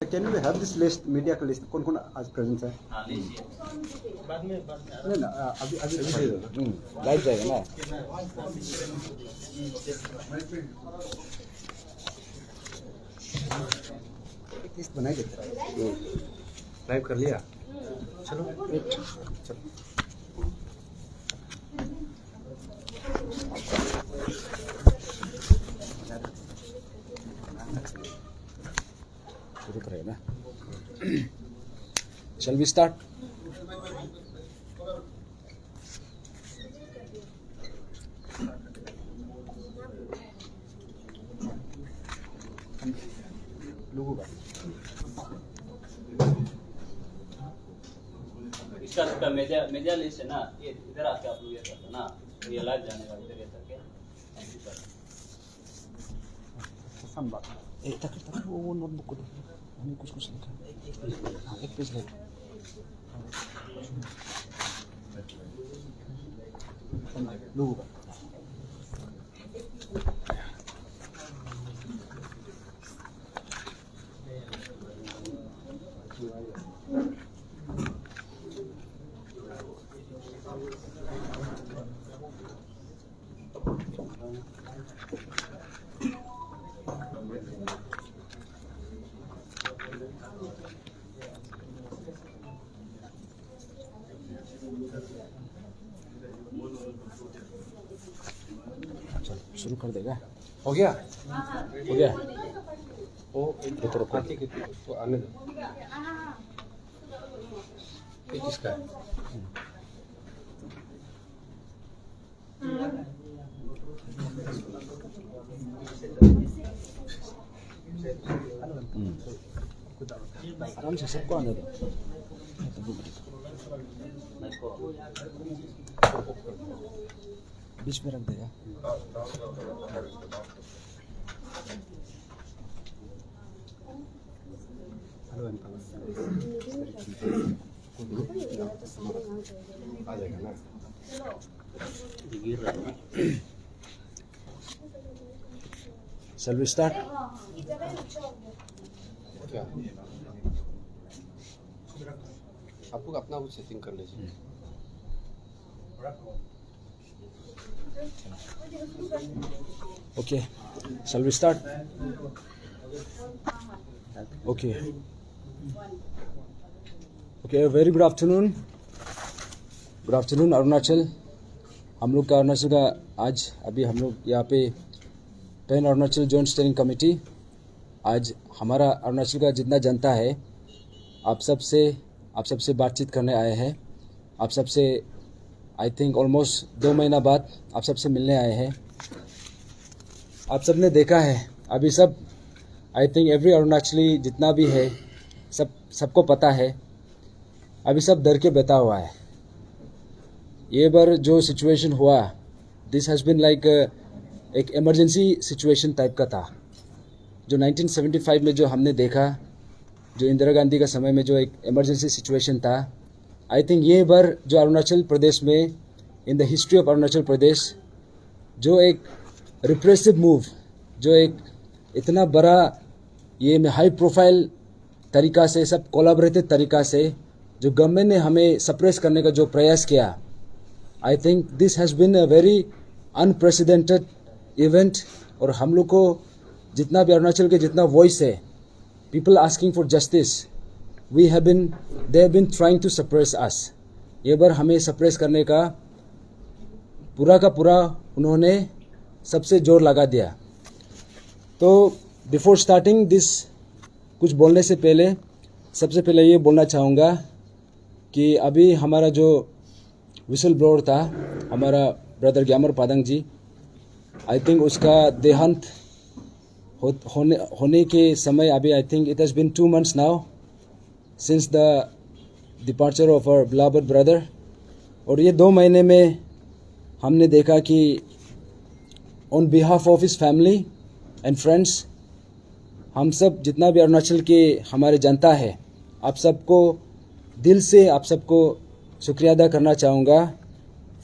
Can we have this list, media का list कौन कौन आज प्रेजेंट है? बाद में नहीं ना, अभी लाइव जाएगा ना। एक लिस्ट बनाई देते लाइव कर लिया। चलो शुरू करें ना। Shall we start? लोगों का इसका मेजा लिस्ट है ना, ये इधर आके आप लोग ये करते ना, तो ये लाइव जाने वाला इधर ये करके पसंद बात एक तक वो नोटबुक को दो, हमें कुछ लिखा है। हाँ, एक पेज ले लोगों का शुरू कर देगा। हो गया? हो गया? वो रुको रुको। तो आने दो। ये किसका है? आराम से सबको आने दो। बीच में रख देगा। आ जाएगा ना। गिर रहा है। Shall we start? क्या आप लोग अपना कुछ सेटिंग कर लीजिए। Okay. Shall we start? Okay. Okay. Very good afternoon. Good afternoon, Arunachal. हम लोग का अरुणाचल का आज अभी हम लोग यहाँ पे pan Arunachal joint steering committee, आज हमारा अरुणाचल का जितना जनता है, आप सबसे बातचीत करने आए हैं। आप सबसे आई थिंक ऑलमोस्ट 2 महीना बाद आप सबसे मिलने आए हैं। आप सब ने देखा है अभी सब, आई थिंक एवरी अरुणाचली जितना भी है सबको पता है, अभी सब डर के बैठा हुआ है। ये बार जो सिचुएशन हुआ, दिस हैज़ बीन लाइक एक इमरजेंसी सिचुएशन टाइप का था। जो 1975 में जो हमने देखा, जो इंदिरा गांधी का समय में जो एक इमरजेंसी सिचुएशन था, आई थिंक ये बार जो अरुणाचल प्रदेश में, in the history of Arunachal Pradesh, जो एक रिप्रेसिव मूव, जो एक इतना बड़ा ये में हाई प्रोफाइल तरीका से, सब कोलैबोरेटिव तरीका से जो गवर्नमेंट ने हमें सप्रेस करने का जो प्रयास किया, I think this has been a very unprecedented event. और हम लोग को जितना भी अरुणाचल के जितना वॉइस है, people asking for justice, they have been trying to suppress us. ये बार हमें सप्रेस करने का पूरा उन्होंने सबसे जोर लगा दिया। तो बिफोर स्टार्टिंग दिस, कुछ बोलने से पहले सबसे पहले ये बोलना चाहूँगा कि अभी हमारा जो विसल ब्लोअर था, हमारा brother Gyamar Padang ji, I think उसका देहांत होने के समय अभी, I think it has been 2 months now since the departure of our beloved brother. और ये 2 महीने में हमने देखा कि on behalf of his family and friends, हम सब जितना भी अरुणाचल के हमारे जनता है, आप सबको दिल से आप सबको शुक्रिया अदा करना चाहूँगा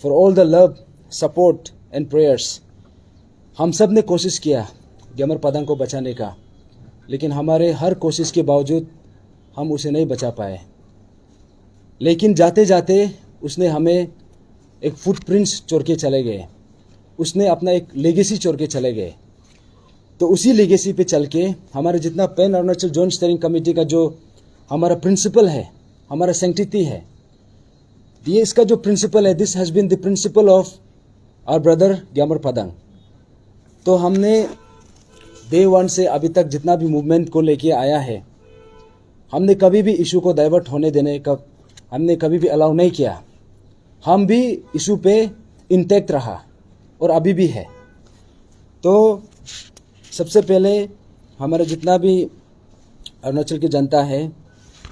for all the love, support and prayers. हम सब ने कोशिश किया ग्यामर पादंग को बचाने का, लेकिन हमारे हर कोशिश के बावजूद हम उसे नहीं बचा पाए। लेकिन जाते जाते उसने हमें एक फुटप्रिंट्स छोड़ के चले गए, उसने अपना एक लेगेसी छोड़ के चले गए। तो उसी लेगेसी पे चल के हमारे जितना pan Arunachal joint steering committee का जो हमारा प्रिंसिपल है, हमारा सैंक्टिटी है, ये इसका जो प्रिंसिपल है, this has been the principal of our brother Gyamar Padang. तो हमने डे वन से अभी तक जितना भी मूवमेंट को लेके आया है, हमने कभी भी इशू को डाइवर्ट होने देने का हमने कभी भी अलाउ नहीं किया। हम भी इशू पे इंटैक्ट रहा और अभी भी है। तो सबसे पहले हमारा जितना भी अरुणाचल की जनता है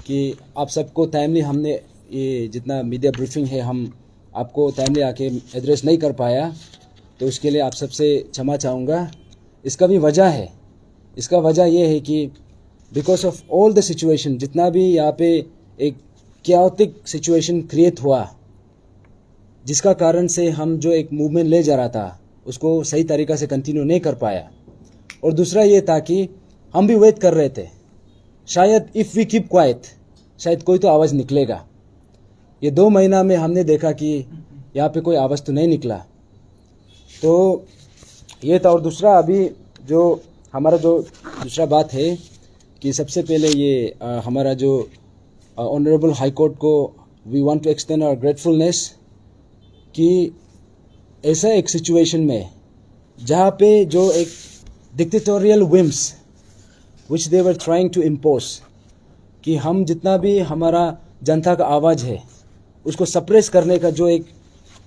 कि आप सबको टाइमली हमने ये जितना मीडिया ब्रीफिंग है हम आपको टाइमली आके एड्रेस नहीं कर पाया, तो उसके लिए आप सबसे क्षमा चाहूँगा। इसका भी वजह है, इसका वजह ये है कि because of all the situation, जितना भी यहाँ पे एक क्याओटिक सिचुएशन क्रिएट हुआ, जिसका कारण से हम जो एक मूवमेंट ले जा रहा था उसको सही तरीक़ा से कंटिन्यू नहीं कर पाया। और दूसरा ये था कि हम भी वेट कर रहे थे, शायद इफ़ वी कीप क्वाइट शायद कोई तो आवाज़ निकलेगा। ये 2 महीना में हमने देखा कि यहाँ पे कोई आवाज़ तो नहीं निकला। तो ये था। और दूसरा अभी जो हमारा जो दूसरा बात है कि सबसे पहले ये हमारा जो ऑनरेबल हाई कोर्ट को we want to extend our gratefulness कि ऐसा एक सिचुएशन में जहाँ पे जो एक dictatorial whims which they were trying to impose कि हम जितना भी हमारा जनता का आवाज़ है उसको सप्रेस करने का जो एक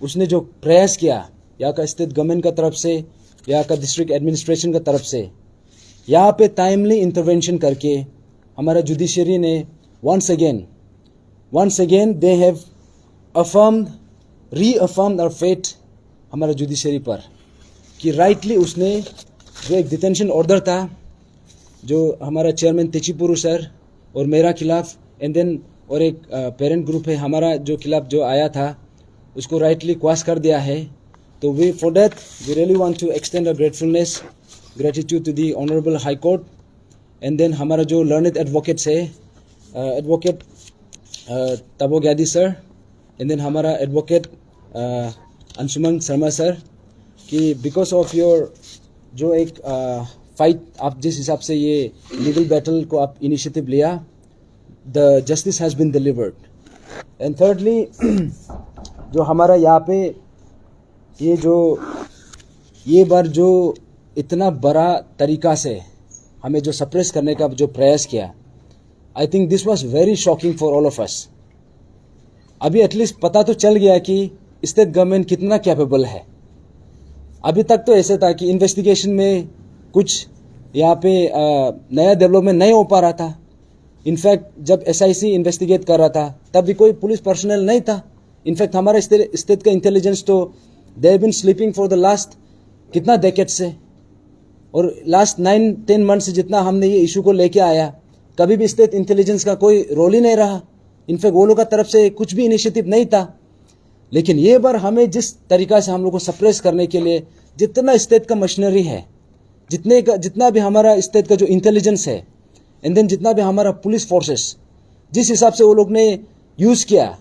उसने जो प्रयास किया, यहाँ का स्टेट गवर्नमेंट का तरफ से, यहाँ का डिस्ट्रिक्ट एडमिनिस्ट्रेशन का तरफ से, यहाँ पे टाइमली इंटरवेंशन करके हमारा जुडिशरी ने once again they have reaffirmed our faith हमारा जुडिशरी पर कि राइटली उसने जो एक डिटेंशन ऑर्डर था जो हमारा चेयरमैन तेचीपुरु सर और मेरा खिलाफ एंड देन और एक पेरेंट ग्रुप है हमारा जो खिलाफ जो आया था उसको राइटली क्वाश कर दिया है। तो we for that we really want to extend our gratitude to the honourable high court. And then हमारा जो लर्नेड एडवोकेट्स है, advocate Tabo Gyadi sir, and then हमारा एडवोकेट अंशुमन शर्मा सर, कि बिकॉज ऑफ योर जो एक फाइट आप जिस हिसाब से ये लीगल बैटल को आप इनिशिएटिव लिया, the justice has been delivered. And thirdly जो हमारा यहाँ पे ये बार जो इतना बड़ा तरीका से हमें जो सप्रेस करने का जो प्रयास किया, I think this was very shocking for all of us. अभी एटलीस्ट पता तो चल गया कि स्टेट गवर्नमेंट कितना कैपेबल है। अभी तक तो ऐसे था कि इन्वेस्टिगेशन में कुछ यहाँ पे नया डेवलपमेंट नहीं हो पा रहा था। इनफैक्ट जब SIC इन्वेस्टिगेट कर रहा था तब भी कोई पुलिस पर्सनल नहीं था। इनफैक्ट हमारा स्टेट का इंटेलिजेंस तो they have been sleeping for the last कितना डेकेड से, और लास्ट 9-10 मंथ से जितना हमने ये इशू को लेके आया, कभी भी स्टेट इंटेलिजेंस का कोई रोल ही नहीं रहा। इनफैक्ट वो लोग का तरफ से कुछ भी इनिशिएटिव नहीं था। लेकिन ये बार हमें जिस तरीका से हम लोग को सप्रेस करने के लिए जितना स्टेट का मशीनरी है, जितना भी हमारा स्टेट का जो इंटेलिजेंस है, एंड देन जितना भी हमारा पुलिस फोर्सेस, जिस हिसाब से वो लोग ने यूज़ किया,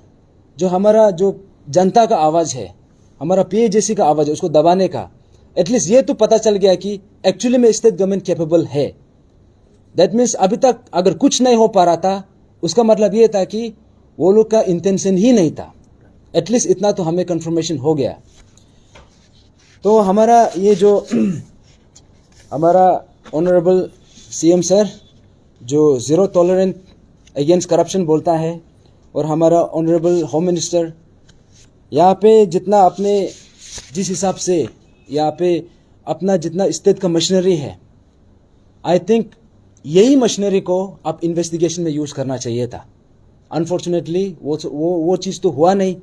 जो हमारा जो जनता का आवाज़ है, हमारा PAJC का आवाज़ है, उसको दबाने का, एटलीस्ट ये तो पता चल गया कि एक्चुअली में स्टेट गवर्नमेंट कैपेबल है। दैट मीन्स अभी तक अगर कुछ नहीं हो पा रहा था, उसका मतलब ये था कि वो लोग का इंटेंशन ही नहीं था। एटलीस्ट इतना तो हमें कंफर्मेशन हो गया। तो हमारा ये जो हमारा ऑनरेबल CM सर जो ज़ीरो टॉलरेंट अगेंस्ट करप्शन बोलता है, और हमारा ऑनरेबल होम मिनिस्टर यहाँ पे जितना अपने जिस हिसाब से यहाँ पे अपना जितना स्टेट का मशीनरी है, आई थिंक यही मशीनरी को आप इन्वेस्टिगेशन में यूज़ करना चाहिए था। अनफॉर्चुनेटली वो चीज़ तो हुआ नहीं।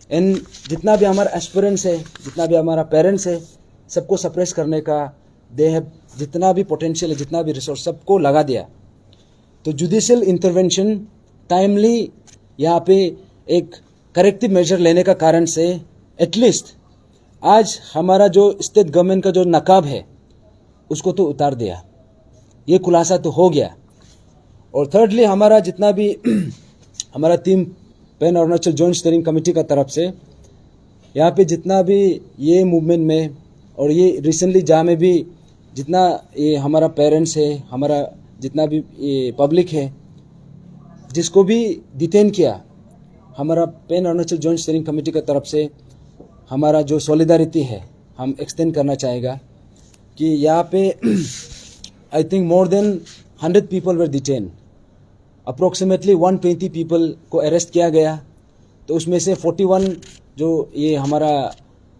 एंड जितना भी हमारा एस्पिरेंट्स है, जितना भी हमारा पेरेंट्स है, सबको सप्रेस करने का दे हैव जितना भी पोटेंशियल है, जितना भी रिसोर्स सबको लगा दिया। तो जुडिशियल इंटरवेंशन टाइमली यहाँ पे एक करेक्टिव मेजर लेने का कारण से एटलीस्ट आज हमारा जो स्टेट गवर्नमेंट का जो नकाब है उसको तो उतार दिया। ये खुलासा तो हो गया। और थर्डली हमारा जितना भी हमारा team pan Arunachal joint steering committee का तरफ से यहाँ पे जितना भी ये मूवमेंट में और ये रिसेंटली जहाँ में भी जितना ये हमारा पेरेंट्स है, हमारा जितना भी ये पब्लिक है, जिसको भी डिटेन किया, हमारा pan Arunachal joint steering committee का तरफ से हमारा जो सॉलिडारिटी है हम एक्सटेंड करना चाहेगा कि यहाँ पे I think more than 100 people were detain, approximately 120 people को अरेस्ट किया गया। तो उसमें से 41 जो ये हमारा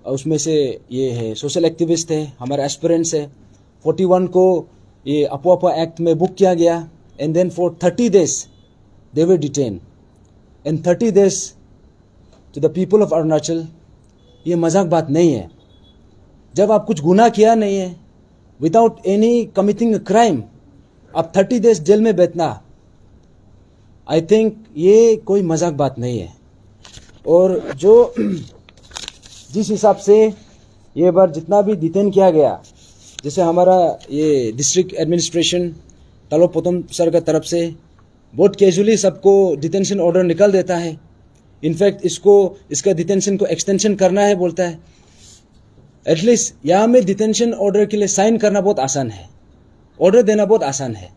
उसमें से ये है सोशल एक्टिविस्ट है, हमारे एस्पिरेंट्स है, 41 को ये अपोपा एक्ट में बुक किया गया। And then for 30 days they were detain and 30 days to the people of Arunachal, ये मजाक बात नहीं है। जब आप कुछ गुनाह किया नहीं है, विदाउट एनी कमिटिंग क्राइम, आप 30 days जेल में बैठना, आई थिंक ये कोई मजाक बात नहीं है। और जो जिस हिसाब से ये बार जितना भी डिटेन किया गया, जैसे हमारा ये डिस्ट्रिक्ट एडमिनिस्ट्रेशन तालो पोतम सर का तरफ से बहुत कैजुअली सबको डिटेंशन ऑर्डर निकाल देता है। इनफैक्ट इसका डिटेंशन को एक्सटेंशन करना है बोलता है। एटलीस्ट यहाँ में डिटेंशन ऑर्डर के लिए साइन करना बहुत आसान है, ऑर्डर देना बहुत आसान है,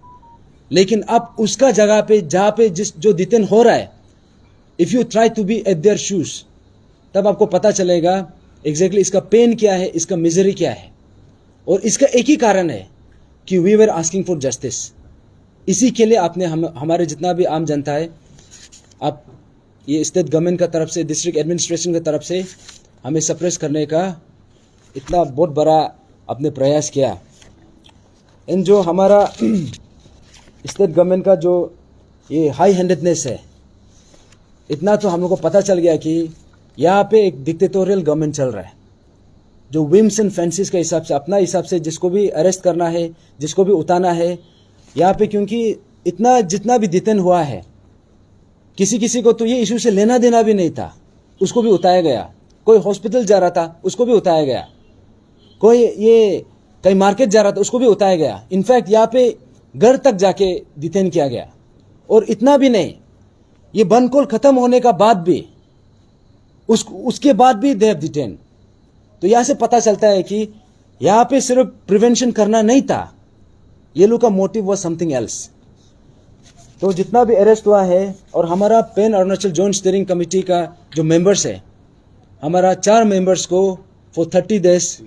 लेकिन अब उसका जगह पे जहाँ पे जो डिटेन हो रहा है, if you try to be at their shoes, तब आपको पता चलेगा एग्जैक्टली इसका पेन क्या है, इसका मिजरी क्या है। और इसका एक ही कारण है कि we were asking for justice. इसी के लिए आपने हमारे जितना भी आम जनता है, आप ये स्टेट गवर्नमेंट का तरफ से, डिस्ट्रिक्ट एडमिनिस्ट्रेशन की तरफ से हमें सप्रेस करने का इतना बहुत बड़ा आपने प्रयास किया। इन जो हमारा स्टेट गवर्नमेंट का जो ये हाई हैंडेडनेस है, इतना तो हम लोग को पता चल गया कि यहाँ पे एक डिक्टेटोरियल गवर्नमेंट चल रहा है, जो विम्स एंड फैंसीज के हिसाब से, अपना हिसाब से जिसको भी अरेस्ट करना है, जिसको भी उतारना है यहाँ पे, क्योंकि इतना जितना भी डिटेन हुआ है, किसी को तो ये इशू से लेना देना भी नहीं था, उसको भी उतारा गया। कोई हॉस्पिटल जा रहा था, उसको भी उतारा गया। कोई ये कहीं मार्केट जा रहा था, उसको भी उतारा गया। इनफैक्ट यहाँ पे घर तक जाके डिटेन किया गया। और इतना भी नहीं, ये बनकोल खत्म होने का बाद भी उसके बाद भी दे हैव डिटेन। तो यहाँ से पता चलता है कि यहाँ पे सिर्फ प्रिवेंशन करना नहीं था, ये लोग का मोटिव वाज समथिंग एल्स। तो जितना भी अरेस्ट हुआ है, और हमारा pan Arunachal joint steering committee का जो मेंबर्स है, हमारा 4 मेंबर्स को फॉर 30 days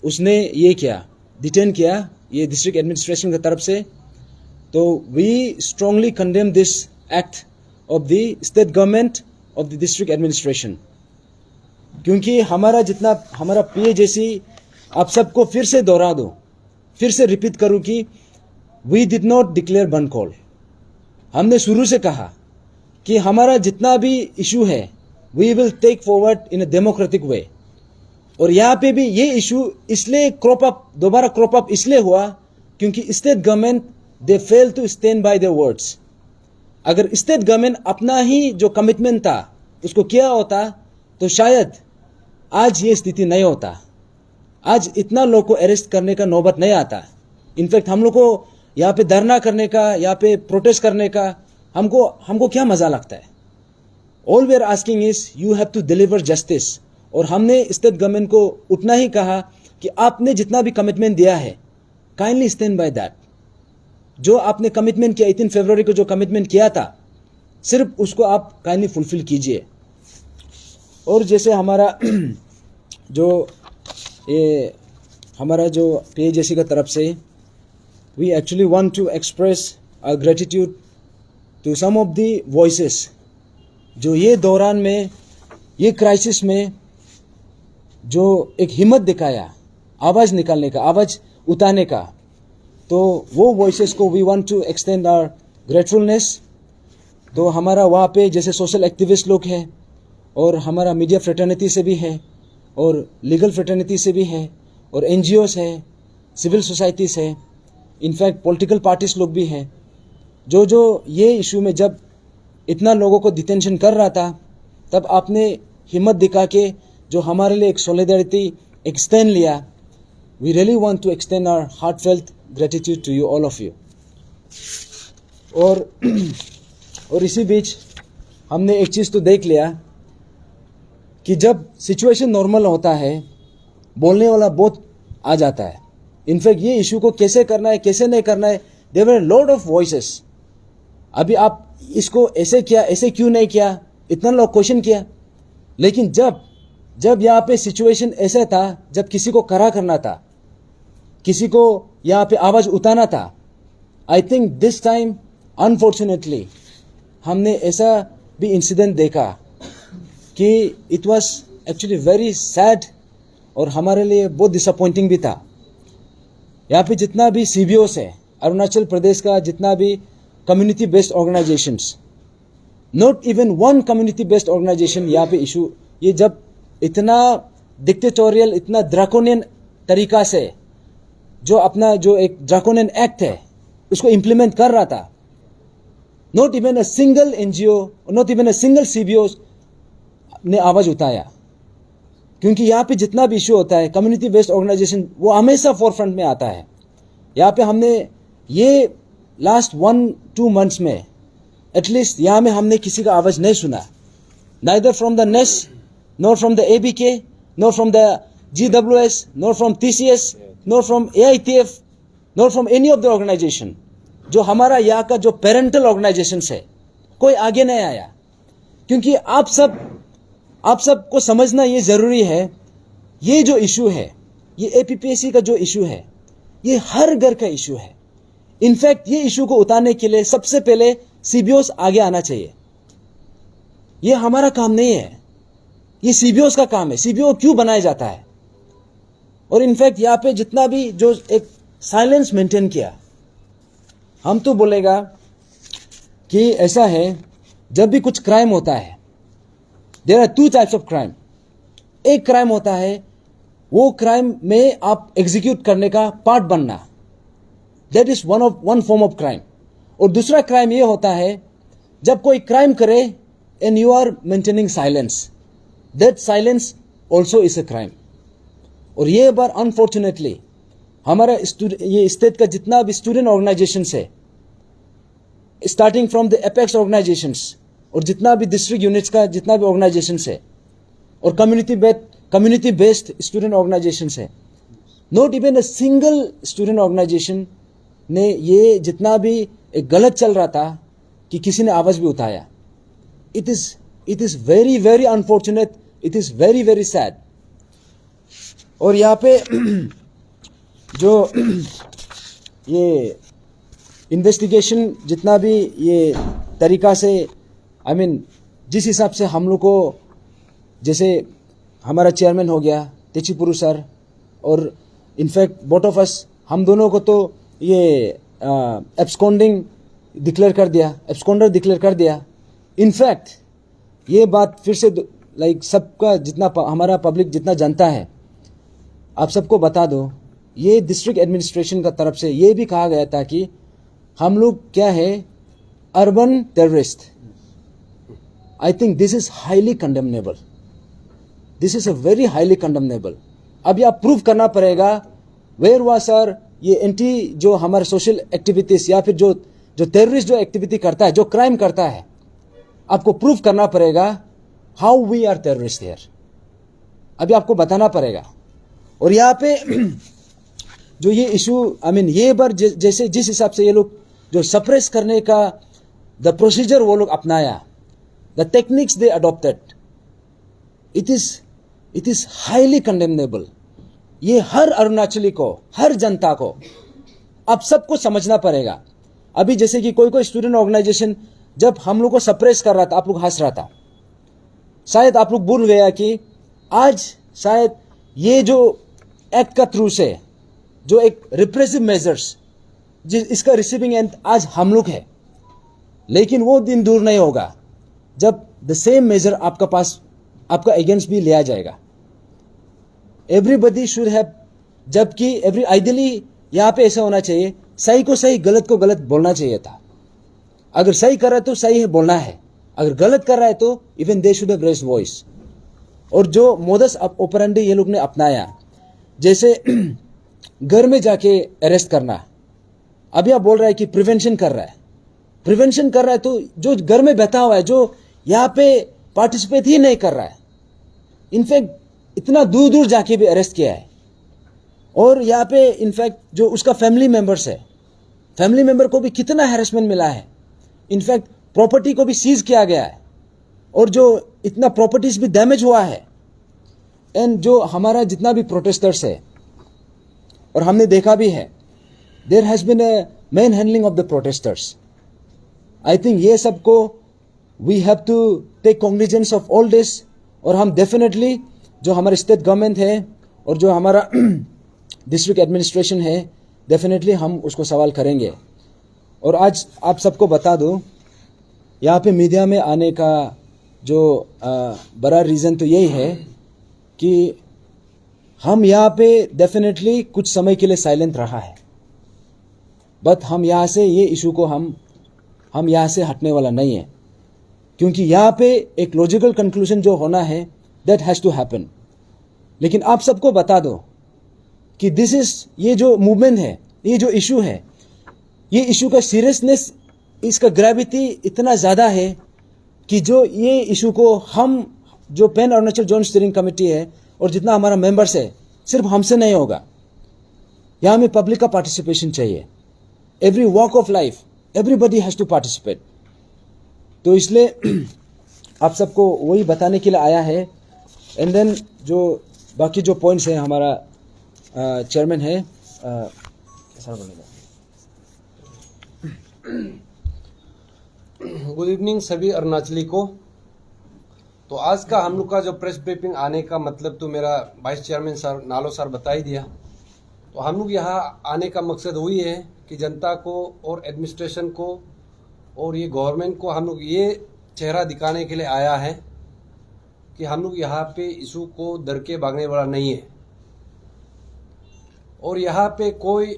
उसने ये किया, डिटेन किया, ये डिस्ट्रिक्ट एडमिनिस्ट्रेशन की तरफ से। तो we strongly condemn this act of the state government of the district administration, क्योंकि हमारा जितना हमारा पीए जैसी, आप सबको फिर से दोहरा दो, फिर से रिपीट करूं कि वी डिड नॉट डिक्लेयर बन कॉल। हमने शुरू से कहा कि हमारा जितना भी इशू है we will take forward in a democratic way. और यहाँ पे भी ये इशू इसलिए दोबारा क्रॉप अप इसलिए हुआ क्योंकि state government they fail to stand by their words. अगर स्टेट गवर्नमेंट अपना ही जो कमिटमेंट था उसको किया होता तो शायद आज ये स्थिति नहीं होता, आज इतना लोग को अरेस्ट करने का नौबत नहीं आता। इनफैक्ट हम लोग को यहाँ पे धरना करने का, यहाँ पे प्रोटेस्ट करने का हमको क्या मजा लगता है। All we are asking is you have to deliver justice. और हमने स्टेट गवर्नमेंट को उतना ही कहा कि आपने जितना भी कमिटमेंट दिया है, काइंडली स्टैंड बाय दैट। जो आपने कमिटमेंट किया 18 फरवरी को जो कमिटमेंट किया था, सिर्फ उसको आप काइंडली फुलफिल कीजिए। और जैसे हमारा जो पीएजेसी का तरफ से, we actually want to express our gratitude to some of the voices जो ये दौरान में, ये क्राइसिस में जो एक हिम्मत दिखाया आवाज निकालने का, आवाज उठाने का। तो वो वॉइसेस को we want to extend our gratefulness. तो हमारा वहाँ पे जैसे सोशल एक्टिविस्ट लोग हैं, और हमारा मीडिया फ्रेटर्निटी से भी है, और लीगल फ्रेटर्निटी से भी है, और एनजीओस है, सिविल सोसाइटीज़ है, इनफैक्ट पॉलिटिकल पार्टीज लोग भी हैं, जो ये इशू में जब इतना लोगों को डिटेंशन कर रहा था, तब आपने हिम्मत दिखा के जो हमारे लिए एक सॉलिडारिटी एक स्टैंड लिया। We really want to extend our heartfelt gratitude to you, all of you. और इसी बीच हमने एक चीज़ तो देख लिया कि जब सिचुएशन नॉर्मल होता है बोलने वाला बहुत आ जाता है. इनफैक्ट ये इशू को कैसे करना है कैसे नहीं करना है, there were lot of voices. अभी आप इसको ऐसे किया, ऐसे क्यों नहीं किया, इतना लोग क्वेश्चन किया. लेकिन जब यहाँ पे सिचुएशन ऐसा था, जब किसी को खड़ा करना था, किसी को यहाँ पे आवाज उठाना था, आई थिंक दिस टाइम अनफॉर्चुनेटली हमने ऐसा भी इंसिडेंट देखा कि it was actually very sad और हमारे लिए बहुत डिसअपॉइंटिंग भी था. यहाँ पे जितना भी CBOs है अरुणाचल प्रदेश का, जितना भी community based organisations, not even one community based organisation यहाँ पे इशू, ये जब इतना डिक्टेटोरियल, इतना ड्रैकोनियन तरीका से जो एक ड्रैकोनियन एक्ट है उसको इंप्लीमेंट कर रहा था, not even a single NGO, not even a single CBO ने आवाज उठाया. क्योंकि यहाँ पे जितना भी इशू होता है कम्युनिटी बेस्ड ऑर्गेनाइजेशन वो हमेशा फोरफ्रंट में आता है. यहाँ पे हमने ये लास्ट 1-2 मंथ्स में एटलीस्ट यहाँ में हमने किसी का आवाज नहीं सुना, neither from the NES, nor from the ABK, nor from the GWS, nor from TCS, nor from AITF, nor from any of the organization. जो हमारा यहाँ का जो पेरेंटल ऑर्गेनाइजेशन है, कोई आगे नहीं आया. क्योंकि आप सब को समझना ये जरूरी है, ये जो इशू है, ये APPSC का जो इशू है, ये हर घर का इशू है. इनफैक्ट ये इशू को उतारने के लिए सबसे पहले CBOs आगे आना चाहिए. ये हमारा काम नहीं है, ये CBOs का काम है. CBO क्यों बनाया जाता है? और इनफैक्ट यहाँ पे जितना भी जो एक साइलेंस मेंटेन किया, हम तो बोलेगा कि ऐसा है, जब भी कुछ क्राइम होता है, there are 2 types of crime. एक क्राइम होता है वो क्राइम में आप एग्जीक्यूट करने का पार्ट बनना, that is one form of crime. और दूसरा क्राइम ये होता है जब कोई क्राइम करे and you are maintaining silence, that silence also is a crime. और ये बार अनफॉर्चुनेटली हमारा ये स्टेट का जितना भी स्टूडेंट ऑर्गेनाइजेशन है, starting from the apex organisations और जितना भी डिस्ट्रिक्ट यूनिट्स का जितना भी ऑर्गेनाइजेशन है, और कम्युनिटी बेस्ड स्टूडेंट ऑर्गेनाइजेशन है, not even a single student organisation ने ये जितना भी एक गलत चल रहा था कि किसी ने आवाज भी उठाया. It is very very unfortunate, it is very very sad. और यहाँ पे जो ये इन्वेस्टिगेशन जितना भी ये तरीका से, आई मीन जिस हिसाब से हम लोग को, जैसे हमारा चेयरमैन हो गया तेचीपुरु सर, और इनफैक्ट बोथ ऑफ अस, हम दोनों को तो ये एब्सकॉन्डिंग डिक्लेयर कर दिया, एब्सकॉन्डर डिक्लेयर कर दिया. इनफैक्ट ये बात फिर से लाइक सबका जितना हमारा पब्लिक जितना जानता है, आप सबको बता दो, ये डिस्ट्रिक्ट एडमिनिस्ट्रेशन का तरफ से ये भी कहा गया था कि हम लोग क्या है, urban terrorist. I think this is highly condemnable, this is a very highly condemnable. अब यह प्रूव करना पड़ेगा वेयर वाज सर ये एंटी जो हमारे सोशल एक्टिविटीज या फिर जो टेररिस्ट जो एक्टिविटी करता है, जो क्राइम करता है, आपको प्रूव करना पड़ेगा how we are terrorist here. अभी आपको बताना पड़ेगा. और यहाँ पे जो ये इशू, आई मीन ये बार जैसे जिस हिसाब से ये लोग जो सप्रेस करने का द प्रोसीजर वो लोग अपनाया, the techniques they adopted, it is highly condemnable. ये हर अरुणाचली को, हर जनता को, आप सबको समझना पड़ेगा. अभी जैसे कि कोई स्टूडेंट ऑर्गेनाइजेशन जब हम लोग को सप्रेस कर रहा था, आप लोग हंस रहा था, शायद आप लोग भूल गया कि आज शायद ये जो एक्ट का थ्रू से जो एक रिप्रेसिव मेजर्स, इसका रिसीविंग एंड आज हम लोग है. लेकिन वो दिन दूर नहीं होगा जब द सेम मेजर आपका पास, आपका अगेंस्ट भी लिया जाएगा. एवरीबडी शुड हैव, जबकि आइडियली यहाँ पे ऐसा होना चाहिए, सही को सही, गलत को गलत बोलना चाहिए था. अगर सही कर रहा है तो सही है बोलना है, अगर गलत कर रहा है तो even they should have raised voice. और जो मोडस ऑपरेंडी ये लोग ने अपनाया, जैसे घर में जाके अरेस्ट करना, अभी आप बोल रहे हैं कि प्रिवेंशन कर रहा है, प्रिवेंशन कर रहा है, तो जो घर में बैठा हुआ है, जो यहाँ पे पार्टिसिपेट ही नहीं कर रहा है, इनफैक्ट इतना दूर दूर जाके भी अरेस्ट किया है, और यहाँ पे इनफैक्ट जो उसका फैमिली मेंबर्स है, फैमिली मेंबर को भी कितना हैरेसमेंट मिला है, इनफैक्ट प्रॉपर्टी को भी सीज किया गया है, और जो इतना प्रॉपर्टीज भी डैमेज हुआ है। एंड जो हमारा जितना भी प्रोटेस्टर्स है, और हमने देखा भी है, there has been a manhandling of the protesters. I think ये सबको we have to take cognizance of all this, और हम डेफिनेटली जो हमारे स्टेट गवर्नमेंट है और जो हमारा डिस्ट्रिक्ट एडमिनिस्ट्रेशन है, डेफिनेटली हम उसको सवाल करेंगे। और आज आप सबको बता दूं, यहाँ पे मीडिया में आने का जो बड़ा रीज़न तो यही है कि हम यहाँ पे डेफिनेटली कुछ समय के लिए साइलेंट रहा है, बट हम यहाँ से ये इशू को हम यहाँ से हटने वाला नहीं है, क्योंकि यहाँ पे एक लॉजिकल कंक्लूजन जो होना है दैट हैज़ टू हैपन। लेकिन आप सबको बता दो कि ये जो मूवमेंट है, ये जो इशू है, ये इशू का सीरियसनेस, इसका ग्रेविटी इतना ज़्यादा है कि जो ये इशू को हम जो pan Arunachal zone steering committee है और जितना हमारा मेंबर्स है, सिर्फ हमसे नहीं होगा, यहाँ में पब्लिक का पार्टिसिपेशन चाहिए। Every walk of life, everybody has to participate. तो इसलिए आप सबको वही बताने के लिए आया है। एंड देन जो बाकी जो पॉइंट्स हैं, हमारा चेयरमैन है कैसा बोलेगा। गुड इवनिंग सभी अरुणाचली को। तो आज का हम लोग का जो प्रेस ब्रीफिंग आने का मतलब तो मेरा वाइस चेयरमैन सर नालो सर बता ही दिया। तो हम लोग यहाँ आने का मकसद वही है कि जनता को और एडमिनिस्ट्रेशन को और ये गवर्नमेंट को हम लोग ये चेहरा दिखाने के लिए आया है कि हम लोग यहाँ पे इशू को डर के भागने वाला नहीं है, और यहाँ पे कोई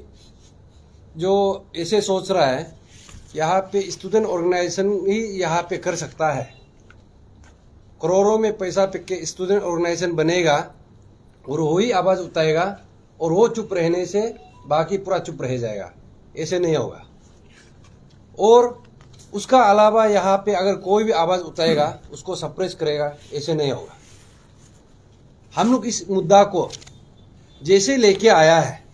जो ऐसे सोच रहा है यहाँ पे स्टूडेंट ऑर्गेनाइजेशन ही यहाँ पे कर सकता है, करोड़ों में पैसा पे के स्टूडेंट ऑर्गेनाइजेशन बनेगा और वही आवाज़ उठाएगा और वो चुप रहने से बाकी पूरा चुप रह जाएगा, ऐसे नहीं होगा। और उसका अलावा यहाँ पे अगर कोई भी आवाज़ उठाएगा उसको सप्रेस करेगा, ऐसे नहीं होगा। हम लोग इस मुद्दा को जैसे लेके आया है,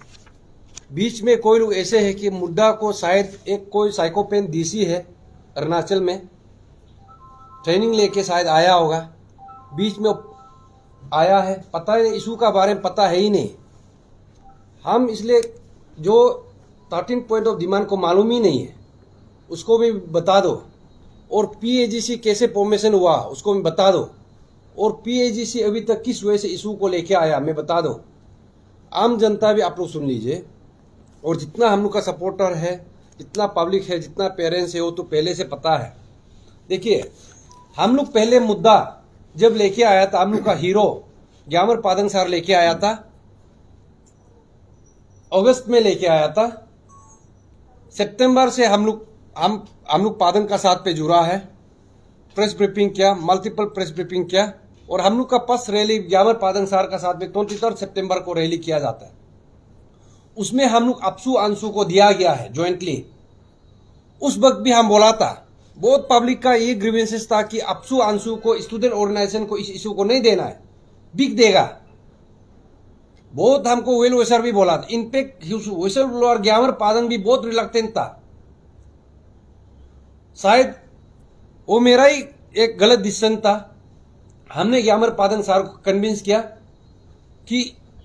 बीच में कोई लोग ऐसे है कि मुद्दा को शायद एक कोई साइकोपेन डीसी है अरुणाचल में, ट्रेनिंग लेके शायद आया होगा, बीच में आया है, पता ही नहीं, इशू का बारे में पता है ही नहीं। हम इसलिए जो 13 पॉइंट ऑफ डिमांड को मालूम ही नहीं है उसको भी बता दो, और पीएजीसी कैसे फॉर्मेशन हुआ उसको भी बता दो, और पीएजीसी अभी तक किस वजह से इशू को लेके आया मैं बता दो। आम जनता भी आप लोग सुन लीजिए, और जितना हम लोग का सपोर्टर है, जितना पब्लिक है, जितना पेरेंट्स है, वो तो पहले से पता है। देखिए, हम लोग पहले मुद्दा जब लेके आया था, हम लोग का हीरो ग्यामर पादंग सर लेके आया था, अगस्त में लेके आया था। सितंबर से हम लोग पादंग का साथ पे जुड़ा है, प्रेस ब्रीफिंग किया, मल्टीपल प्रेस ब्रीफिंग किया, और हम लोग का फर्स्ट रैली ग्यामर पादंग सर का साथ में 23 सितंबर को रैली किया जाता है। उसमें हम लोग अपसू अंशु को दिया गया है ज्वाइंटली। उस वक्त भी हम बोला था, बहुत पब्लिक का ये ग्रीवेंसेस था कि अपसू अंशु को स्टूडेंट ऑर्गेनाइजेशन को इस इशू को नहीं देना है, बिक देगा। बहुत हमको वेल वेसर भी बोला था, in fact vessel blower Gyamar Padang भी बहुत रिलक्टेंट था। शायद वो मेरा ही एक गलत डिसीजन था। हमने ग्यामर पादंग सर को कन्विंस किया कि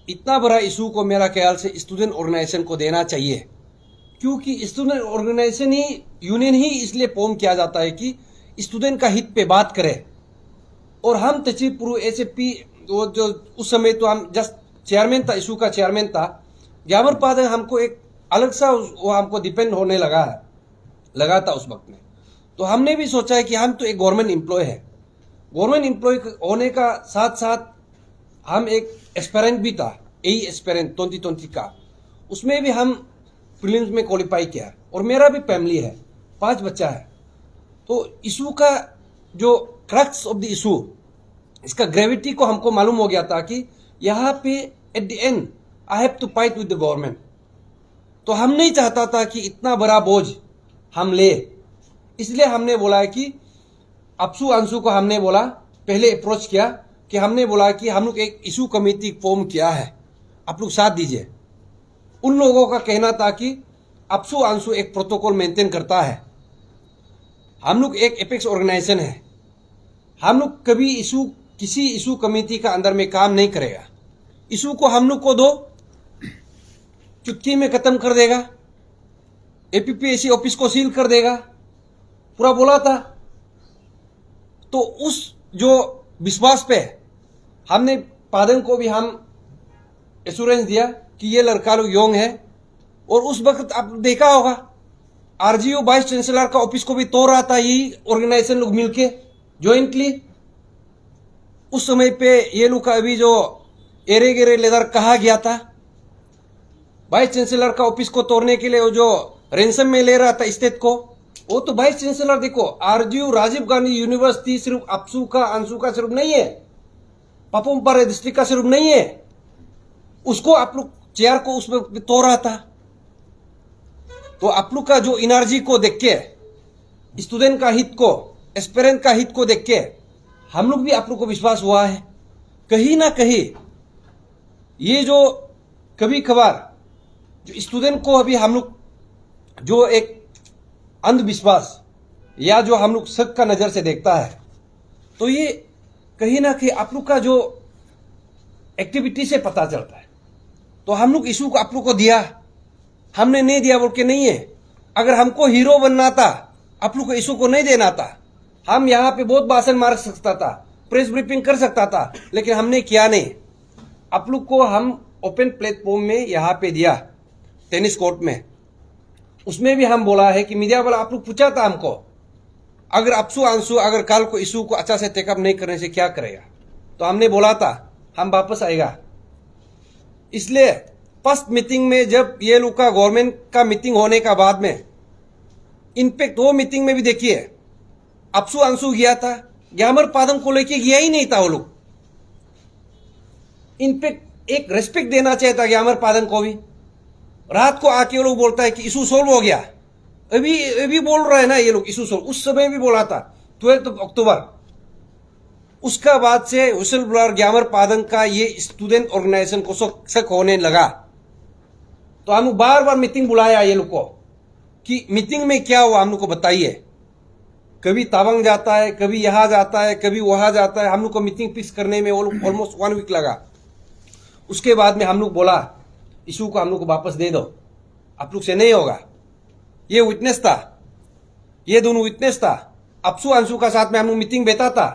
इतना बड़ा इशू को मेरा ख्याल से स्टूडेंट ऑर्गेनाइजेशन को देना चाहिए, क्योंकि स्टूडेंट ऑर्गेनाइजेशन ही, यूनियन ही इसलिए फॉर्म किया जाता है कि स्टूडेंट का हित पे बात करे। और हम तचिपुरु एसएफपी जो उस समय तो हम जस्ट चेयरमैन था, इशू का चेयरमैन था। ग्यामर पादंग हमको एक अलग सा वो हमको डिपेंड होने लगा था उस वक्त में। तो हमने भी सोचा है कि हम तो एक गवर्नमेंट एम्प्लॉय है, गवर्नमेंट एम्प्लॉय होने का साथ साथ हम एक एस्पेरेंट भी था, यही एस्पेरेंट 2020 का, उसमें भी हम प्रीलिम्स में क्वालिफाई किया, और मेरा भी फैमिली है, 5 बच्चा है। तो इशू का जो क्रक्स ऑफ द इशू, इसका ग्रेविटी को हमको मालूम हो गया था कि यहाँ पे at the end I have to fight with the government. तो हम नहीं चाहता था कि इतना बड़ा बोझ हम ले, इसलिए हमने बोला है कि अपसू अंशु को हमने बोला, पहले अप्रोच किया कि हमने बोला कि हम लोग एक इशू कमेटी फॉर्म किया है, आप लोग साथ दीजिए। उन लोगों का कहना था कि अपसू अंशु एक प्रोटोकॉल मेंटेन करता है, हम लोग एक एपेक्स ऑर्गेनाइजेशन है, हम लोग कभी किसी इशू कमेटी का अंदर में काम नहीं करेगा। इशू को हम लोग को दो, चुटकी में खत्म कर देगा, एपीपीएससी ऑफिस को सील कर देगा, पूरा बोला था। तो उस जो विश्वास पे हमने पादन को भी हम एश्योरेंस दिया कि ये लड़का लोग योंग है। और उस वक्त आप देखा होगा आरजीयू वाइस चांसलर का ऑफिस को भी तोड़ रहा था यही ऑर्गेनाइजेशन लोग मिलके ज्वाइंटली। उस समय पे ये लोग का अभी जो एरे गेरे लेदर कहा गया था, वाइस चांसलर का ऑफिस को तोड़ने के लिए वो जो रेंसम में ले रहा था स्टेट को, वो तो वाइस चांसलर देखो आरजीयू राजीव गांधी यूनिवर्सिटी सिर्फ अपसू का अंशु का सिर्फ नहीं है, पापुम पारे डिस्ट्रिक्ट का सिर्फ नहीं है, उसको आप लोग चेयर को उसमें तोड़ रहा था। तो आप लोग का जो एनर्जी को देख के, स्टूडेंट का हित को, एस्पिरेंट का हित को देख के हम लोग भी आप लोग को विश्वास हुआ है कहीं ना कहीं ये जो कभी कभार जो स्टूडेंट को अभी हम लोग जो एक अंधविश्वास या जो हम लोग शक का नजर से देखता है, तो ये कहीं ना कहीं आप लोग का जो एक्टिविटी से पता चलता है। तो हम लोग इशू को आप लोग को दिया, हमने नहीं दिया बोल के नहीं है। अगर हमको हीरो बनना था, आप लोग को इशू को नहीं देना था, हम यहाँ पे बहुत भाषण मार सकता था, प्रेस ब्रीफिंग कर सकता था, लेकिन हमने किया नहीं। आप लोग को हम ओपन प्लेटफॉर्म में यहाँ पे दिया, टेनिस कोर्ट में, उसमें भी हम बोला है कि मीडिया वाला आप लोग पूछा था हमको, अगर अपसू अंशु अगर कल को इशू को अच्छा से टेकअप नहीं करने से क्या करेगा, तो हमने बोला था हम वापस आएगा। इसलिए फर्स्ट मीटिंग में जब ये लोग का गवर्नमेंट का मीटिंग होने का बाद में, इनफेक्ट वो मीटिंग में भी देखिए अपसू अंशु गया था, ग्यामर पादम को लेके गया ही नहीं था वो लोग। इनफेक्ट एक रेस्पेक्ट देना चाहिए था ग्यामर पादम को भी। रात को आके वो लोग बोलता है कि इशू सोल्व हो गया, अभी बोल रहा है ना ये लोग इशू सोल्व, उस समय भी बोला था 12 अक्टूबर। उसका बाद से हुसल ब्लर ग्यामर पादन का ये स्टूडेंट ऑर्गेनाइजेशन को शक होने लगा। तो हम बार बार मीटिंग बुलाया ये लोग को कि मीटिंग में क्या हुआ हम लोग को बताइए। कभी तावंग जाता है, कभी यहां जाता है, कभी वहां जाता है, हम लोग को मीटिंग फिक्स करने में वो लोग ऑलमोस्ट 1 वीक लगा। उसके बाद में हम लोग बोला इशू को हम लोग को वापस दे दो, आप लोग से नहीं होगा। ये विटनेस था, ये दोनों विटनेस था, अपसू अंशु का साथ में हम लोग मीटिंग बैठा था।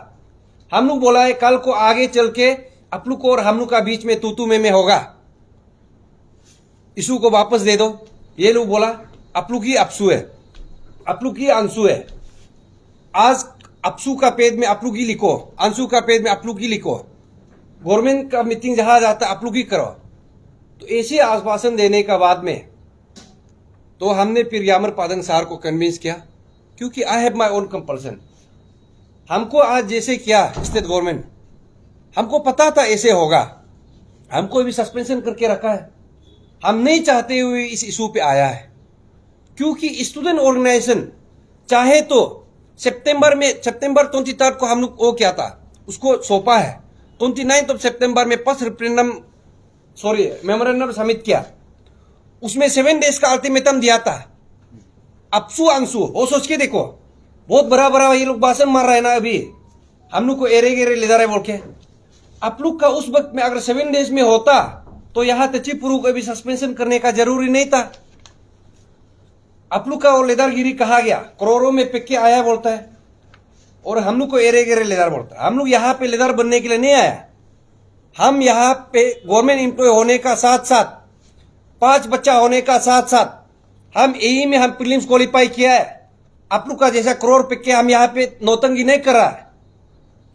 हम लोग बोला है कल को आगे चल के आप लोग को और हम लोग का बीच में तू में होगा, इशू को वापस दे दो। ये लोग बोला आप लोग ही अपसू है, आप लोग ही अंशु है, आज अपसू का पेज में आप लोग ही लिखो, अंशु का पेज में आप लोग ही लिखो, गवर्नमेंट का मीटिंग जहां जाता आप लोग ही करो। तो ऐसे आश्वासन देने का बाद में तो हमने फिर ग्यामर पादन सार को कन्विंस किया, क्योंकि I have my own compulsion. हमको आज जैसे किया स्टेट गवर्नमेंट, हमको पता था ऐसे होगा, हमको भी सस्पेंशन करके रखा है, हम नहीं चाहते हुए इस इशू पे आया है। क्योंकि स्टूडेंट ऑर्गेनाइजेशन चाहे तो सितंबर 23 को हम लोग वो क्या था उसको सौंपा है, 29 सितंबर में फर्स्ट मेमोरेंडम सबमिट किया, उसमें 7 डेज का अल्टीमेटम दिया था। अपसू अंशु वो सोच के देखो, बहुत बड़ा ये लोग भाषण मार रहे हैं ना, अभी हम लोग को एरे गेरे ले जा रहे बोल के। आप लोग का उस वक्त में अगर 7 डेज में होता तो यहां तचिपुरु को भी सस्पेंशन करने का जरूरी नहीं था। आप लोग का वो लेदारगिरी कहा गया, करोड़ों में पिक के आया बोलता है, और हम लोग को एरे गेरे लेदार बोलता है। हम लोग यहाँ पे लेदार बनने के लिए नहीं आया, हम यहाँ पे गवर्नमेंट एम्प्लॉय होने का साथ साथ, 5 बच्चा होने का साथ साथ, हम एई में हम प्रीलिम्स क्वालिफाई किया है। आप लोग का जैसा करोड़ पिक के हम यहाँ पे नौतंगी नहीं कर रहा है,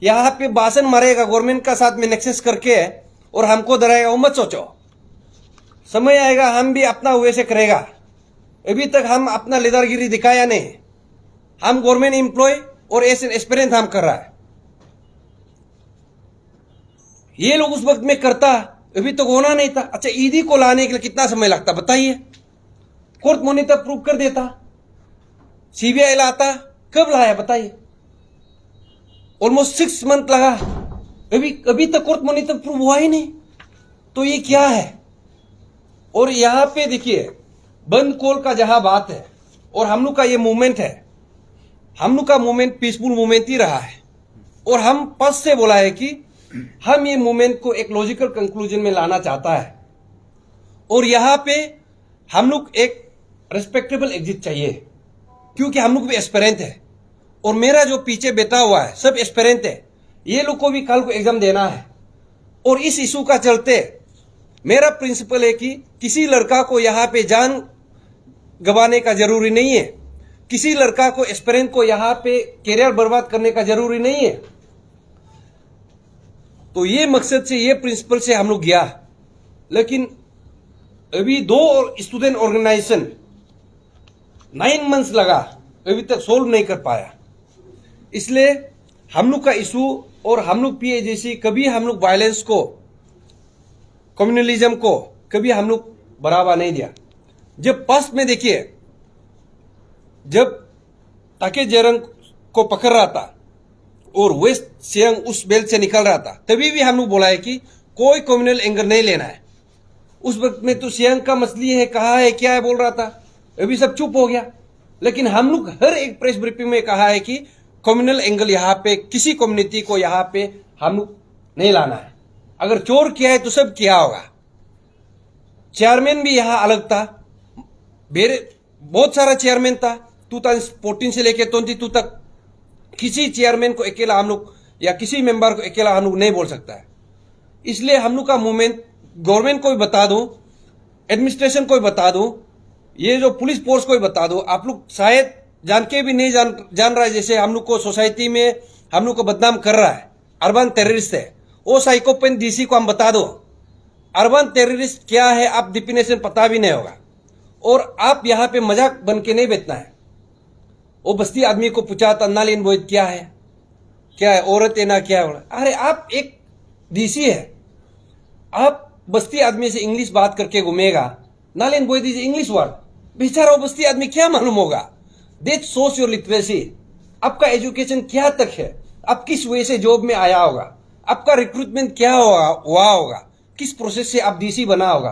यहाँ पे भाषण मारेगा गवर्नमेंट का साथ में नेक्सेस करके और हमको डराएगा, वो मत सोचो, समय आएगा हम भी अपना वैसे करेगा। अभी तक हम अपना लेदारगिरी दिखाया नहीं, हम गवर्नमेंट एम्प्लॉय और ऐसे एक्सपीरियंस हम कर रहा है। ये लोग उस वक्त में करता, अभी तक होना नहीं था। अच्छा ईदी को लाने के लिए कितना समय लगता बताइए, कोर्ट मॉनिटर प्रूव कर देता, सीबीआई लाता, कब लाया बताइए? ऑलमोस्ट 6 मंथ लगा, अभी तक कोर्ट मॉनिटर प्रूव हुआ ही नहीं। तो ये क्या है? और यहां पे देखिए बंद कॉल का जहां बात है और हम लोग का ये मूवमेंट है, हम लोग का मूवमेंट पीसफुल मूवमेंट ही रहा है और हम पद से बोला है कि हम ये मूवमेंट को एक लॉजिकल कंक्लूजन में लाना चाहता है और यहां पे हम लोग एक रेस्पेक्टेबल एग्जिट चाहिए, क्योंकि हम लोग भी एस्पिरेंट है और मेरा जो पीछे बैठा हुआ है सब एस्पिरेंट है, ये लोग को भी कल को एग्जाम देना है। और इस इशू का चलते मेरा प्रिंसिपल है कि किसी लड़का को यहां पे जान गंवाने का जरूरी नहीं है, किसी लड़का को एस्पिरेंट को यहां पे कैरियर बर्बाद करने का जरूरी नहीं है। तो ये मकसद से, ये प्रिंसिपल से हम लोग गया, लेकिन अभी 2 स्टूडेंट ऑर्गेनाइजेशन 9 मंथ्स लगा, अभी तक सोल्व नहीं कर पाया। इसलिए हम लोग का इशू और हम लोग पीएजेसी कभी हम लोग वायलेंस को, कम्युनलिज्म को कभी हम लोग बढ़ावा नहीं दिया। जब पास्ट में देखिए, जब ताके जेरंग को पकड़ रहा था और वेस्ट सियांग उस बेल्ट से निकल रहा था, तभी भी हम लोग बोला है कि कोई कम्युनल एंगर नहीं लेना है। उस वक्त में तो सियांग का मसली है, कहा है, क्या है बोल रहा था, अभी सब चुप हो गया। लेकिन हम लोग हर एक प्रेस ब्रीफिंग में कहा है कि कम्युनल एंगल यहाँ पे किसी कम्युनिटी को यहाँ पे हम लोग नहीं लाना है। अगर चोर किया है तो सब किया होगा। चेयरमैन भी यहाँ अलग था, बहुत सारा चेयरमैन था 2014 से लेकर 22 तक। किसी चेयरमैन को अकेला हम लोग या किसी मेंबर को अकेला हम लोग नहीं बोल सकता है। इसलिए हम लोग का मूवमेंट गवर्नमेंट को भी बता दो, एडमिनिस्ट्रेशन को भी बता दो, ये जो पुलिस फोर्स को भी बता दो। आप लोग शायद जान के भी नहीं जान रहा है, जैसे हम लोग को सोसाइटी में हम लोग को बदनाम कर रहा है, अर्बन टेररिस्ट है। वो साइकोपेन डीसी को हम बता दो अर्बन टेररिस्ट क्या है, आप डिफिनेशन पता भी नहीं होगा। और आप यहाँ पे मजाक बन के नहीं बैठना है। वो बस्ती आदमी को पूछा था नालिन बोइद क्या है, औरत है ना क्या है। अरे आप एक डीसी है, आप बस्ती आदमी से इंग्लिश बात करके घूमेगा, नालिन बोइद इज इंग्लिश वर्ड। बेचारा वो बस्ती आदमी क्या मालूम होगा? That shows your literacy. आपका एजुकेशन क्या तक है, आप किस वजह से जॉब में आया होगा, आपका रिक्रूटमेंट क्या हुआ होगा, किस प्रोसेस से आप डीसी बना होगा।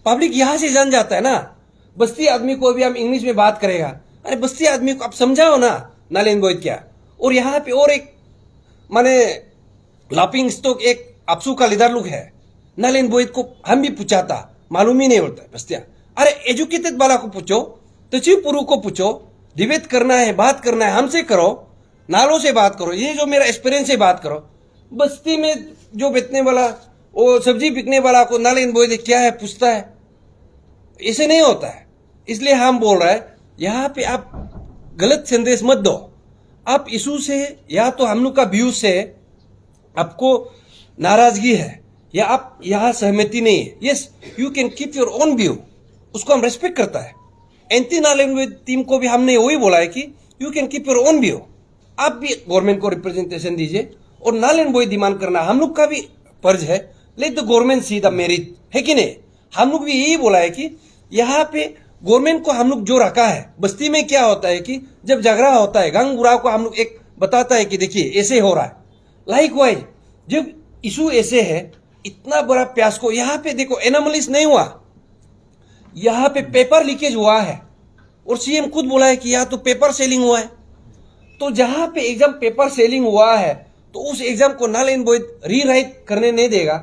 पब्लिक यहां से जान जाता है ना। बस्ती आदमी को भी हम इंग्लिश में बात करेगा, अरे बस्ती आदमी को आप समझाओ ना नालिन बोइद क्या। और यहाँ पे और एक माने लाफिंग स्टॉक एक अपसू का लीडर लोग है, नालिन बोइद को हम भी पूछा था, मालूम ही नहीं होता है बस्तिया। अरे एजुकेटेड वाला को पूछो, तचिव पुरु को पूछो, डिबेट करना है, बात करना है, हमसे करो, नालों से बात करो, ये जो मेरा एक्सपीरियंस से बात करो। बस्ती में जो बेचने वाला, वो सब्जी बिकने वाला को नालिन बोइद क्या है पूछता है, ऐसे नहीं होता है। इसलिए हम बोल रहे हैं यहाँ पे आप गलत संदेश मत दो। आप इशू से या तो हम लोग का व्यू से आपको नाराजगी है या आप यहाँ सहमति नहीं है, yes you can keep your own view, उसको हम रेस्पेक्ट करता है। एंटी नालिन बोइद टीम को भी हमने वही बोला है कि you can keep your own view, आप भी गवर्नमेंट को रिप्रेजेंटेशन दीजिए और नालिन बोइद डिमांड करना हम लोग का भी फर्ज है। Let the government see the merit, है कि नहीं? हम लोग भी यही बोला है कि यहाँ पे गवर्नमेंट को हम लोग जो रखा है, बस्ती में क्या होता है कि जब झगड़ा होता है, गंग बुरा को हम लोग एक बताता है कि देखिए ऐसे हो रहा है। लाइक वाइज जब इशू ऐसे है, इतना बड़ा प्यास को यहाँ पे देखो, एनोमलीज नहीं हुआ, यहाँ पे पेपर लीकेज हुआ है और सीएम खुद बोला है कि यहाँ तो पेपर सेलिंग हुआ है। तो जहां पे एग्जाम पेपर सेलिंग हुआ है तो उस एग्जाम को नालिन बोइद रीराइट करने नहीं देगा,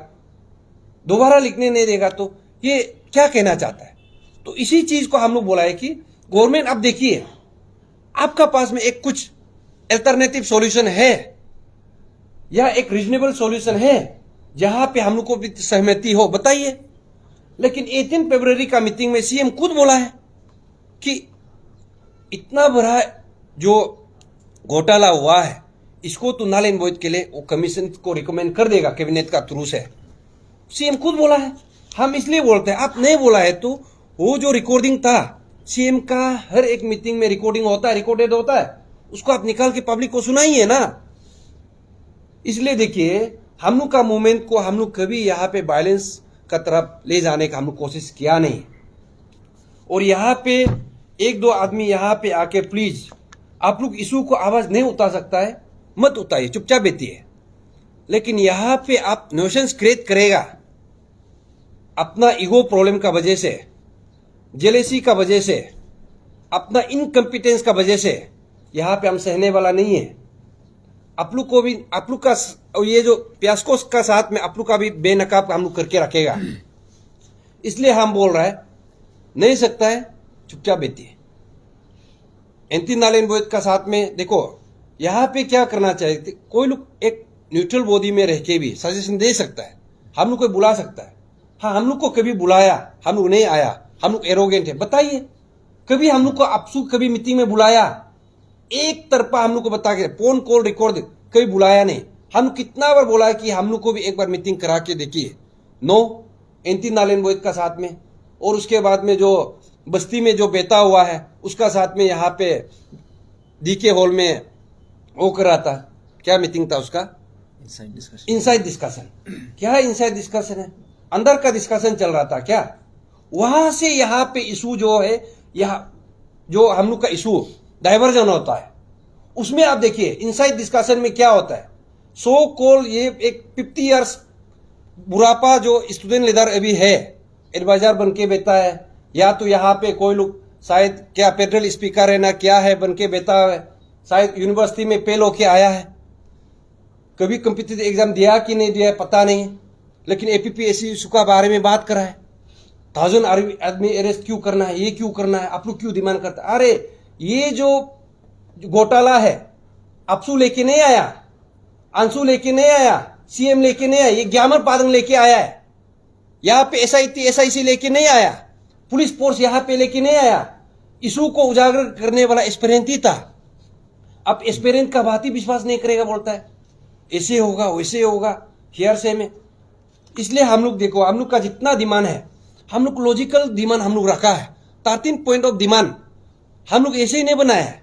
दोबारा लिखने नहीं देगा, तो ये क्या कहना चाहता है? तो इसी चीज को हम लोग बोला है कि गवर्नमेंट अब देखिए आपका पास में एक कुछ अल्टरनेटिव सॉल्यूशन है या एक रीजनेबल सॉल्यूशन है जहां पे हम लोग को भी सहमति हो, बताइए। लेकिन 18 फरवरी का मीटिंग में सीएम खुद बोला है कि इतना बड़ा जो घोटाला हुआ है इसको तो नालिन बोइद के लिए वो कमीशन को रिकमेंड कर देगा कैबिनेट का थ्रू से, सीएम खुद बोला है। हम इसलिए बोलते हैं, आप नहीं बोला है तो वो जो रिकॉर्डिंग था सीएम का, हर एक मीटिंग में रिकॉर्डिंग होता है, रिकॉर्डेड होता है, उसको आप निकाल के पब्लिक को सुनाइए ना। इसलिए देखिए हम लोग का मूवमेंट को हम लोग कभी यहाँ पे वायलेंस का तरफ ले जाने का हम लोग कोशिश किया नहीं। और यहाँ पे एक दो आदमी यहाँ पे आके प्लीज आप लोग इशू को आवाज नहीं उठा सकता है, मत उठाइए, चुपचाप बैठिए। लेकिन यहाँ पे आप न्यूसेंस क्रिएट करेगा अपना ईगो प्रॉब्लम का वजह से, जेलेसी का वजह से, अपना इनकम्पिटेंस का वजह से, यहाँ पे हम सहने वाला नहीं है। आप लोग को भी, आप लोग का ये जो प्यासको का साथ में आप लोग का भी बेनकाब हम लोग करके रखेगा। इसलिए हम बोल रहे हैं नहीं सकता है, चुपचाप बैठिए। एंटी नारायण बोध का साथ में देखो यहाँ पे क्या करना चाहिए। कोई लोग एक न्यूट्रल बॉडी में रह के भी सजेशन दे सकता है, हम लोग को बुला सकता है। हाँ, हम लोग को कभी बुलाया, हम लोग नहीं आया, हम लोग एरोगेंट है, बताइए। कभी हम लोग को आपसू कभी मीटिंग में बुलाया, एक तरफा हम लोग को बता के फोन कॉल रिकॉर्ड कभी बुलाया नहीं। हम कितना बार बोला कि हम लोग को भी एक बार मीटिंग करा के देखिए। नो, एंटी नारायण बोध का साथ में, और उसके बाद में जो बस्ती में जो बेटा हुआ है उसका साथ में यहाँ पे डीके हॉल में वो करा था, क्या मीटिंग था उसका, इनसाइड डिस्कशन। क्या इनसाइड डिस्कशन है? अंदर का डिस्कशन चल रहा था क्या? वहां से यहाँ पे इशू जो है, यहाँ जो हम लोग का इशू डाइवर्जन होता है, उसमें आप देखिए इनसाइड डिस्कशन में क्या होता है। सो कॉल ये एक 50 इयर्स बुढ़ापा जो स्टूडेंट लीडर अभी है, एडवाइजर बन के बैठा है, या तो यहाँ पे कोई लोग शायद क्या फेडरल स्पीकर है ना क्या है बन के बैठा है, शायद यूनिवर्सिटी में फेल होके आया है, कभी कॉम्पिटिटिव एग्जाम दिया कि नहीं दिया पता नहीं, लेकिन एपीपीएससी इशू का बारे में बात करा है। 1000 आदमी अरेस्ट क्यों करना है, ये क्यों करना है, आप लोग क्यों डिमांड करते हैं? अरे ये जो घोटाला है, अपसू लेके नहीं आया, अंशु लेके नहीं आया, सीएम लेके नहीं आया, ये ग्यामर पादंग लेके आया है। यहाँ पे एसआईसी लेके नहीं आया, पुलिस फोर्स यहाँ पे लेके नहीं आया। इशू को उजागर करने वाला एस्पिरेंट ही था। अब एस्पिरेंट का बात ही विश्वास नहीं करेगा, बोलता है ऐसे होगा वैसे होगा हियर से में। इसलिए हम लोग देखो, हम लोग का जितना डिमांड है, हम लोग लॉजिकल डिमांड हम लोग रखा है। 13 पॉइंट ऑफ डिमांड हम लोग ऐसे ही नहीं बनाया है।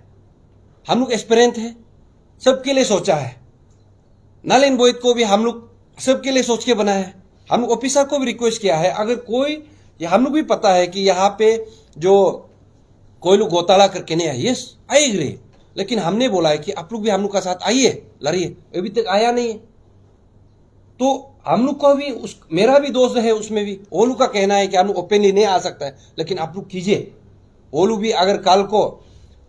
हम लोग एस्पिरेंट है, सबके लिए सोचा है। नारायण बोध को भी हम लोग सबके लिए सोच के बनाया है। हम लोग ऑफिसर को भी रिक्वेस्ट किया है, अगर कोई, हम लोग भी पता है कि यहाँ पे जो कोई लोग घोटाला करके नहीं आए, यस आई एग्री, लेकिन हमने बोला है कि आप लोग भी हम लोग का साथ आइए, लड़िए। अभी तक आया नहीं है, तो हम लोग को भी मेरा भी दोस्त है उसमें भी। वो लोग का कहना है कि हम लोग ओपनली नहीं आ सकता है, लेकिन आप लोग कीजिए। वो लोग भी अगर कल को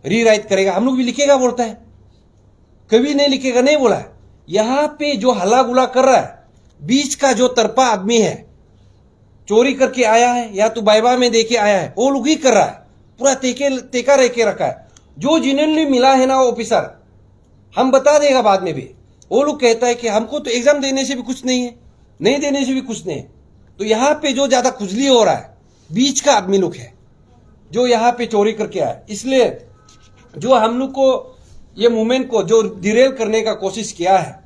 रीराइट करेगा, हम लोग भी लिखेगा बोलता है, कभी नहीं लिखेगा नहीं बोला है। यहाँ पे जो हल्ला गुला कर रहा है, बीच का जो तरफा आदमी है, चोरी करके आया है या तो बाइबा में देके आया है, वो लोग ही कर रहा है, पूरा टेका रह के रखा है। जो जिन्हें मिला है ना वो ऑफिसर, हम बता देगा बाद में भी। वो लोग कहता है कि हमको तो एग्जाम देने से भी कुछ नहीं है, नहीं देने से भी कुछ नहीं है। तो यहाँ पे जो ज्यादा खुजली हो रहा है, बीच का आदमी लोग है जो यहाँ पे चोरी करके आया। इसलिए जो हम लोग को ये मूवमेंट को जो डिरेल करने का कोशिश किया है,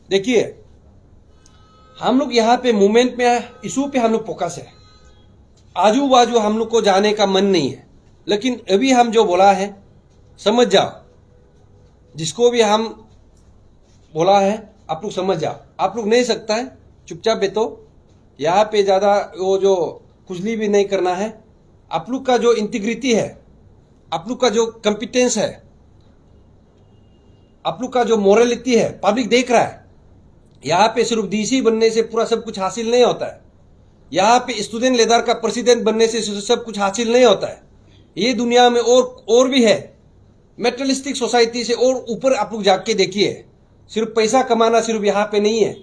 देखिए हम लोग यहाँ पे मूवमेंट में इशू पे हम लोग फोकस है। आजू बाजू हम लोग को जाने का मन नहीं है, लेकिन अभी हम जो बोला है समझ जाओ, जिसको भी हम बोला है आप लोग समझ जाओ। आप लोग नहीं सकता है, चुपचाप बैठो। यहाँ पे ज्यादा वो जो खुजली भी नहीं करना है। आप लोग का जो इंटीग्रिटी है, आप लोग का जो कॉम्पिटेंस है, आप लोग का जो मोरलिटी है, पब्लिक देख रहा है। यहाँ पे सिर्फ डीसी बनने से पूरा सब कुछ हासिल नहीं होता है। यहाँ पे स्टूडेंट लीडर का प्रेसिडेंट बनने से सब कुछ हासिल नहीं होता है। ये दुनिया में और भी है, मेटेरियलिस्टिक सोसाइटी से और ऊपर आप लोग जाके देखिए। सिर्फ पैसा कमाना सिर्फ यहाँ पे नहीं है,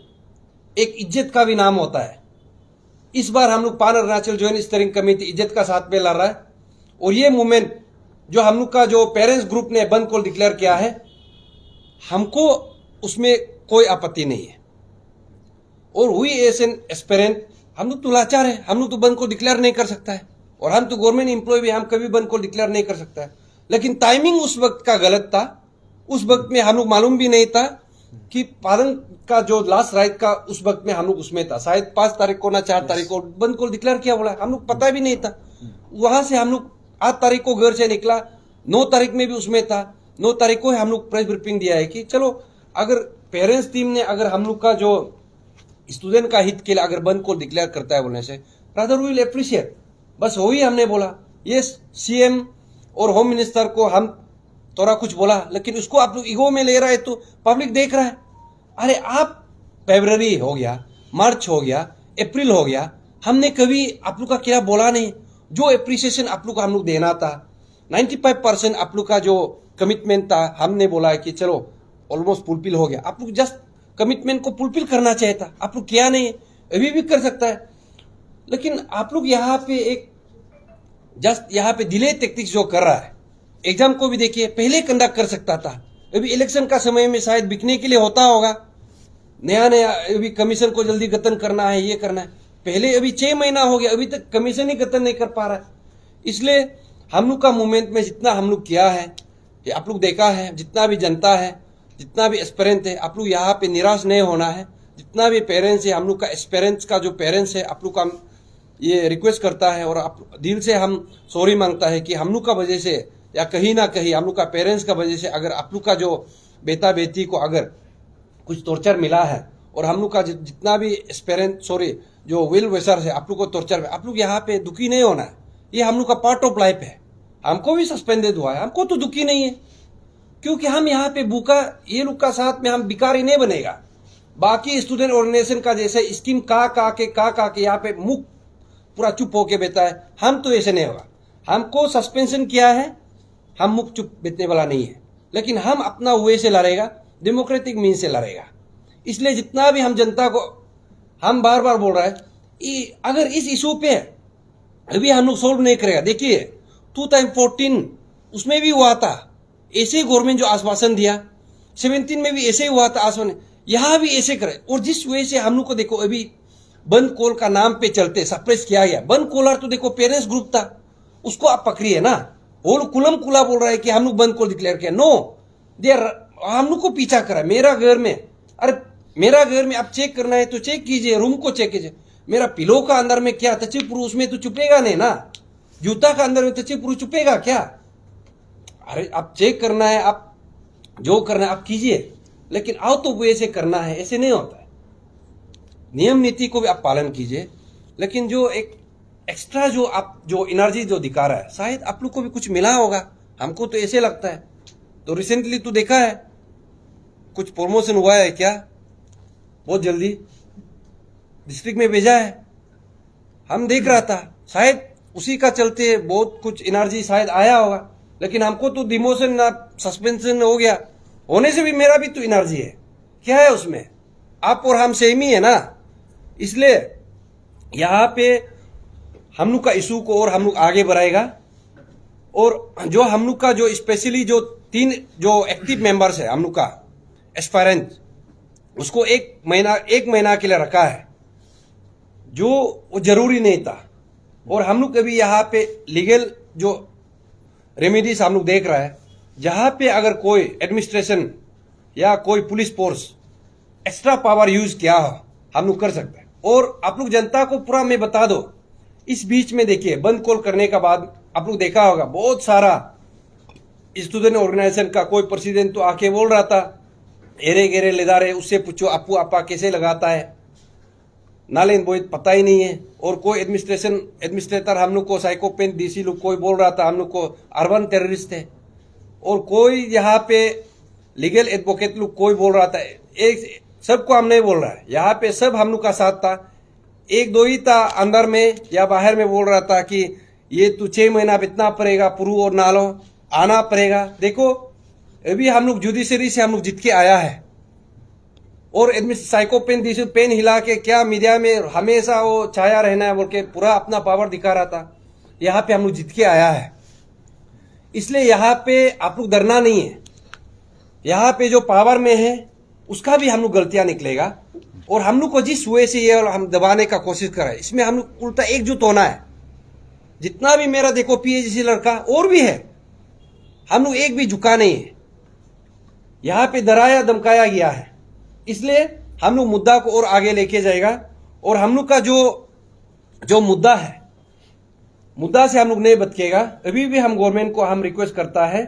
एक इज्जत का भी नाम होता है। इस बार हम लोग पान अरुणाचल जॉइंट स्टीयरिंग कमेटी इज्जत का साथ में लड़ रहा है। और ये मूवमेंट जो हम लोग का जो पेरेंट्स ग्रुप ने बंद कॉल डिक्लेयर किया है, हमको उसमें कोई आपत्ति नहीं है। और हुई एज एन एस्पिरेंट, हम लोग तो लाचार है, हम लोग तो बंद को डिक्लेयर नहीं कर सकता है। और हम तो गवर्नमेंट एम्प्लॉय भी, हम कभी बंद को डिक्लेयर नहीं कर सकता है। लेकिन टाइमिंग उस वक्त का गलत था। उस वक्त में हम लोग मालूम भी नहीं था कि पादंग का जो लास्ट राइट का उस वक्त में हम लोग उसमें था। शायद 5 तारीख को ना 4 तारीख को बंद को डिक्लेयर किया बोला, हम लोग पता भी नहीं था। वहां से हम लोग 8 तारीख को घर से निकला, 9 तारीख में भी उसमें था। 9 तारीख को हम लोग प्रेस ब्रीफिंग दिया है कि चलो अगर पेरेंट्स टीम ने अगर हम लोग का जो स्टूडेंट का हित के लिए अगर बंद को डिक्लेयर करता है बोलने से, रादर विल एप्रिशिएट। बस वही हमने बोला। ये सीएम और होम मिनिस्टर को हम थोड़ा कुछ बोला, लेकिन उसको आप लोग ईगो में ले रहा है तो पब्लिक देख रहा है। अरे आप फरवरी हो गया, मार्च हो गया, अप्रैल हो गया, हमने कभी आप लोग का क्या बोला नहीं। जो एप्रिसिएशन आप लोग को हम लोग देना था, 95% आप लोग का जो कमिटमेंट था, हमने बोला है कि चलो ऑलमोस्ट फुलफिल हो गया। आप लोग जस्ट कमिटमेंट को फुलफिल करना चाहिए था, आप लोग किया नहीं है। अभी भी कर सकता है, लेकिन आप लोग यहाँ पे एक जस्ट यहाँ पे डिले टेक्टिक्स जो कर रहा है। एग्जाम को भी देखिए, पहले कंडक्ट कर सकता था, अभी इलेक्शन का समय में शायद बिकने के लिए होता होगा, नया नया अभी कमीशन को जल्दी गठन करना है, ये करना है। पहले अभी 6 महीना हो गया, अभी तक कमीशन ही गठन नहीं कर पा रहा है। इसलिए हम लोग का मूवमेंट में जितना हम लोग किया है, ये आप लोग देखा है, जितना भी जनता है, जितना भी एस्पिरेंट है, आप लोग यहाँ पे निराश नहीं होना है। जितना भी पेरेंट्स है, हम लोग का एस्पिरेंट्स का जो पेरेंट्स है, आप लोग का ये रिक्वेस्ट करता है और आप दिल से हम सॉरी मांगता है कि हम लोग का वजह से या कहीं ना कहीं हम लोग का पेरेंट्स का वजह से अगर आप लोग का जो बेटा बेटी को अगर कुछ टॉर्चर मिला है और हम लोग का जितना भी एस्पिरेंट जो वेल विशर है, आप लोग को टॉर्चर, आप लोग यहाँ पे दुखी नहीं होना है। ये हम लोग का पार्ट ऑफ लाइफ है। हमको भी सस्पेंडेड हुआ है, हमको तो दुखी नहीं है, क्योंकि हम यहाँ पे भूखा ये लोग का साथ में हम भिखारी नहीं बनेगा। बाकी स्टूडेंट ऑर्गेनाइजेशन का जैसे स्कीम का के यहाँ पे मुख पूरा चुप होके बैठा है, हम तो ऐसे नहीं होगा। हमको सस्पेंशन किया है, हम मुख चुप बैठने वाला नहीं है, लेकिन हम अपना वे से लड़ेगा, डेमोक्रेटिक मीन से लड़ेगा। इसलिए जितना भी हम जनता को हम बार बार बोल रहा है, अगर इस इशू पे अभी हम लोग सोल्व नहीं करेगा, देखिए 2014 उसमें भी हुआ था ऐसे गवर्नमेंट जो आश्वासन दिया, 17 में भी ऐसे ही हुआ था आश्वासन, यहाँ भी ऐसे करे। और जिस वजह से हम लोग को देखो अभी बंद कॉल का नाम पे चलते सप्रेस किया गया। बंद कॉलर तो देखो पेरेंट्स ग्रुप था, उसको आप पकड़िए ना। वो लोग कुलम कुला बोल रहा है कि हम लोग बंद कॉल डिक्लेयर किया, नो देर हम लोग को पीछा करा। मेरा घर में, अरे मेरा घर में आप चेक करना है तो चेक कीजिए, रूम को चेक कीजिए। मेरा पिलो का अंदर में क्या तचिपुरु, उसमें तो चुपेगा नहीं ना। जूता का अंदर में तचिपुरु चुपेगा क्या? अरे आप चेक करना है, आप जो करना है आप कीजिए, लेकिन आओ तो वो ऐसे करना है, ऐसे नहीं होता है। नियम नीति को भी आप पालन कीजिए, लेकिन जो एक एक्स्ट्रा जो आप जो एनर्जी जो दिखा रहा है, शायद आप लोग को भी कुछ मिला होगा, हमको तो ऐसे लगता है। तो रिसेंटली तो देखा है कुछ प्रमोशन हुआ है क्या, बहुत जल्दी डिस्ट्रिक्ट में भेजा है, हम देख रहा था, शायद उसी का चलते बहुत कुछ एनर्जी शायद आया होगा। लेकिन हमको तो डिमोशन ना सस्पेंशन हो गया, होने से भी मेरा भी तो एनर्जी है, क्या है उसमें, आप और हम सेम ही है ना। इसलिए यहाँ पे हम लोग का इशू को और हम लोग आगे बढ़ाएगा। और जो हम लोग का जो स्पेशली जो 3 जो एक्टिव मेंबर्स है हम लोग का एस्पायरेंट, उसको 1 महीना के लिए रखा है, जो वो जरूरी नहीं था। और हम लोग अभी यहाँ पे लीगल जो रेमेडीज हम लोग देख रहा है, जहाँ पे अगर कोई एडमिनिस्ट्रेशन या कोई police force extra power use किया हो, हम लोग कर सकते हैं। और आप लोग जनता को पूरा मैं बता दो, इस बीच में देखिए बंद कॉल करने का बाद आप लोग देखा होगा बहुत सारा स्टूडेंट ऑर्गेनाइजेशन का कोई प्रेसिडेंट तो आके बोल रहा था, एरे गेरे लेदारे, उससे पूछो अपू आपा कैसे लगाता है, नालेन बोई पता ही नहीं है। और कोई एडमिनिस्ट्रेटर हम लोग को साइकोपेन डीसी लोग कोई बोल रहा था हम लोग को अर्बन टेररिस्ट है। और कोई यहाँ पे लीगल एडवोकेट लोग कोई बोल रहा था, एक सबको हम नहीं बोल रहा है, यहाँ पे सब हम लोग का साथ था। 1-2 ही था अंदर में या बाहर में बोल रहा था कि ये तो 6 महीना बितना पड़ेगा, पुरू और नालो आना पड़ेगा। देखो अभी हम लोग जुडिशरी से हम लोग जीत के आया है। और साइकोपेन डीसी पेन हिला के क्या मीडिया में हमेशा वो छाया रहना है बोल के पूरा अपना पावर दिखा रहा था, यहाँ पे हम लोग जीत के आया है। इसलिए यहाँ पे आप लोग डरना नहीं है, यहाँ पे जो पावर में है उसका भी हम लोग गलतियां निकलेगा। और हम लोग को जिस वे से ये हम दबाने का कोशिश कर रहे हैं, इसमें हम लोग उल्टा एकजुट होना है। जितना भी मेरा देखो पीएचडी लड़का और भी है, हम लोग एक भी झुका नहीं है, यहाँ पे डराया धमकाया गया है। इसलिए हम लोग मुद्दा को और आगे लेके जाएगा। और हम लोग का जो मुद्दा है, मुद्दा से हम लोग नहीं बचकेगा। अभी भी हम गवर्नमेंट को हम रिक्वेस्ट करता है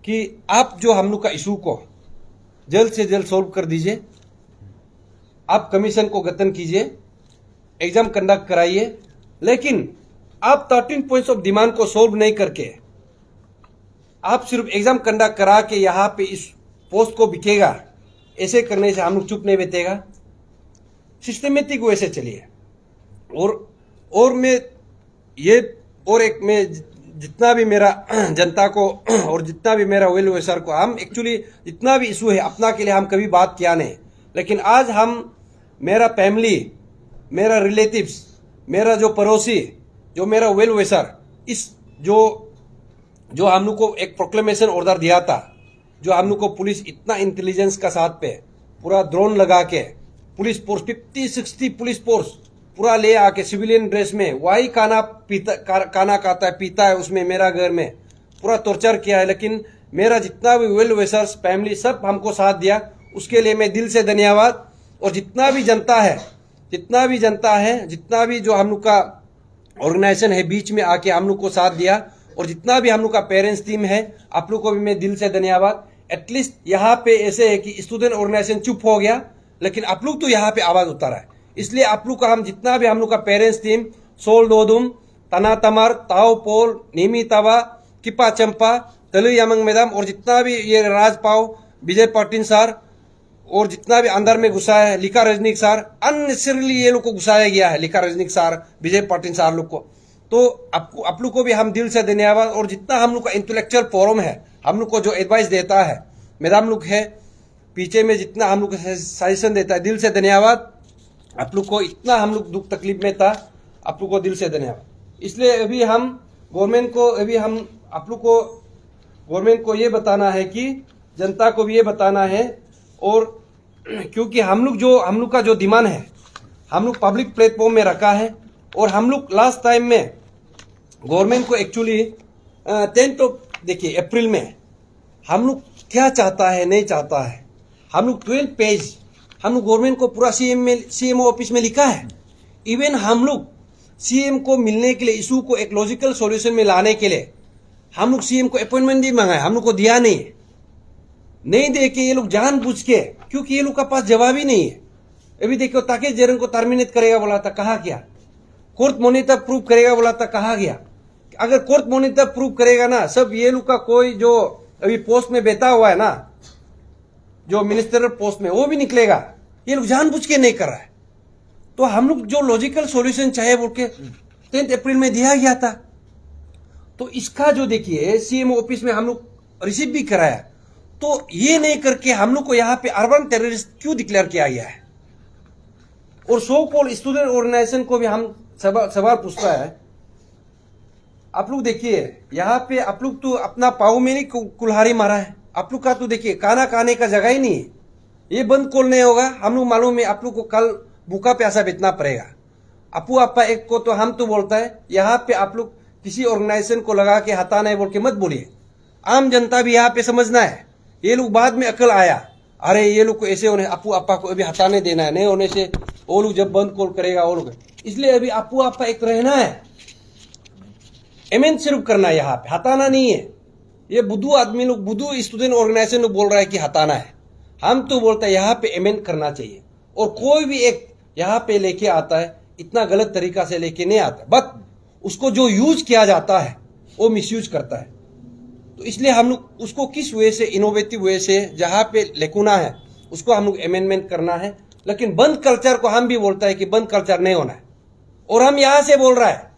कि आप जो हम लोग का इशू को जल्द से जल्द सॉल्व कर दीजिए। आप कमीशन को गठन कीजिए, एग्जाम कंडक्ट कराइए, लेकिन आप 13 पॉइंट्स ऑफ डिमांड को सोल्व नहीं करके आप सिर्फ एग्जाम कंडक्ट करा के यहाँ पे इस पोस्ट को बिकेगा, ऐसे करने से हम लोग चुप नहीं बैठेगा। सिस्टमेटिक वे से चलिए। और मैं ये और एक मैं जितना भी मेरा जनता को और जितना भी मेरा वेल विशर को, हम एक्चुअली जितना भी इशू है अपना के लिए हम कभी बात किया नहीं, लेकिन आज हम मेरा फैमिली, मेरा रिलेटिव्स, मेरा जो पड़ोसी, जो मेरा वेल विशर, इस जो हम लोग को एक प्रोक्लेमेशन ऑर्डर दिया था, जो हम लोग को पुलिस इतना इंटेलिजेंस का साथ पे पूरा ड्रोन लगा के पुलिस फोर्स 50-60 पुलिस फोर्स पूरा ले आके सिविलियन ड्रेस में वही खाना खाता है, पीता है उसमें, मेरा घर में पूरा टॉर्चर किया है। लेकिन मेरा जितना भी वेल विशर्स फैमिली सब हमको साथ दिया, उसके लिए मैं दिल से धन्यवाद। और जितना भी जनता है, जितना भी जो हम लोग का ऑर्गेनाइजेशन है बीच में आके हम लोग को साथ दिया, और जितना भी हम लोग का पेरेंट्स टीम है, आप लोग को भी मैं दिल से धन्यवाद। एटलीस्ट यहाँ पे ऐसे है कि स्टूडेंट ऑर्गेनाइजेशन चुप हो गया, लेकिन आप लोग तो यहाँ पे आवाज उतारा है। इसलिए आप लोग का हम जितना भी हम लोग का पेरेंट्स टीम, सोल दोदुम, तना तमर, ताओ पोल, नीमी तवा, किपा चंपा, तलु यमंग मैडम, और जितना भी ये राज पाव, विजय पाटिल सर, और जितना भी अंदर में घुसा है, लिखा रजनीक सर, अननेसेसरीली ये लोग को घुसाया गया है, लिखा रजनीक सर, विजय पाटिल सर लोग को। तो आप लोग को भी हम दिल से धन्यवाद। और जितना हम लोग का इंटेलेक्चुअल फोरम है, हम लोग को जो एडवाइस देता है, मैडम लोग है पीछे में, जितना हम लोग को सजेशन देता है, दिल से धन्यवाद। आप लोग को इतना हम लोग दुख तकलीफ में था, आप लोग को दिल से धन्यवाद। इसलिए अभी हम गवर्नमेंट को, अभी हम आप लोग को गवर्नमेंट को ये बताना है कि जनता को भी ये बताना है, और क्योंकि हम लोग का जो डिमांड है हम लोग पब्लिक प्लेटफॉर्म में रखा है, और हम लोग लास्ट टाइम में गवर्नमेंट को एक्चुअली 10 देखिए अप्रैल में हम लोग क्या चाहता है नहीं चाहता है, हम लोग 12 पेज हम लोग गवर्नमेंट को पूरा सीएमओ ऑफिस में लिखा है। इवन हम लोग सीएम को मिलने के लिए, इशू को एक लॉजिकल सॉल्यूशन में लाने के लिए हम लोग सीएम को अपॉइंटमेंट भी मांगा है, हम लोग को दिया नहीं दे के ये लोग जानबूझ के, क्योंकि ये लोग का पास जवाब ही नहीं है। अभी देखो ताकि जरन को टर्मिनेट करेगा बोला था, कहा गया? कोर्ट मॉनिटर प्रूव करेगा बोला था, कहा गया? अगर कोर्ट मॉनिटर प्रूव करेगा ना, सब ये लोग का कोई जो अभी पोस्ट में बैठा हुआ है ना, जो मिनिस्टरल पोस्ट में, वो भी निकलेगा। ये लोग जानबूझ के नहीं कर रहा है। तो हम लोग जो लॉजिकल सॉल्यूशन चाहे बोल के 10 अप्रैल में दिया गया था, तो इसका जो देखिए सीएम ऑफिस में हम लोग रिसीव भी कराया, तो ये नहीं करके हम लोग को यहाँ पे अर्बन टेररिस्ट क्यों डिक्लेयर किया गया है? और सो कॉल्ड स्टूडेंट ऑर्गेनाइजेशन को भी हम सवाल पूछता है। आप लोग देखिए यहाँ पे आप लोग तो अपना पाव में नहीं कुल्हाड़ी मारा है, आप लोग का तो देखिए खाना खाने का जगह ही नहीं है। ये बंद कॉल नहीं होगा, हम लोग मालूम है आप लोग को कल भूखा प्यासा बेचना पड़ेगा। अपू आपा एक को तो हम तो बोलता है यहाँ पे आप लोग किसी ऑर्गेनाइजेशन को लगा के हटाना है बोल के मत बोलिए। आम जनता भी यहाँ पे समझना है। ये लोग बाद में अकल आया, अरे ये लोग को ऐसे होने, अपू आपा को अभी हटाने देना है, नहीं होने से वो लोग जब बंद कॉल करेगा वो लोग, इसलिए अभी अपू आपा एक रहना है, एमेंट सिर्फ करना है, यहाँ पे हटाना नहीं है। ये बुद्धू आदमी लोग, बुद्धू स्टूडेंट ऑर्गेनाइजेशन लोग बोल रहा है कि हटाना है, हम तो बोलते हैं यहाँ पे एमेंट करना चाहिए। और कोई भी एक यहाँ पे लेके आता है, इतना गलत तरीका से लेके नहीं आता, बट उसको जो यूज किया जाता है वो मिसयूज करता है। तो इसलिए हम लोग उसको किस वे से, इनोवेटिव वे से, जहाँ पे लेकुना है उसको हम लोग अमेंडमेंट करना है। लेकिन बंद कल्चर को हम भी बोलता है कि बंद कल्चर नहीं होना है। और हम यहाँ से बोल रहा है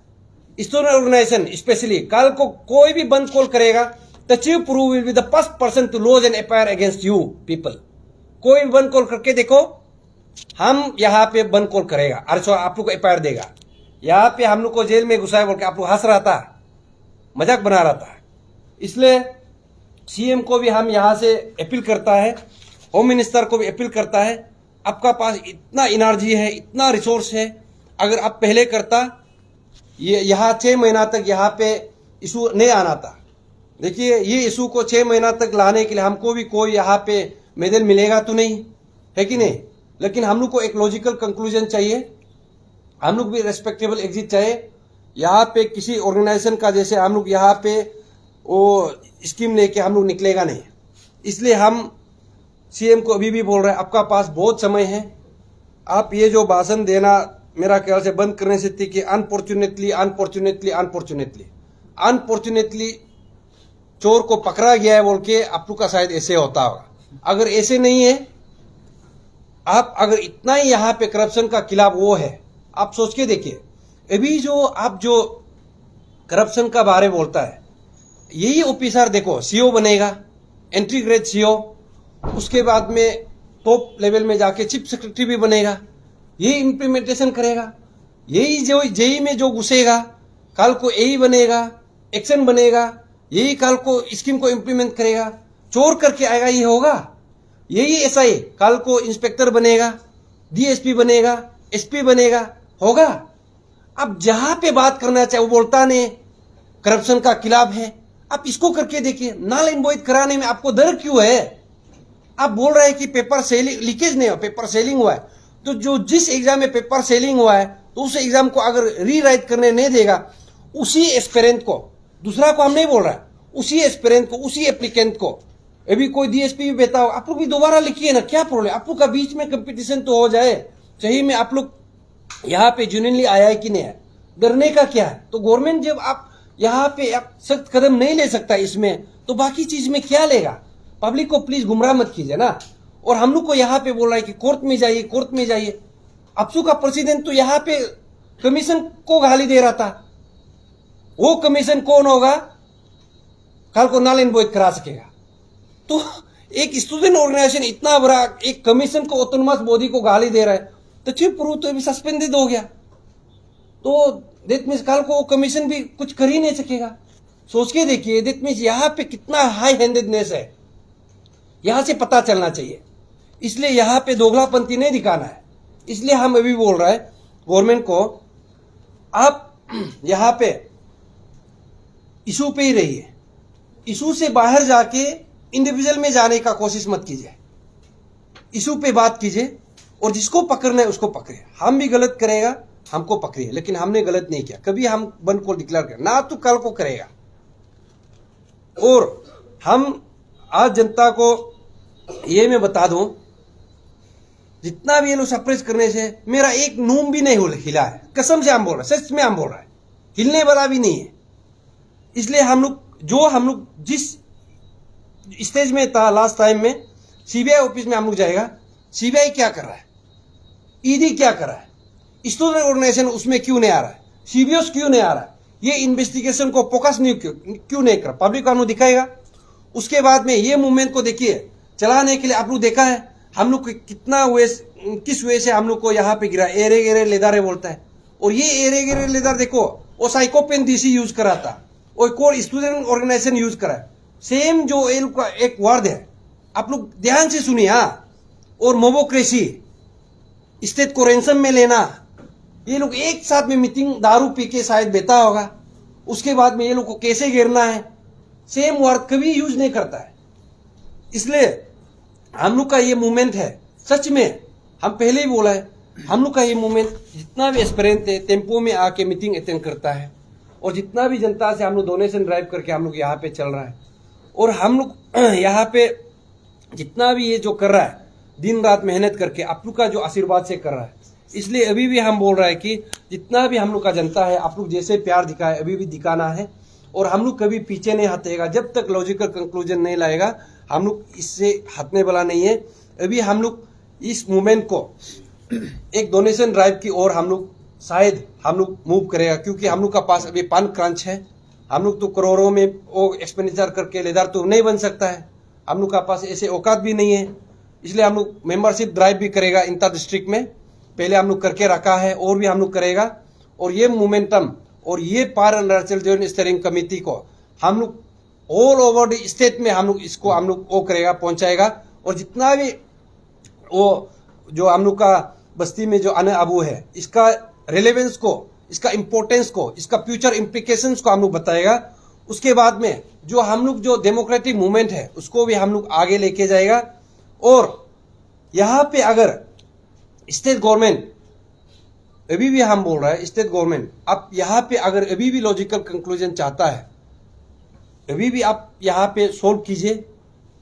स्टूडेंट ऑर्गेनाइजेशन स्पेशली, कल को कोई भी बंद कॉल करेगा, the chief prove will be the first person to lodge an FIR against you people. कोई भी बंद कॉल करके देखो, हम यहाँ पे बंद कॉल करेगा, अरे आप लोग को एफआईआर देगा। यहाँ पे हम लोग को जेल में घुसाए बोल के आप लोग हंस रहा था, मजाक बना रहा था। इसलिए सीएम को भी हम यहाँ से अपील करता है, होम मिनिस्टर को भी अपील करता है, आपका पास इतना एनर्जी है, इतना रिसोर्स है, अगर आप पहले करता, ये यहाँ 6 महीना तक यहाँ पे इशू नहीं आना था। देखिए ये इशू को 6 महीना तक लाने के लिए हमको भी कोई यहाँ पे मेडल मिलेगा तो नहीं है कि नहीं, लेकिन हम लोग को एक लॉजिकल कंक्लूजन चाहिए, हम लोग भी रेस्पेक्टेबल एग्जिट चाहिए। यहाँ पे किसी ऑर्गेनाइजेशन का जैसे हम लोग यहाँ पे वो स्कीम लेके हम लोग निकलेगा नहीं। इसलिए हम सीएम को अभी भी बोल रहे हैं, आपका पास बहुत समय है, आप ये जो भाषण देना मेरा ख्याल से बंद करने से थी कि अनफॉर्चुनेटली चोर को पकड़ा गया है बोल के आप लोग का शायद ऐसे होता होगा। अगर ऐसे नहीं है, आप अगर इतना ही यहाँ पे करप्शन का खिलाफ वो है, आप सोच के देखिए, अभी जो आप जो करप्शन का बारे बोलता है, यही ऑफिसर देखो सीओ बनेगा, एंट्री ग्रेड सीओ, उसके बाद में टॉप लेवल में जाके चीफ सेक्रेटरी भी बनेगा, यही इंप्लीमेंटेशन करेगा, यही जो जेई में जो घुसेगा कल को एई बनेगा, एक्शन बनेगा, यही कल को स्कीम को इंप्लीमेंट करेगा, चोर करके आएगा, ये होगा। यही एसआई कल को इंस्पेक्टर बनेगा, डीएसपी बनेगा, एसपी बनेगा, होगा। अब जहां पे बात करना चाहे वो बोलता नहीं करप्शन का खिलाफ है। आप इसको करके देखिए, नाल इनवॉइस कराने में आपको डर क्यों है? आप बोल रहे हैं कि पेपर सेलिंग लीकेज नहीं हो, पेपर सेलिंग हुआ है, तो जो जिस एग्जाम में पेपर सेलिंग हुआ है तो उस एग्जाम को अगर रीराइट करने नहीं देगा, उसी एस्पिरेंट को, दूसरा को हम नहीं बोल रहा है, उसी एस्पिरेंट को, उसी एप्लीकेंट को, अभी कोई डीएसपी भी बेटा हो, आप लोग भी दोबारा लिखिए ना, क्या प्रॉब्लम? आप लोग का बीच में कंपटीशन तो हो जाए। सही में आप लोग यहाँ पे जेन्युइनली आया है कि नहीं है, डरने का क्या है? तो गवर्नमेंट जब आप यहाँ पे आप सख्त कदम नहीं ले सकता इसमें, तो बाकी चीज में क्या लेगा? पब्लिक को प्लीज गुमराह मत कीजिए ना। और हम लोग को यहाँ पे बोल रहा है कि कोर्ट में जाइए, कोर्ट में जाइए। अपसू का प्रेसिडेंट तो यहाँ पे कमीशन को गाली दे रहा था। वो कमीशन कौन होगा? कल को नाल इनवॉइस करा सकेगा। तो एक स्टूडेंट ऑर्गेनाइजेशन इतना बड़ा एक कमीशन को, ऑटोनमस बॉडी को गाली दे रहा है, तो चीफ प्रू तो भी सस्पेंडेड हो गया। तो दैट मीन्स कल को वो कमीशन भी कुछ कर ही नहीं सकेगा। सोच के देखिए, दैट मीन्स यहाँ पे कितना हाई हैंडेडनेस है, यहां से पता चलना चाहिए। इसलिए यहाँ पे दोगलापंथी नहीं दिखाना है। इसलिए हम अभी बोल रहे हैं गवर्नमेंट को, आप यहाँ पे इशू पे ही रहिए, इशू से बाहर जाके इंडिविजुअल में जाने का कोशिश मत कीजिए। इशू पे बात कीजिए और जिसको पकड़ना है उसको पकड़े। हम भी गलत करेगा, हमको पकड़िए, लेकिन हमने गलत नहीं किया कभी। हम बंद को डिक्लेयर कर ना, तो कल को करेगा। और हम आज जनता को ये मैं बता दूं, जितना भी ये लोग सप्रेस करने से मेरा एक नूम भी नहीं हिला है। कसम से हम बोल रहे हैं, सच में हम बोल रहे हैं, हिलने वाला भी नहीं है। इसलिए हम लोग जिस स्टेज में था लास्ट टाइम में, सीबीआई ऑफिस में हम लोग जाएगा, सीबीआई क्या कर रहा है, ईडी क्या कर रहा है, स्टूडेंट ऑर्गेनाइजेशन उसमें क्यों नहीं आ रहा है, सीबीएस क्यों नहीं आ रहा है, ये इन्वेस्टिगेशन को फोकस नहीं क्यों नहीं कर, पब्लिक को हम लोग दिखाएगा। उसके बाद में ये मूवमेंट को देखिए, चलाने के लिए आप लोग देखा है हम लोग कितना किस वे से हम लोग को यहाँ पे गिरा, एरे गेरे लेदारे बोलता है। और ये एरे गेरे लेदार देखो, वो साइकोपेन डीसी यूज करा था, और कोई स्टूडेंट ऑर्गेनाइजेशन यूज करा है। सेम जो एक वर्ड है, आप लोग ध्यान से सुनिए। हाँ, और मोबोक्रेसी, स्टेट को रैंसम में लेना, ये लोग एक साथ में मीटिंग दारू पी के शायद बेता होगा, उसके बाद में ये लोग को कैसे गिरना है, सेम वर्ड कभी यूज नहीं करता है। इसलिए हम लोग का ये मूवमेंट है, सच में हम पहले ही बोला है, हम लोग का ये मूवमेंट जितना भी एस्पिरेंट है टेम्पो में आके मीटिंग अटेंड करता है, और जितना भी जनता से हम लोग डोनेशन ड्राइव करके हम लोग यहाँ पे चल रहा है, और हम लोग यहाँ पे जितना भी ये जो कर रहा है दिन रात मेहनत करके आप लोग का जो आशीर्वाद से कर रहा है। इसलिए अभी भी हम बोल रहे हैं कि जितना भी हम लोग का जनता है, आप लोग जैसे प्यार दिखाए अभी भी दिखाना है, और हम लोग कभी पीछे नहीं हटेगा जब तक लॉजिकल कंक्लूजन नहीं लाएगा। हम लोग इससे हटने वाला नहीं है। अभी हम लोग इस मूवमेंट को एक डोनेशन ड्राइव की ओर हम लोग शायद हम लोग मूव करेगा, क्योंकि हम लोग का पास अभी फंड क्रंच है। हम लोग तो करोड़ों में वो एक्सपेंडिचर करके लेदार तो नहीं बन सकता है, हम लोग का पास ऐसे औकात भी नहीं है। इसलिए हम लोग मेंबरशिप ड्राइव भी करेगा इंटर डिस्ट्रिक्ट में, पहले हम लोग करके रखा है, और भी हम लोग करेगा। और ये मोमेंटम और ये पार अरुणाचल जॉइंट स्टीयरिंग कमेटी को हम लोग ऑल ओवर द स्टेट में हम लोग इसको हम लोग वो करेगा, पहुंचाएगा। और जितना भी वो जो हम लोग का बस्ती में जो अन अबू है, इसका रेलेवेंस को, इसका इंपॉर्टेंस को, इसका फ्यूचर इम्प्लीकेशंस को हम लोग बताएगा। उसके बाद में जो हम लोग जो डेमोक्रेटिक मूवमेंट है उसको भी हम लोग आगे लेके जाएगा। और यहाँ पे अगर स्टेट गवर्नमेंट, अभी भी हम बोल रहे हैं स्टेट गवर्नमेंट, आप यहाँ पे अगर अभी भी लॉजिकल कंक्लूजन चाहता है, अभी भी आप यहाँ पे सोल्व कीजिए।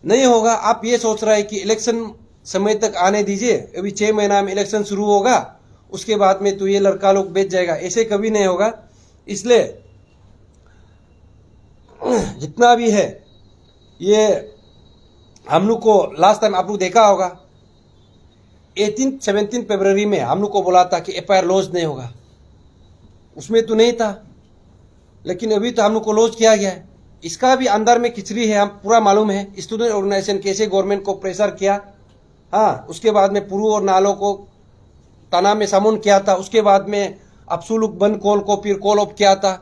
नहीं होगा, आप ये सोच रहे हैं कि इलेक्शन समय तक आने दीजिए, अभी 6 महीना में इलेक्शन शुरू होगा, उसके बाद में तो ये लड़का लोग बेच जाएगा, ऐसे कभी नहीं होगा। इसलिए जितना भी है ये हम लोग को लास्ट टाइम आप लोग देखा होगा 17 फरवरी में हम लोग को बोला था कि एफआईआर लॉन्च नहीं होगा, उसमें तो नहीं था, लेकिन अभी तो हम लोग को लॉन्च किया गया है। इसका भी अंदर में खिचड़ी है, हम पूरा मालूम है। स्टूडेंट ऑर्गेनाइजेशन कैसे गवर्नमेंट को प्रेशर किया, हाँ, उसके बाद में पुरू और नालों को तना में समन किया था, उसके बाद में अफसुलुक बंद कॉल को फिर कॉल ऑफ किया था,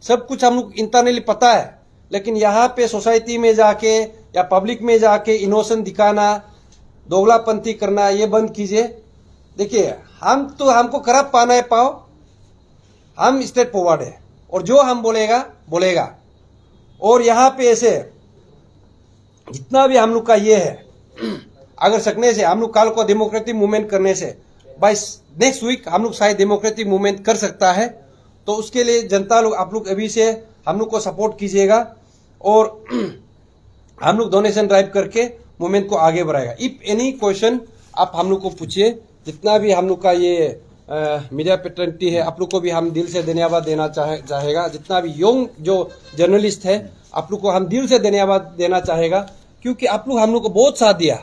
सब कुछ हम लोग इंटरनली पता है। लेकिन यहाँ पे सोसाइटी में जाके या पब्लिक में जाके इनोसेंट दिखाना, दोगलापंथी करना, ये बंद कीजिए। देखिए हम तो हमको करप पाना है पाओ, हम स्ट्रेट फॉरवर्ड है और जो हम बोलेगा। और यहाँ पे ऐसे जितना भी हम लोग का ये है, अगर सकने से हम लोग कल को डेमोक्रेटिक मूवमेंट करने से बाय नेक्स्ट वीक हम लोग शायद डेमोक्रेटिक मूवमेंट कर सकता है। तो उसके लिए जनता लोग आप लोग अभी से हम लोग को सपोर्ट कीजिएगा और हम लोग डोनेशन ड्राइव करके मूवमेंट को आगे बढ़ाएगा। इफ एनी क्वेश्चन आप हम लोग को पूछिए, जितना भी हम लोग का ये मीडिया पेटर्निटी है आप लोग को भी हम दिल से धन्यवाद देना चाहेगा। जितना भी यंग जो जर्नलिस्ट है आप लोग को हम दिल से धन्यवाद देना चाहेगा, क्योंकि आप लोग हम लोग को बहुत साथ दिया,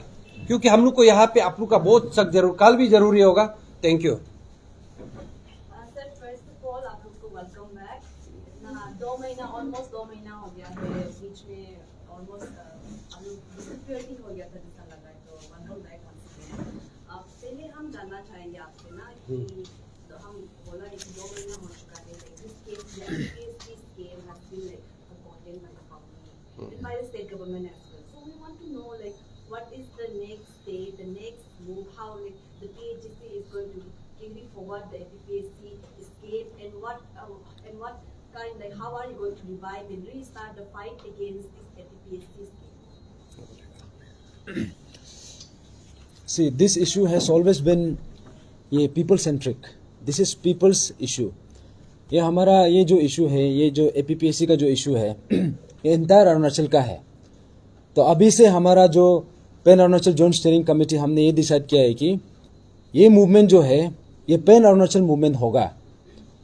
क्योंकि हम लोग को यहाँ पे आप लोग का बहुत सख्त जरूर कल भी जरूरी होगा। Thank you. Sir first of all आप लोग को वेलकम बैक। 2 महीना ऑलमोस्ट 2 महीना हो गया है, बीच में ऑलमोस्ट हम लोग डिसअपियर ही हो गया था जैसा लगा है, तो वेलकम बैक आप। पहले हम जानना चाहेंगे आपसे ना कि तो हम बोला है कि 2 महीना हो चुका है, this case has been like forgotten by the government, by the state government as well. So we want to know like what is the next stage, the next move, how like the PHGC is going to carry forward the APPSC escape, and what kind, like how are you going to revive and restart the fight against this APPSC escape? See, this issue has always been ये people centric. This is people's issue. ये हमारा ये जो issue है, ये जो APPSC का जो इशू है ये इंटायर अरुणाचल का है। तो अभी से हमारा जो pan Arunachal joint steering committee हमने ये डिसाइड किया है कि ये मूवमेंट जो है ये पैन अरुणाचल मूवमेंट होगा।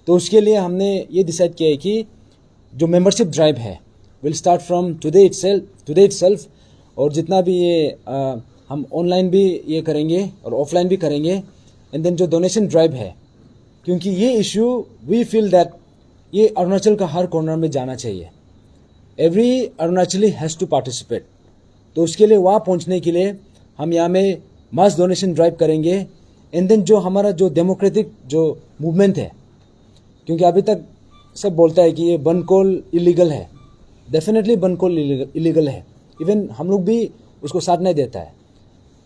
तो उसके लिए हमने ये डिसाइड किया है कि जो मेंबरशिप ड्राइव है will start from today itself, और जितना भी ये हम ऑनलाइन भी ये करेंगे और ऑफलाइन भी करेंगे। एंड देन जो डोनेशन ड्राइव है, क्योंकि ये इशू वी फील दैट ये अरुणाचल का हर कॉर्नर में जाना चाहिए, every Arunachali has to participate. तो उसके लिए वहाँ पहुँचने के लिए हम यहाँ में मास डोनेशन ड्राइव करेंगे। एंड देन जो हमारा जो डेमोक्रेटिक जो मूवमेंट है, क्योंकि अभी तक सब बोलता है कि ये बंद कॉल इलीगल है, डेफिनेटली बंद कॉल इलीगल है, इवन हम लोग भी उसको साथ नहीं देता है,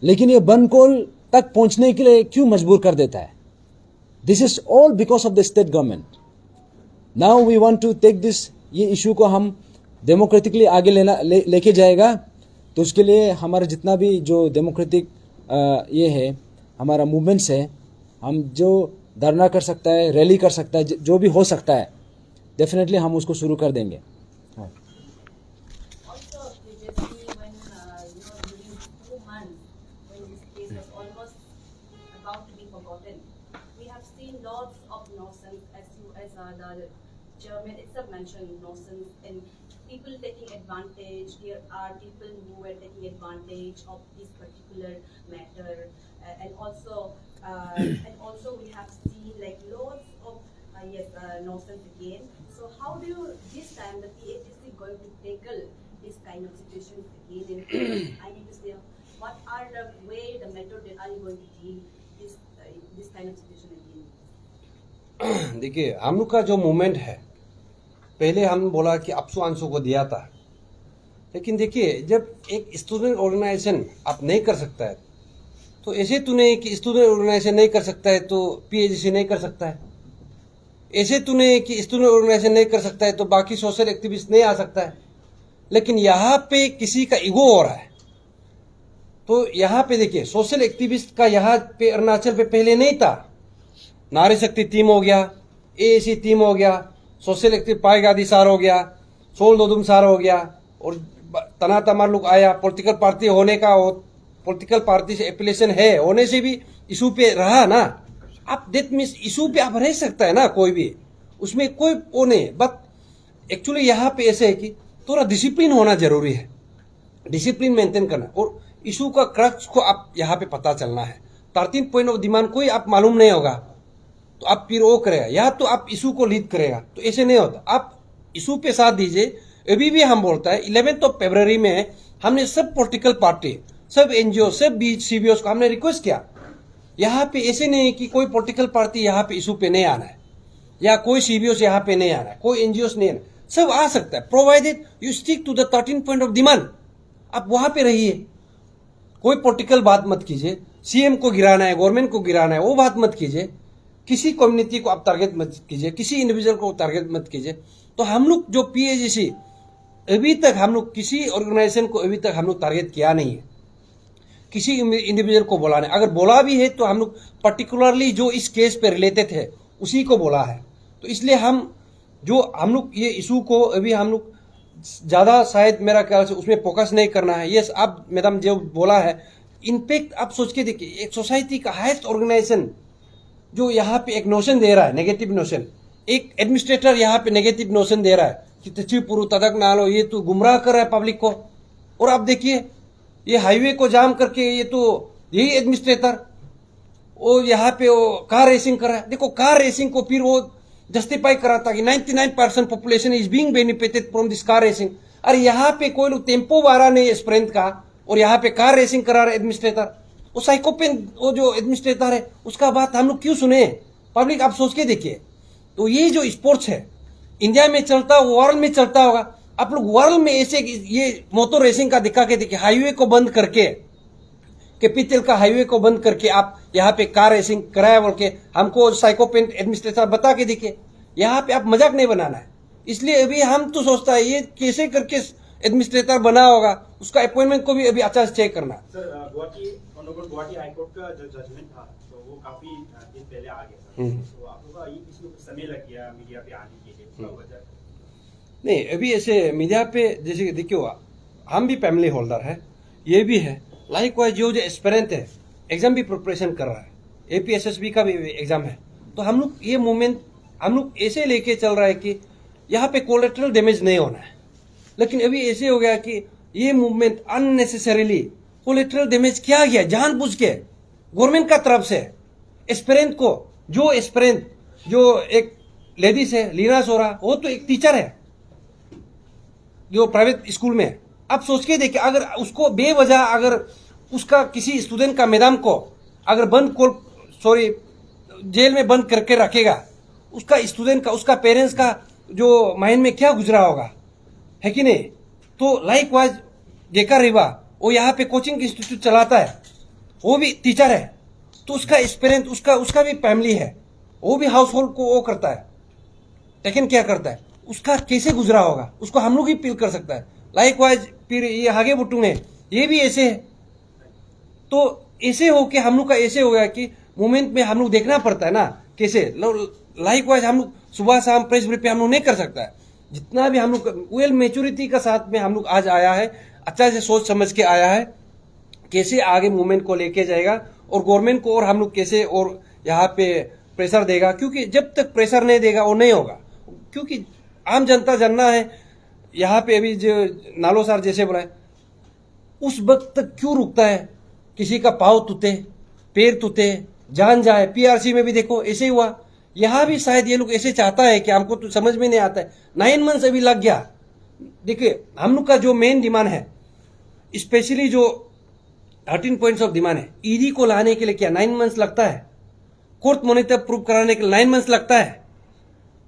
लेकिन ये बंद कॉल तक पहुँचने के लिए क्यों मजबूर कर देता है? This is all because of the state government. Now we want to take this, ये इशू को हम डेमोक्रेटिकली आगे लेके जाएगा। तो उसके लिए हमारा जितना भी जो डेमोक्रेटिक ये है हमारा मूवमेंट्स है, हम जो धरना कर सकता है, रैली कर सकता है, जो भी हो सकता है, डेफिनेटली हम उसको शुरू कर देंगे। Also, previously when during 2 months when this case was almost about to be forgotten, we have seen lots of nonsense, as the chairman itself mentioned, nonsense and people taking advantage. There are people who were taking advantage of this particular matter, and also we have seen like lots of nonsense again. So how do you this time the PHGC going to tackle this kind of situations again? And I need to say, what are the way, the method that are you going to deal this kind of situation again? देखिए हम लोग का जो movement है, पहले हम बोला कि अपसू आंसू को दिया था, लेकिन देखिए जब एक स्टूडेंट ऑर्गेनाइजेशन आप नहीं कर सकता है, तो ऐसे तो नहीं कि स्टूडेंट ऑर्गेनाइजेशन नहीं कर सकता है तो PHGC नहीं कर सकता है, ऐसे तो नहीं कि स्टूडेंट ऑर्गेनाइजेशन नहीं कर सकता है तो बाकी सोशल एक्टिविस्ट नहीं आ सकता है। लेकिन यहाँ पे किसी का ईगो हो रहा है। तो यहाँ पे देखिए सोशल एक्टिविस्ट का यहाँ पे अरुणाचल पे पहले नहीं था। नारी शक्ति टीम हो गया, AAC टीम हो गया, सोशल एक्टिव पाईगादी सार हो गया, सोल दोदुम सार हो गया, और तना तमार लोग आया। पॉलिटिकल पार्टी होने का, पॉलिटिकल पार्टी से एफिलिएशन है होने से भी इशू पे रहा ना। आप दैट मीन्स इशू पे आप रह सकता है ना, कोई भी उसमें कोई वो नहीं। बट एक्चुअली यहाँ पे ऐसे है कि थोड़ा डिसिप्लिन होना जरूरी है, डिसिप्लिन मेंटेन करना, और इशू का क्रक्स को आप यहाँ पे पता चलना है। 13 पॉइंट ऑफ डिमांड कोई आप मालूम नहीं होगा तो आप फिर वो करेगा, या तो आप इशू को लीड करेगा, तो ऐसे नहीं होता। आप इशू पे साथ दीजिए। अभी भी हम बोलता है 11 फरवरी में हमने सब पॉलिटिकल पार्टी, सब एनजीओ, सब सीबीओ को हमने रिक्वेस्ट किया, यहाँ पे ऐसे नहीं कि कोई पॉलिटिकल पार्टी यहाँ पे इशू पे नहीं आना है, या कोई सीबीओ यहाँ पे नहीं आना है, कोई एनजीओ नहीं आना, सब आ सकता है, provided you stick to the 13 point of demand. आप वहां पे रहिए, कोई पॉलिटिकल बात मत कीजिए, सीएम को गिराना है, गवर्नमेंट को गिराना है, वो बात मत कीजिए, किसी कम्युनिटी को आप टारगेट मत कीजिए, किसी इंडिविजुअल को टारगेट मत कीजिए। तो हम लोग जो पीएजीसी अभी तक हम लोग किसी ऑर्गेनाइजेशन को अभी तक हम लोग टारगेट किया नहीं है, किसी इंडिविजुअल को बोला नहीं। अगर बोला भी है तो हम लोग पर्टिकुलरली जो इस केस पे रिलेटेड है उसी को बोला है। तो इसलिए हम लोग ये इशू को अभी हम लोग ज्यादा शायद मेरा ख्याल से उसमें फोकस नहीं करना है। यस, आप मैडम जो बोला है, इनफैक्ट आप सोच के देखिए, एक सोसाइटी का हाईएस्ट ऑर्गेनाइजेशन जो यहाँ पे एक नोशन दे रहा है, नेगेटिव नोशन, एक एडमिनिस्ट्रेटर यहाँ पे नेगेटिव नोशन दे रहा है कि तचिपुरु तदक नालो, ये तो गुमराह कर रहा है पब्लिक को। और आप देखिए ये हाईवे को जाम करके ये तो यही एडमिनिस्ट्रेटर वो यहाँ पे वो कार रेसिंग कर रहा है। देखो कार रेसिंग को फिर वो जस्टिफाई करा था कि 99% population is being benefited from this car racing. अरे यहाँ पे कोई लोग टेम्पो वाला नहीं है स्प्रेंट का, और यहाँ पे कार रेसिंग करा रहा है एडमिनिस्ट्रेटर। वो साइकोपेन वो जो एडमिनिस्ट्रेटर है उसका बात हम लोग क्यों सुने? पब्लिक आप सोच के देखिए। तो ये जो स्पोर्ट्स है इंडिया में चलता, वर्ल्ड में चलता होगा। आप लोग वर्ल्ड में ऐसे ये मोटर रेसिंग का दिखा के देखिए, हाईवे को बंद करके, कैपिटल का हाईवे को बंद करके आप यहाँ पे कार रेसिंग कराया बोल के हमको साइकोपेन एडमिनिस्ट्रेटर बता के देखिए। यहाँ पे आप मजाक नहीं बनाना है। इसलिए अभी हम तो सोचता है ये कैसे करके एडमिनिस्ट्रेटर बना होगा, उसका अपॉइंटमेंट को भी अभी अच्छा से चेक करना। सर गुवाहाटी हाईकोर्ट का जो जजमेंट था तो वो काफी दिन पहले आ गया, तो आप लोग का ये इसमें समय लग गया मीडिया पे आने के लिए, उसका वजह नहीं, अभी ऐसे मीडिया पे जैसे देखियो, हम भी फैमिली होल्डर है, ये भी है, लाइक वाइज जो एस्पिरेंट है एग्जाम भी प्रिपरेशन कर रहा है, एपीएसएसबी का भी एग्जाम है। तो हम लोग ये मूवमेंट हम लोग ऐसे लेके चल रहा है कि यहाँ पे कोलेटरल डैमेज नहीं होना है। लेकिन अभी ऐसे हो गया कि ये मूवमेंट अननेसेसरीली कोलेटरल डैमेज किया गया जानबूझ के गवर्नमेंट का तरफ से। एस्पिरेंट को जो एस्पिरेंट जो एक लेडीज है लीना सोरा, वो तो एक टीचर है जो प्राइवेट स्कूल में। आप सोच के देखिए, अगर उसको बेवजह अगर उसका किसी स्टूडेंट का मैडम को अगर जेल में बंद करके रखेगा, उसका स्टूडेंट का उसका पेरेंट्स का जो माइंड में क्या गुजरा होगा, है कि नहीं? तो लाइक वाइज गेका रिवा वो यहाँ पे कोचिंग इंस्टीट्यूट चलाता है, वो भी टीचर है, तो उसका एक्सपीरियंस उसका भी फैमिली है, वो भी हाउस होल्ड को वो करता है, लेकिन क्या करता है, उसका कैसे गुजरा होगा उसको हम लोग ही फील कर सकता है। लाइक वाइज फिर ये आगे बुटू है, ये भी ऐसे है। तो ऐसे हो के हम लोग का ऐसे हो गया कि मोमेंट में हम लोग देखना पड़ता है ना कैसे। लाइक वाइज हम लोग सुबह शाम प्रेस ब्रीफ पे हम लोग नहीं कर सकता है। जितना भी हम लोग वेल मेच्योरिटी का साथ में हम लोग आज आया है, अच्छा से सोच समझ के आया है कैसे आगे मूवमेंट को लेके जाएगा, और गवर्नमेंट को और हम लोग कैसे और यहाँ पे प्रेशर देगा, क्योंकि जब तक प्रेशर नहीं देगा वो नहीं होगा। क्योंकि आम जनता जानना है यहाँ पे अभी जो नालो सर जैसे बोला है, उस वक्त तक क्यों रुकता है? किसी का पाँव टूटे, पैर टूटे, जान जाए। पीआरसी में भी देखो ऐसे ही हुआ, यहाँ भी शायद ये लोग ऐसे चाहता है कि हमको तो समझ में नहीं आता है। 9 मंथ्स अभी लग गया। देखिए हम लोग का जो मेन डिमांड है, स्पेशली जो 13 पॉइंट्स ऑफ डिमांड है, ईडी को लाने के लिए क्या 9 मंथ्स लगता है? कोर्ट मॉनिटर प्रूव कराने के लिए 9 मंथ्स लगता है।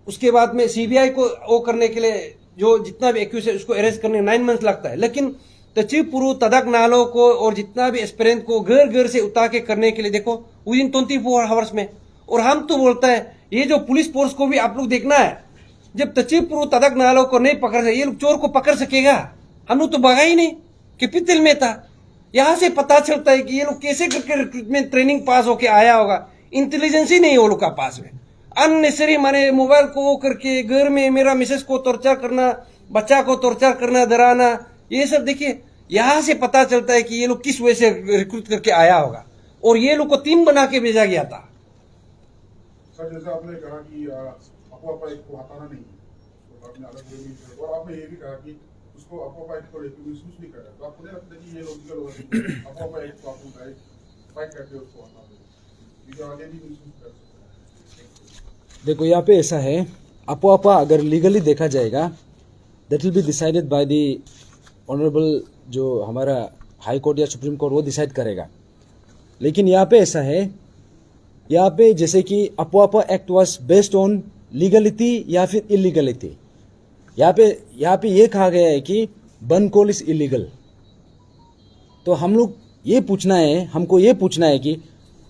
उसके बाद में सीबीआई को वो करने के लिए जो जितना भी एक्यूज है उसको अरेस्ट करने 9 मंथ्स लगता है। लेकिन तचिपुरु तदक नालो को और जितना भी एस्पिरेंट को घर घर से उतार के करने के लिए देखो विदिन 24 आवर्स में। और हम तो बोलता है ये जो पुलिस फोर्स को भी आप लोग देखना है, जब तचिपुरु तदक नालो को नहीं पकड़ सके, ये लोग चोर को पकड़ सकेगा? हम लोग तो भगा ही नहीं, कैपिटल में था। यहाँ से पता चलता है कि ये लोग कैसे करके रिक्रूटमेंट ट्रेनिंग पास होके आया होगा। इंटेलिजेंस ही नहीं वो लोग का पास में। अननेसेसरी माने मोबाइल को वो करके घर में मेरा मिसेस को टॉर्चर करना, बच्चा को टॉर्चर करना, डराना, ये सब देखिए यहाँ से पता चलता है कि ये लोग किस वजह से रिक्रूट करके आया होगा। और ये लोग को टीम बना के भेजा गया था। सर जैसे आपने कहा कि अफवाह एक को हटाना नहीं है, तो आपने अलग वे में, और आपने ये भी कहा कि उसको अफवाह एक को लेकर महसूस नहीं कर रहा, तो आपको नहीं लगता कि ये लॉजिकल होगा कि अफवाह एक को आप फाइट करके उसको हटा दो, जो आगे भी महसूस कर सकते हैं। देखो यहाँ पे ऐसा है, अपोआपा अगर लीगली देखा जाएगा that will be decided by the honourable, जो हमारा हाई कोर्ट या सुप्रीम कोर्ट वो डिसाइड करेगा। लेकिन यहाँ पे ऐसा है, यहाँ पे जैसे कि अपोआपा act was based on legality या फिर इलीगलिटी, यहाँ पे ये कहा गया है कि बन कोल इज इलीगल। तो हम लोग ये पूछना है, हमको ये पूछना है कि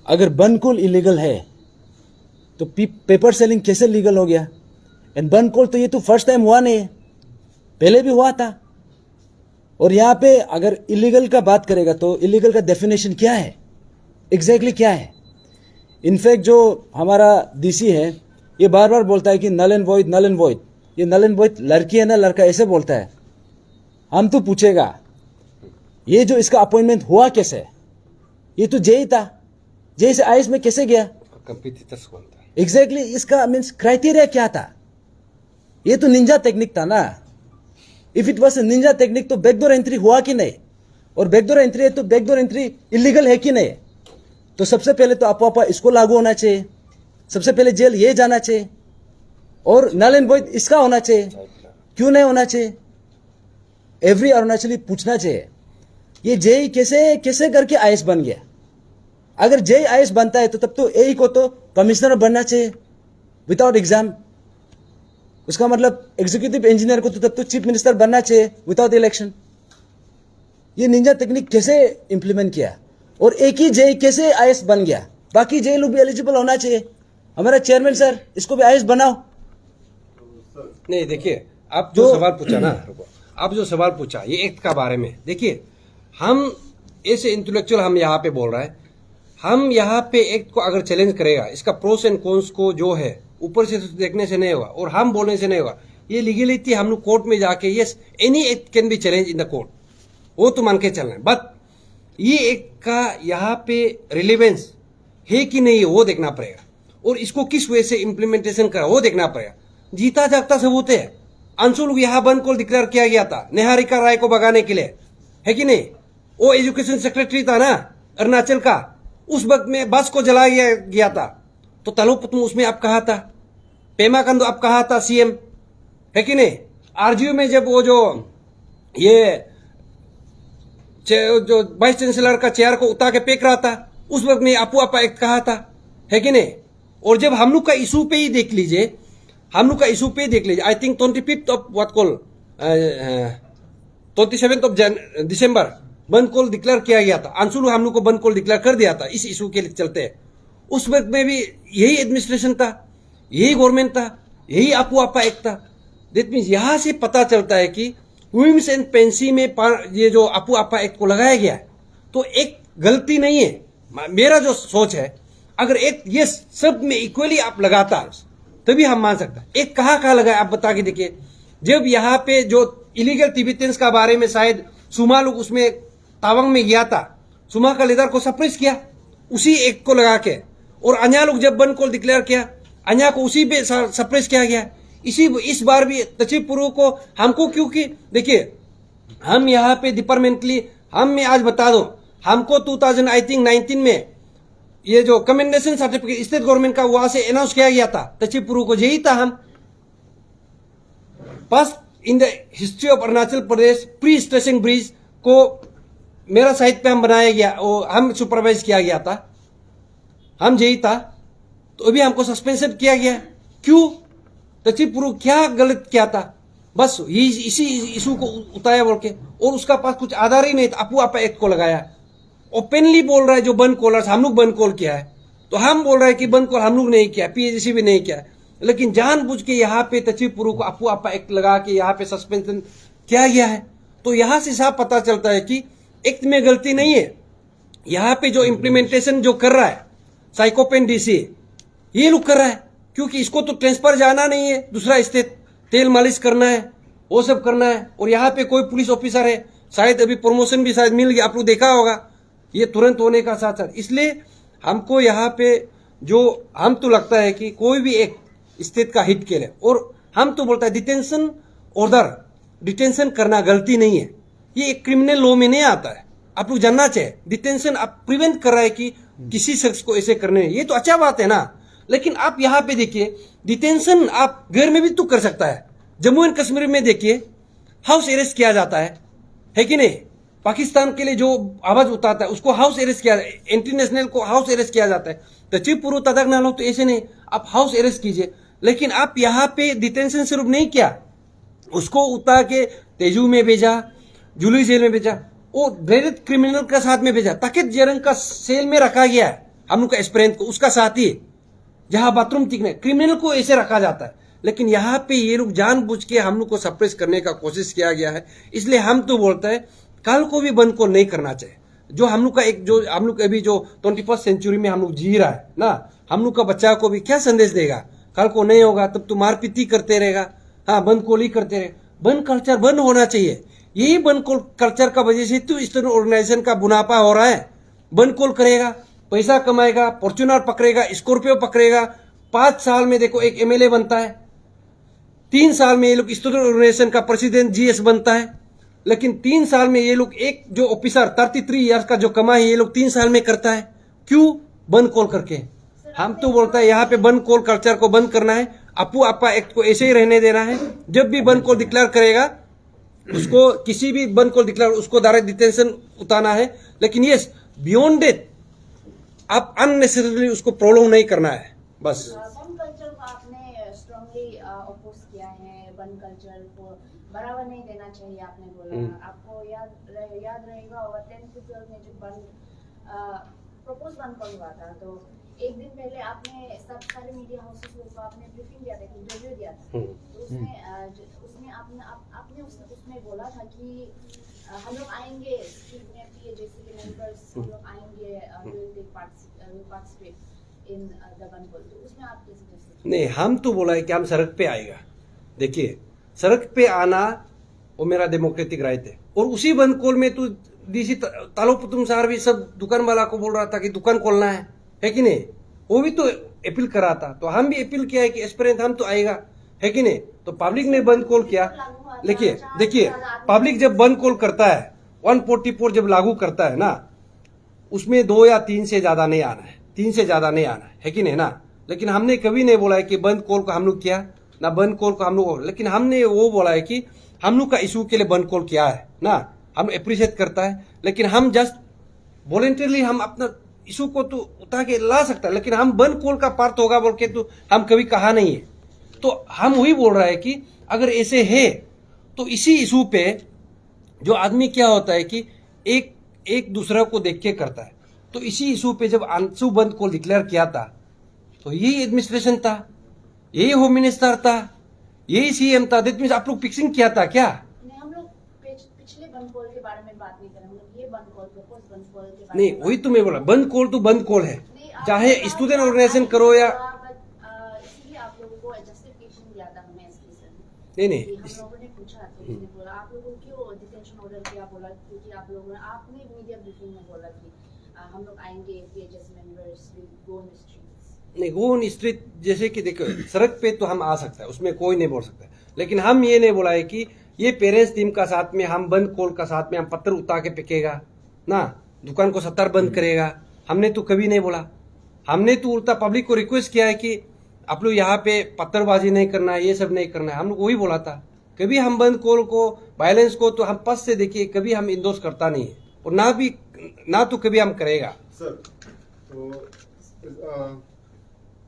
अगर बन कोल इलीगल है तो पेपर सेलिंग कैसे लीगल हो गया? एंड बन कोल तो ये तो फर्स्ट टाइम हुआ नहीं है, पहले भी हुआ था। और यहाँ पे अगर इलीगल का बात करेगा तो इलीगल का डेफिनेशन क्या है, एग्जैक्टली क्या है? इनफैक्ट जो हमारा डीसी है ये बार बार बोलता है कि null and void, null and void. ये नल एंड वॉइड लड़की है ना लड़का, ऐसे बोलता है। हम तो पूछेगा ये जो इसका अपॉइंटमेंट हुआ कैसे? ये तो जेई था, जेई से आईएएस में कैसे गया? एग्जैक्टली इसका मीन्स क्राइटेरिया क्या था? ये तो निंजा टेक्निक था ना। If it was Ninja technique तो बैकडोर एंट्री हुआ कि नहीं? और बैकडोर एंट्री है तो बैकडोर एंट्री इलीगल है कि नहीं? तो सबसे पहले तो अपोआपा इसको लागू होना चाहिए, सबसे पहले जेल ये जाना चाहिए, और नल एंड वॉइड इसका होना चाहिए। क्यों नहीं होना चाहिए? एवरी अरुणाचली पूछना चाहिए ये जेई कैसे कैसे करके आईएएस बन गया? अगर जेई आईएएस बनता है तो तब तो एई को तो कमिश्नर बनना चाहिए विदाउट एग्जाम। उसका मतलब एग्जीक्यूटिव इंजीनियर को तो तब तो चीफ मिनिस्टर बनना चाहिए विदाउट इलेक्शन। ये निंजा टेक्निक कैसे इंप्लीमेंट किया? और एक ही जेई कैसे आईएएस बन गया? बाकी जेई लोग भी एलिजिबल होना चाहिए। हमारा चेयरमैन सर इसको भी आईएएस बनाओ। नहीं देखिए, आप जो सवाल पूछा ना, आप जो सवाल पूछा ये एक्ट का बारे में, देखिए हम ऐसे इंटेलेक्चुअल हम यहाँ पे बोल रहा है, हम यहाँ पे एक्ट को अगर चैलेंज करेगा, इसका प्रोस एंड कॉन्स को जो है ऊपर से देखने से नहीं होगा और हम बोलने से नहीं होगा। ये लीगलिटी हम लोग कोर्ट में जाके yes any act can be challenge in the court, वो तो मान के चलना है। बट ये एक्ट का यहाँ पे रिलेवेंस है कि नहीं वो देखना पड़ेगा, और इसको किस वे से इम्प्लीमेंटेशन करा वो देखना पड़ेगा। जीता जागता सबूत है, अंशु लोग यहाँ बंद को डिक्लेयर किया गया था निहारिका राय को भगाने के लिए, है कि नहीं? वो एजुकेशन सेक्रेटरी था ना अरुणाचल का, उस वक्त में बस को जलाया गया था, तो तलोपुतम उसमें आप कहा था, पेमा कंदो आप कहा था सीएम, है कि नहीं? आरजीयू में जब वो जो ये जो वाइस चांसलर का चेयर को उतार के फेंक रहा था, उस वक्त में अपोआपा एक्ट कहा था, है कि नहीं? और जब हम लोग का इशू पे ही देख लीजिए, हम लोग का इशू पे ही देख लीजिए, I think 25th of what call 27th of December बंद कॉल डिक्लेयर किया गया था। अंशुल हम लोग को बंद कॉल डिक्लेयर कर दिया था इस इशू के चलते। उस वक्त में भी यही एडमिनिस्ट्रेशन था, यही गवर्नमेंट था, यही अपोआपा एक्ट था। दैट मीन्स यहां से पता चलता है कि विम्स एंड पेंसी में ये जो अपोआपा एक्ट को लगाया गया है तो एक गलती नहीं है। मेरा जो सोच है, अगर एक ये सब में इक्वली आप लगाता तभी हम मान सकते हैं। एक कहाँ लगा आप बता के देखिए। जब यहाँ पे जो इलीगल तिब्बतियंस का बारे में शायद सुमा लोग उसमें तावांग में गया था, सुमा का लीडर को सप्रेस किया उसी एक्ट को लगा के, और अन्या लोग जब बंद को डिक्लेयर किया अन्या को उसी पे सप्रेस किया गया। इस बार भी तचिपुरु को हमको, क्योंकि देखिए हम यहाँ पे डिपार्टमेंटली मैं आज बता दूं, हमको 2019 में ये जो कमेंडेशन सर्टिफिकेट स्टेट गवर्नमेंट का वहां से अनाउंस किया गया था, तचिपुरु को यही था हम first in the history of Arunachal Pradesh pre stressing bridge को मेरा साइट पे हम बनाया गया, हम सुपरवाइज किया गया था, हम यही था। तो अभी हमको सस्पेंशन किया गया, क्यों? तचिपुरु क्या गलत किया था? बस इसी इशू को उताया बोल के, और उसका पास कुछ आधार ही नहीं था, अपोआपा एक्ट को लगाया। ओपनली बोल रहा है जो बंद कॉलर्स हम लोग बंद कॉल किया है, तो हम बोल रहे हैं कि बंद कॉल हम लोग नहीं किया, पीएचसी भी नहीं किया, लेकिन जानबूझ के यहाँ पे तचिपुरु को अपोआपा एक्ट लगा के यहाँ पे सस्पेंशन किया गया है। तो यहाँ से साफ पता चलता है कि एक्ट में गलती नहीं है, यहाँ पे जो इम्प्लीमेंटेशन जो कर रहा है साइकोपेन डीसी ये लोग कर रहा है, क्योंकि इसको तो ट्रांसफर जाना नहीं है, दूसरा स्टेट तेल मालिश करना है, वो सब करना है। और यहाँ पे कोई पुलिस ऑफिसर है, शायद अभी प्रमोशन भी शायद मिल गया, आप लोग देखा होगा, ये तुरंत होने का साथ साथ। इसलिए हमको यहाँ पे जो हम तो लगता है कि कोई भी एक स्टेट का हिट के लिए, और हम तो बोलता है डिटेंशन ऑर्डर, डिटेंशन करना गलती नहीं है, ये एक क्रिमिनल लॉ में नहीं आता है। आप लोग जानना चाहिए, डिटेंशन आप प्रिवेंट कर रहा है कि किसी शख्स को ऐसे करने, ये तो अच्छा बात है ना। लेकिन आप यहाँ पे देखिए, डिटेंशन आप घर में भी तो कर सकता है। जम्मू एंड कश्मीर में देखिए हाउस अरेस्ट किया जाता है कि नहीं? पाकिस्तान के लिए जो आवाज उठाता है उसको हाउस अरेस्ट किया, इंटरनेशनल को हाउस अरेस्ट किया जाता है। तो चिपुरु तदक नालो तो ऐसे नहीं, आप हाउस अरेस्ट कीजिए। लेकिन आप यहाँ पे डिटेंशन सिर्फ नहीं किया, उसको उतार के तेजू में भेजा, जुलूस जेल में भेजा, वो प्रेरित क्रिमिनल का साथ में भेजा, ताकि जरंग का सेल में रखा गया है हम लोग का एस्पिरेंट को, उसका साथी, जहां बाथरूम टिकने क्रिमिनल को ऐसे रखा जाता है। लेकिन यहाँ पे ये लोग जानबूझ के हम लोग को सप्रेस करने का कोशिश किया गया है। इसलिए हम तो बोलते हैं कल को भी बंद को नहीं करना चाहिए। जो हम लोग का एक, जो हम लोग अभी जो 21st सेंचुरी में हम लोग जी रहा है ना, हम लोग का बच्चा को भी क्या संदेश देगा? कल को नहीं होगा तब तो मारपीटी करते रहेगा, हाँ बंद कोली करते रहे। बंद कल्चर बंद होना चाहिए। यही बंद कोल कल्चर का वजह से तो स्टूडेंट ऑर्गेनाइजेशन का मुनाफा हो रहा है। बंद कोल करेगा, पैसा कमाएगा, फॉर्च्यूनर पकड़ेगा, स्कॉर्पियो पकड़ेगा, 5 साल में देखो एक MLA बनता है, 3 साल में ये लोग स्टूडेंट ऑर्गेनाइजेशन का प्रेसिडेंट GS बनता है। लेकिन 3 साल में ये लोग एक जो ऑफिसर 33 ईयर्स का जो कमाई ये लोग 3 साल में करता है। क्यों? बंद कॉल करके। हम तो बोलता है यहाँ पे बंद कॉल कल्चर को बंद करना है। अपू आपा एक्ट को ऐसे ही रहने देना है। जब भी बंद कॉल डिक्लेयर करेगा उसको, किसी भी बंद कॉल डिक्लेयर, उसको डायरेक्ट डिटेंशन उतारना है। लेकिन यस, बियॉन्ड डेट आप अननेसेसरली उसको प्रोलॉन्ग नहीं करना है बस। बंद कल्चर को आपने स्ट्रांगली अपोज किया है, बंद कल्चर को बढ़ावा नहीं देना चाहिए आपने बोला। आपको याद रहेगा और 10th to 12 में जब प्रपोज बंद कॉल हुआ था तो एक दिन पहले आपने सब सारे मीडिया हाउसेस को आपने ब्रीफिंग दिया था, इंटरव्यू दिया था। तो उसमें आपने उसमें बोला था कि हम लोग आएंगे स्ट्रीट में, जैसे कि मेंबर्स हम लोग आएंगे, पार्टिसिपेट इन द बंद कॉल। तो उसमें आप कैसे? नहीं, हम तो बोला है कि हम सड़क पे आएगा। देखिए, सड़क पे आना वो मेरा डेमोक्रेटिक राइट है। और उसी बंद कॉल में तो DC तालोपुतुम साहब भी सब दुकान वाला को बोल रहा था कि दुकान खोलना है कि नहीं? वो भी तो अपील करा था। तो हम भी अपील किया है कि एस्पिरेंट हम तो आएगा, है कि नहीं? तो पब्लिक ने बंद कॉल किया। देखिए पब्लिक जब बंद कॉल करता है, 144 जब लागू करता है ना, उसमें 2 या 3 से ज्यादा नहीं आना है, 3 से ज्यादा नहीं आना है कि नहीं ना? लेकिन हमने कभी नहीं बोला है कि बंद कॉल को हम लोग किया ना, बंद कॉल को हम लोग, लेकिन हमने वो बोला है कि हम लोग का इशू के लिए बंद कॉल किया है ना, हम अप्रिशिएट करता है। लेकिन हम जस्ट वॉलेंटरली हम अपना इशू को तो उठा के ला सकता है, लेकिन हम बंद कॉल का पार्ट होगा बोल के तो हम कभी कहा नहीं है। तो हम वही बोल रहा है कि अगर ऐसे है तो इसी इशू पे जो आदमी क्या होता है कि एक दूसरे को देख के करता है। तो इसी इशू पे जब आंसू बंद कॉल डिक्लेयर किया था तो यही एडमिनिस्ट्रेशन था, यही होम मिनिस्टर था, यही CM था। दैट मींस आप लोग फिक्सिंग किया था क्या? हम लोग पिछले बंद कॉल के बारे में बात नहीं कर रहे, हम लोग ये बंद कॉल, प्रपोज बंद कॉल के बारे नहीं, वही तो मैं बोला, बंद कॉल तो बंद कॉल है, चाहे स्टूडेंट ऑर्गेनाइजेशन करो या इसलिए आप लोगों को जस्टिफिकेशन दिया था हमें एसपी सर। नहीं हम लोगों ने पूछा तो उसने बोला आप लोगों को क्यों डिटेंशन ऑर्डर किया, बोला क्योंकि आप लोगों ने, आपने मीडिया ब्रीफिंग में बोला कि हम लोग आएंगे, PHS members will go on the streets. नहीं, गो ऑन स्ट्रीट जैसे कि देखो सड़क पे तो हम आ सकता है, उसमें कोई नहीं बोल सकता। लेकिन हम ये नहीं बोला है कि ये पेरेंट्स टीम का साथ में हम बंद कॉल का साथ में हम पत्थर उतार के फेंकेगा ना, दुकान को 70 बंद करेगा, हमने तो कभी नहीं बोला। हमने तो उल्टा पब्लिक को रिक्वेस्ट किया है कि आप लोग यहाँ पे पत्थरबाजी नहीं करना है, ये सब नहीं करना है। हम लोग वही बोला था। कभी हम बंद कॉल को, वायलेंस को तो हम पस से देखिए कभी हम इंडोर्स करता नहीं है, और ना तो कभी हम करेगा। सर, तो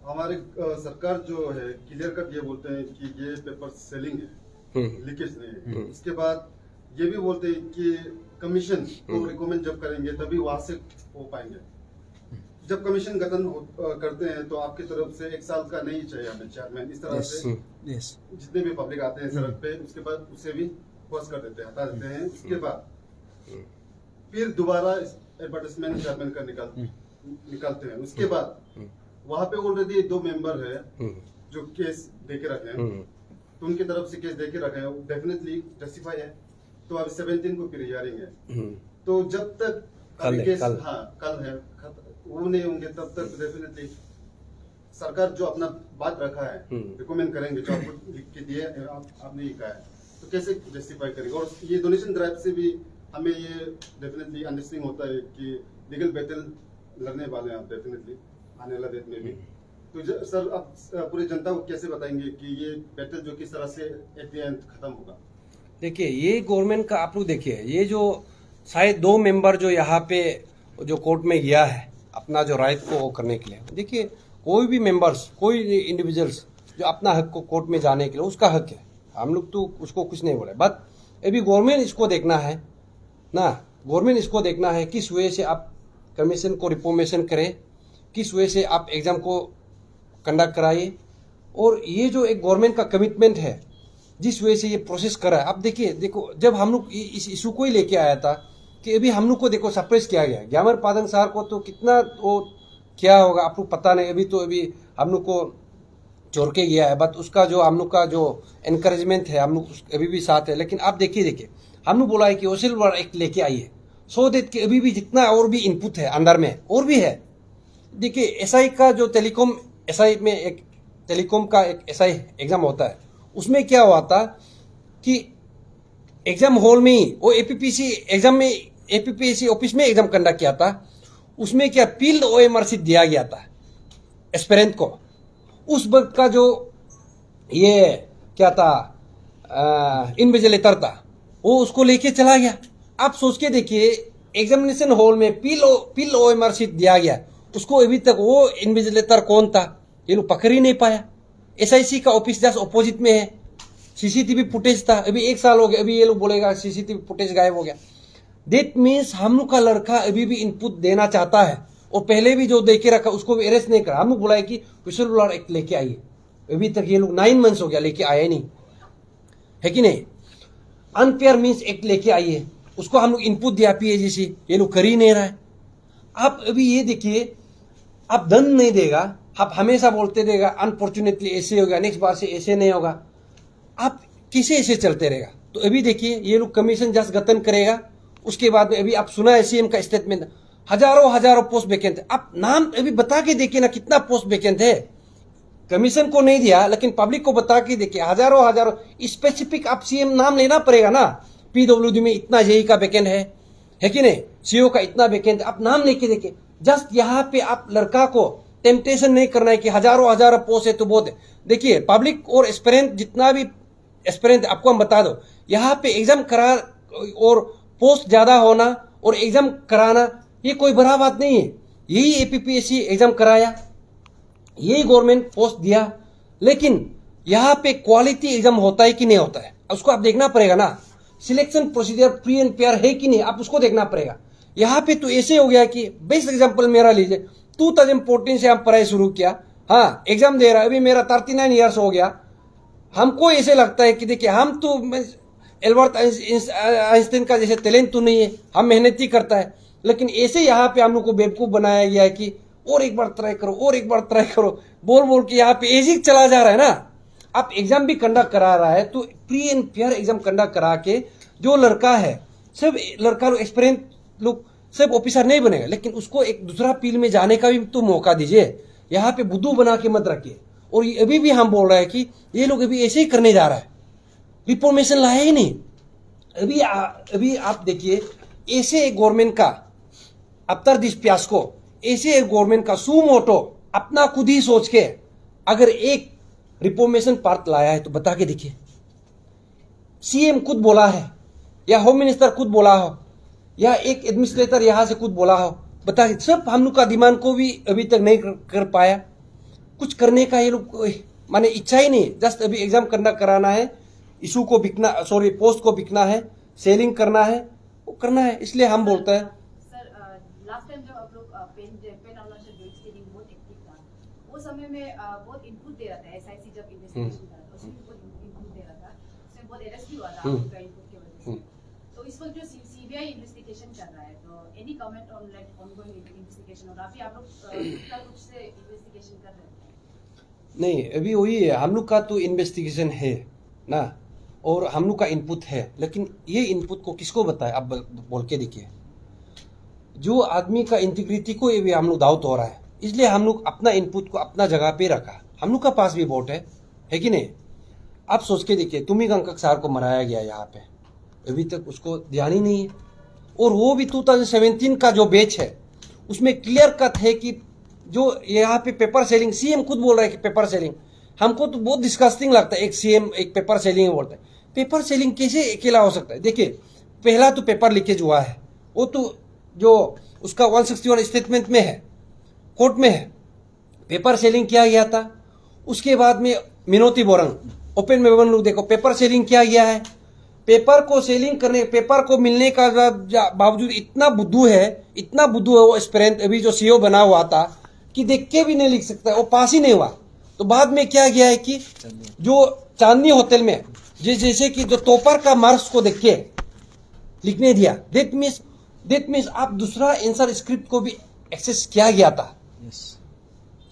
हमारी सरकार जो है क्लियर कट ये बोलते हैं कि ये पेपर सेलिंग है, लीकेज नहीं है। उसके बाद ये भी बोलते हैं कि कमीशन को रिकमेंड जब करेंगे तभी वहां से हो पाएंगे। जब कमीशन गठन करते हैं तो आपकी तरफ से 1 साल का नहीं चाहिए हमें चेयरमैन, इस तरह से जितने भी पब्लिक आते हैं सड़क पे उसके बाद उसे भी पोस्ट कर देते हैं, हटा देते हैं। उसके बाद फिर दोबारा एडवर्टाइजमेंट चेयरमैन का निकालते हैं। उसके बाद वहां पे ऑलरेडी 2 मेंबर है जो केस देके रखे हैं, तो उनकी तरफ से केस देके रखे हैं, डेफिनेटली जस्टिफाई है। तो अब 17 को फिर हियरिंग है। तो जब तक केस कल है वो नहीं होंगे तब तक डेफिनेटली सरकार जो अपना बात रखा है रिकमेंड करेंगे जो आपको लिख के दिए आपने ये कहा है, तो कैसे जस्टिफाई करेंगे? और ये डोनेशन ड्राइव से भी हमें ये डेफिनेटली अंडरस्टैंडिंग होता है कि लीगल बैटल लड़ने वाले हैं आप डेफिनेटली आने वाला डेट में भी। तो सर आप पूरी जनता को कैसे बताएंगे कि ये बैटल जो किस तरह से एट द एंड खत्म होगा? देखिए, ये गवर्नमेंट का आप लोग देखिए, ये जो शायद 2 मेंबर जो यहाँ पे जो कोर्ट में गया है अपना जो राइट को वो करने के लिए, देखिए कोई भी मेंबर्स, कोई इंडिविजुअल्स जो अपना हक को कोर्ट में जाने के लिए उसका हक है, हम लोग तो उसको कुछ नहीं बोले। बट अभी गवर्नमेंट इसको देखना है ना, गवर्नमेंट इसको देखना है किस वे से आप कमीशन को रिफॉर्मेशन करें, किस वे से आप एग्जाम को कंडक्ट कराइए। और ये जो एक गवर्नमेंट का कमिटमेंट है जिस वजह से ये प्रोसेस कर रहा है, आप देखिए, देखो जब हम लोग इस इशू को ही लेके आया था कि अभी हम लोग को देखो सप्रेस किया गया, ग्यामर पादंग सार को तो कितना वो क्या होगा आप लोग पता नहीं, अभी हम लोग को छोड़ के गया है। बट उसका जो हम लोग का जो एनकरेजमेंट है हम लोग अभी भी साथ है। लेकिन आप देखिए हम लोग बोला है कि व्हिसलब्लोअर एक्ट लेके आइए, सो दैट कि अभी भी जितना और भी इनपुट है अंदर में और भी है। देखिए एसआई का जो टेलीकॉम, एसआई में एक टेलीकॉम का एक एसआई एग्जाम होता है, उसमें क्या हुआ था कि एग्जाम हॉल में ही वो एपीपीसी एग्जाम में एपीपीसी ऑफिस में एग्जाम कंडक्ट किया था, उसमें क्या पील्ड ओएमआर शीट दिया गया था एस्पिरेंट को। उस वक्त का जो ये क्या था इन्विजिलेटर था वो उसको लेके चला गया। आप सोच के देखिए, एग्जामिनेशन हॉल में पील्ड ओएमआर शीट दिया गया, उसको अभी तक वो इन्विजिलेटर कौन था ये लोग पकड़ ही नहीं पाया। एसआईसी का ऑफिस जस्ट अपोजिट में है, सीसीटीवी फुटेज था, अभी 1 साल हो गया, अभी ये लोग बोलेगा सीसीटीवी फुटेज गायब हो गया। दैट मीन्स हम लोग का लड़का अभी भी इनपुट देना चाहता है और पहले भी जो देके रखा उसको भी अरेस्ट नहीं करा। हम लोग बोला है कि व्हिसलब्लोअर एक्ट लेके आइए, अभी तक ये लोग 9 मंथ्स हो गया लेके आया नहीं है कि नहीं। अनफेयर मीन्स एक्ट लेके आइए, उसको हम लोग इनपुट दिया पीएजीसी, ये लोग कर ही नहीं रहा है। आप अभी ये देखिए, आप दंड नहीं देगा, आप हमेशा बोलते रहेगा अनफॉर्चुनेटली ऐसे होगा, नेक्स्ट बार से ऐसे नहीं होगा, आप कैसे ऐसे चलते रहेगा। तो अभी देखिए ये लोग कमीशन जस्ट गठन करेगा, उसके बाद में अभी आप सुना है सीएम का स्टेटमेंट, हजारों पोस्ट वैकेंट है। आप नाम अभी बता के देखिए ना कितना पोस्ट वैकेंट है, कमीशन को नहीं दिया लेकिन पब्लिक को बता के देखिए, हजारों स्पेसिफिक आप सीएम नाम लेना पड़ेगा ना। पीडब्ल्यूडी में इतना जेई का वैकेंट है कि नहीं, सीओ का इतना वैकेंट, आप नाम लेके देखिए। जस्ट यहाँ पे आप लड़का को टेम्पटेशन नहीं करना है कि हजारों पोस्ट है तो बहुत है। देखिए पब्लिक और एस्पिरेंट, जितना भी एस्पिरेंट आपको हम बता दो, यहाँ पे एग्जाम करा और पोस्ट ज्यादा होना और एग्जाम कराना ये कोई बड़ा बात नहीं है। यही एपीपीएससी एग्जाम कराया, यही गवर्नमेंट पोस्ट दिया, लेकिन यहाँ पे क्वालिटी एग्जाम होता है कि नहीं होता है उसको आप देखना पड़ेगा ना। Selection procedure free and fair है कि नहीं आप उसको देखना पड़ेगा। यहाँ पे तो ऐसे हो गया कि बेस्ट एग्जाम्पल मेरा लीजिए, 2014 से हम पढ़ाई शुरू किया, हाँ एग्जाम दे रहा है, अभी मेरा 39 ईयर्स हो गया। हमको ऐसे लगता है कि देखिए हम तो एल्बर्ट आइंस्टाइन का जैसे टैलेंट तो नहीं है, हम मेहनत ही करता है, लेकिन ऐसे यहाँ पे हम लोग को बेवकूफ बनाया गया है कि और एक बार ट्राई करो, और एक बार ट्राई करो, बोल के यहाँ पे एजिंग चला जा रहा है ना। आप एग्जाम भी कंडक्ट करा रहा है तो free and fair exam conduct करा के जो लड़का है, सब लड़का लोग एक्सपीरियंस लोग सब ऑफिसर नहीं बनेगा, लेकिन उसको एक दूसरा फील्ड में जाने का भी तो मौका दीजिए। यहाँ पे बुद्धू बना के मत रखिए। और अभी भी हम बोल रहे हैं कि ये लोग अभी ऐसे ही करने जा रहा है, रिफॉर्मेशन लाया ही नहीं। अभी आप देखिए, ऐसे एक गवर्नमेंट का अफ्तर दिस प्यास को, ऐसे एक गवर्नमेंट का सुमोटो अपना खुद ही सोच के अगर एक रिफॉर्मेशन पार्ट लाया है तो बता के देखिए। सीएम खुद बोला है या होम मिनिस्टर खुद बोला हो या एक एडमिनिस्ट्रेटर यहां से खुद बोला हो, बता के सब हम लोग का डिमांड को भी अभी तक नहीं कर पाया। कुछ करने का ये लोग माने इच्छा ही नहीं, जस्ट अभी एग्जाम कराना है, इशू को बिकना, सॉरी पोस्ट को बिकना है, सेलिंग करना है, वो करना है। इसलिए हम बोलते हैं सर, लास्ट टाइम जब आप लोग पेन अरुणाचल जॉइंट स्टेडिंग बहुत एक्टिव था, वो समय में बहुत इनपुट दे रहा था एसआईसी जब इन्वेस्टिगेशन कर रहा था, उसमें बहुत इनपुट दे रहा था, उसमें बहुत अरेस्ट भी हुआ था आपका इनपुट की वजह से। तो इस वक्त जो सीबीआई इन्वेस्टिगेशन कर रहा है, तो any comment on like ongoing investigation, और अभी आप लोग पूर्ण रूप से इन्वेस्टिगेशन कर रहे हैं? नहीं, अभी वही है, हम लोग का तो इन्वेस्टिगेशन है ना और हम लोग का इनपुट है, लेकिन ये इनपुट को किसको बताए आप बोल के देखिए। जो आदमी का इंटीग्रिटी को ये भी हम लोग डाउट हो रहा है, इसलिए हम लोग अपना इनपुट को अपना जगह पे रखा। हम लोग का पास भी वोट है कि नहीं? आप सोच के देखिए, तुम्ही कंकक सार को मराया गया यहाँ पे, अभी तक उसको ध्यान ही नहीं है। और वो भी 2017 का जो बैच है उसमें क्लियर कट है कि जो यहाँ पे पेपर सेलिंग, सीएम खुद बोल रहा है कि पेपर सेलिंग, हमको तो बहुत डिस्कस्टिंग लगता है। एक सीएम एक पेपर सेलिंग बोलता है, पेपर सेलिंग कैसे अकेला हो सकता है? देखिए, पहला तो पेपर लीकेज हुआ है, वो तो जो उसका 161 स्टेटमेंट में है, कोर्ट में है, पेपर सेलिंग किया गया था। उसके बाद में मिनोती बोरंग ओपन में लोग देखो, पेपर सेलिंग किया गया है। पेपर को सेलिंग करने, पेपर को मिलने का बावजूद इतना बुद्धू है वो एस्पिरेंट, अभी जो सीईओ बना हुआ था कि देख के भी नहीं लिख सकता, वो पास ही नहीं हुआ। तो बाद में क्या गया है कि जो चांदनी होटल में जैसे कि जो टॉपर का मार्क्स को देख के लिखने दिया, दैट मीन्स आप दूसरा आंसर स्क्रिप्ट को भी एक्सेस किया गया था।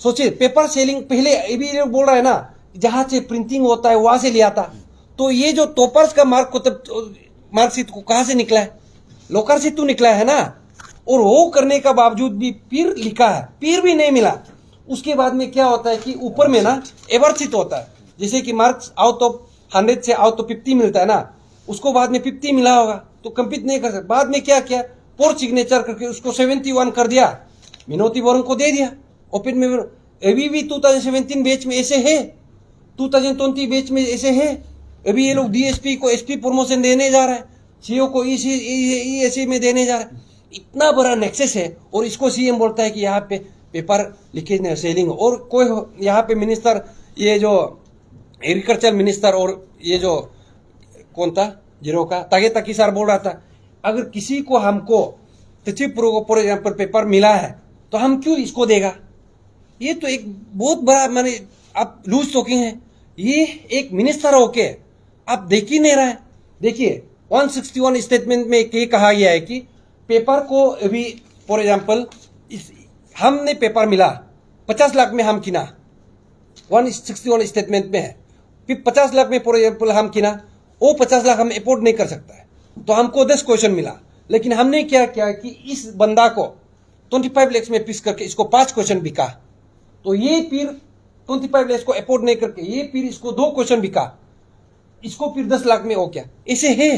सोचिए, पेपर सेलिंग पहले अभी बोल रहा है ना, जहां से प्रिंटिंग होता है वहां से लिया था। तो ये जो टॉपर्स का मार्कशीट को कहां से निकला है? लोकर से तो निकला है ना। और वो करने का बावजूद भी फिर लिखा है, फिर भी नहीं मिला। उसके बाद में क्या होता है कि ऊपर में ना एवरशीट होता है, जैसे कि मार्क्स आउट ऑफ 100 से आउट ऑफ 50 मिलता है ना, उसको बाद में 50 मिला होगा तो कंप्लीट नहीं कर सकता। बाद में क्या किया, पोर सिग्नेचर करके उसको 71 कर दिया, मिनोती बोरंग को दे दिया ओपन में। अभी भी 2017 बैच में ऐसे है, 2020 बैच में ऐसे है। अभी ये लोग डीएसपी को एसपी प्रमोशन देने जा रहा है, सीओ को ईएससी में देने जा रहा है। इतना बड़ा नेक्सस है। और इसको सीएम बोलता है कि यहाँ पे पेपर लीकेज नहीं, सेलिंग। और कोई यहाँ पे मिनिस्टर, ये जो एग्रीकल्चर मिनिस्टर और ये जो कौन था जीरो का तागे तकी सर बोल रहा था, अगर किसी को हमको फॉर एग्जाम्पल पेपर मिला है तो हम क्यों इसको देगा? ये तो एक बहुत बड़ा माने आप लूज टॉकिंग है। ये एक मिनिस्टर होके आप देख ही नहीं रहा है। देखिए 161 स्टेटमेंट में ये कहा गया है कि पेपर को अभी फॉर एग्जाम्पल हमने पेपर मिला 50 लाख में हम किना, 161 स्टेटमेंट में है। फिर 50 लाख में फॉर एग्जाम्पल हम किना, वो 50 लाख हम अफोर्ड नहीं कर सकता है, तो हमको 10 क्वेश्चन मिला। लेकिन हमने क्या किया कि इस बंदा को 25 लाख में पिस करके इसको 5 क्वेश्चन बिका, तो ये फिर 25 लाख को अफोर्ड नहीं करके ये फिर इसको 2 क्वेश्चन बिका, इसको फिर 10 लाख में हो गया। ऐसे है।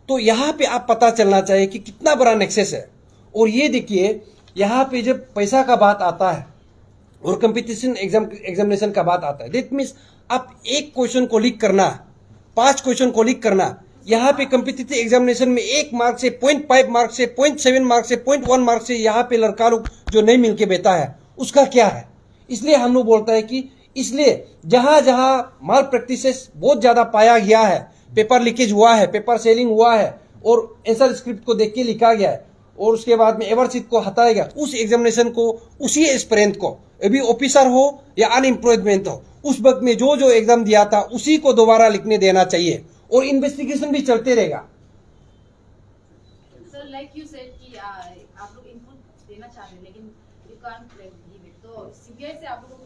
तो यहाँ पे आप पता चलना चाहिए कि कितना बड़ा नेक्सस है। और ये देखिए, यहाँ पे जब पैसा का बात आता है और कंपटीशन एग्जामिनेशन का बात आता है, दैट मीन्स आप एक क्वेश्चन को लीक करना, 5 क्वेश्चन को लीक करना, यहाँ पे कंपटीटिव एग्जामिनेशन में 1 मार्क से 0.5 मार्क से 0.7 मार्क से 0.1 मार्क से यहाँ पे लड़का लोग जो नहीं मिलके बेटा है उसका क्या है? इसलिए हम लोग बोलता है कि इसलिए जहां जहां माल प्रैक्टिसेस बहुत ज्यादा पाया गया है, पेपर लीकेज हुआ है, पेपर सेलिंग हुआ है और आंसर स्क्रिप्ट को देख के लिखा गया है और उसके बाद में एवरशीट को हटाया गया, उस एग्जामिनेशन को उसी एस्पिरेंट को, अभी ऑफिसर हो या अनएम्प्लॉयमेंट हो, उस वक्त में जो एग्जाम दिया था उसी को दोबारा लिखने देना चाहिए और इन्वेस्टिगेशन भी चलते रहेगा। So like you said कि आप लोग इनपुट देना चाह रहे हैं लेकिन you can't give it. तो सीबीआई से आप लोग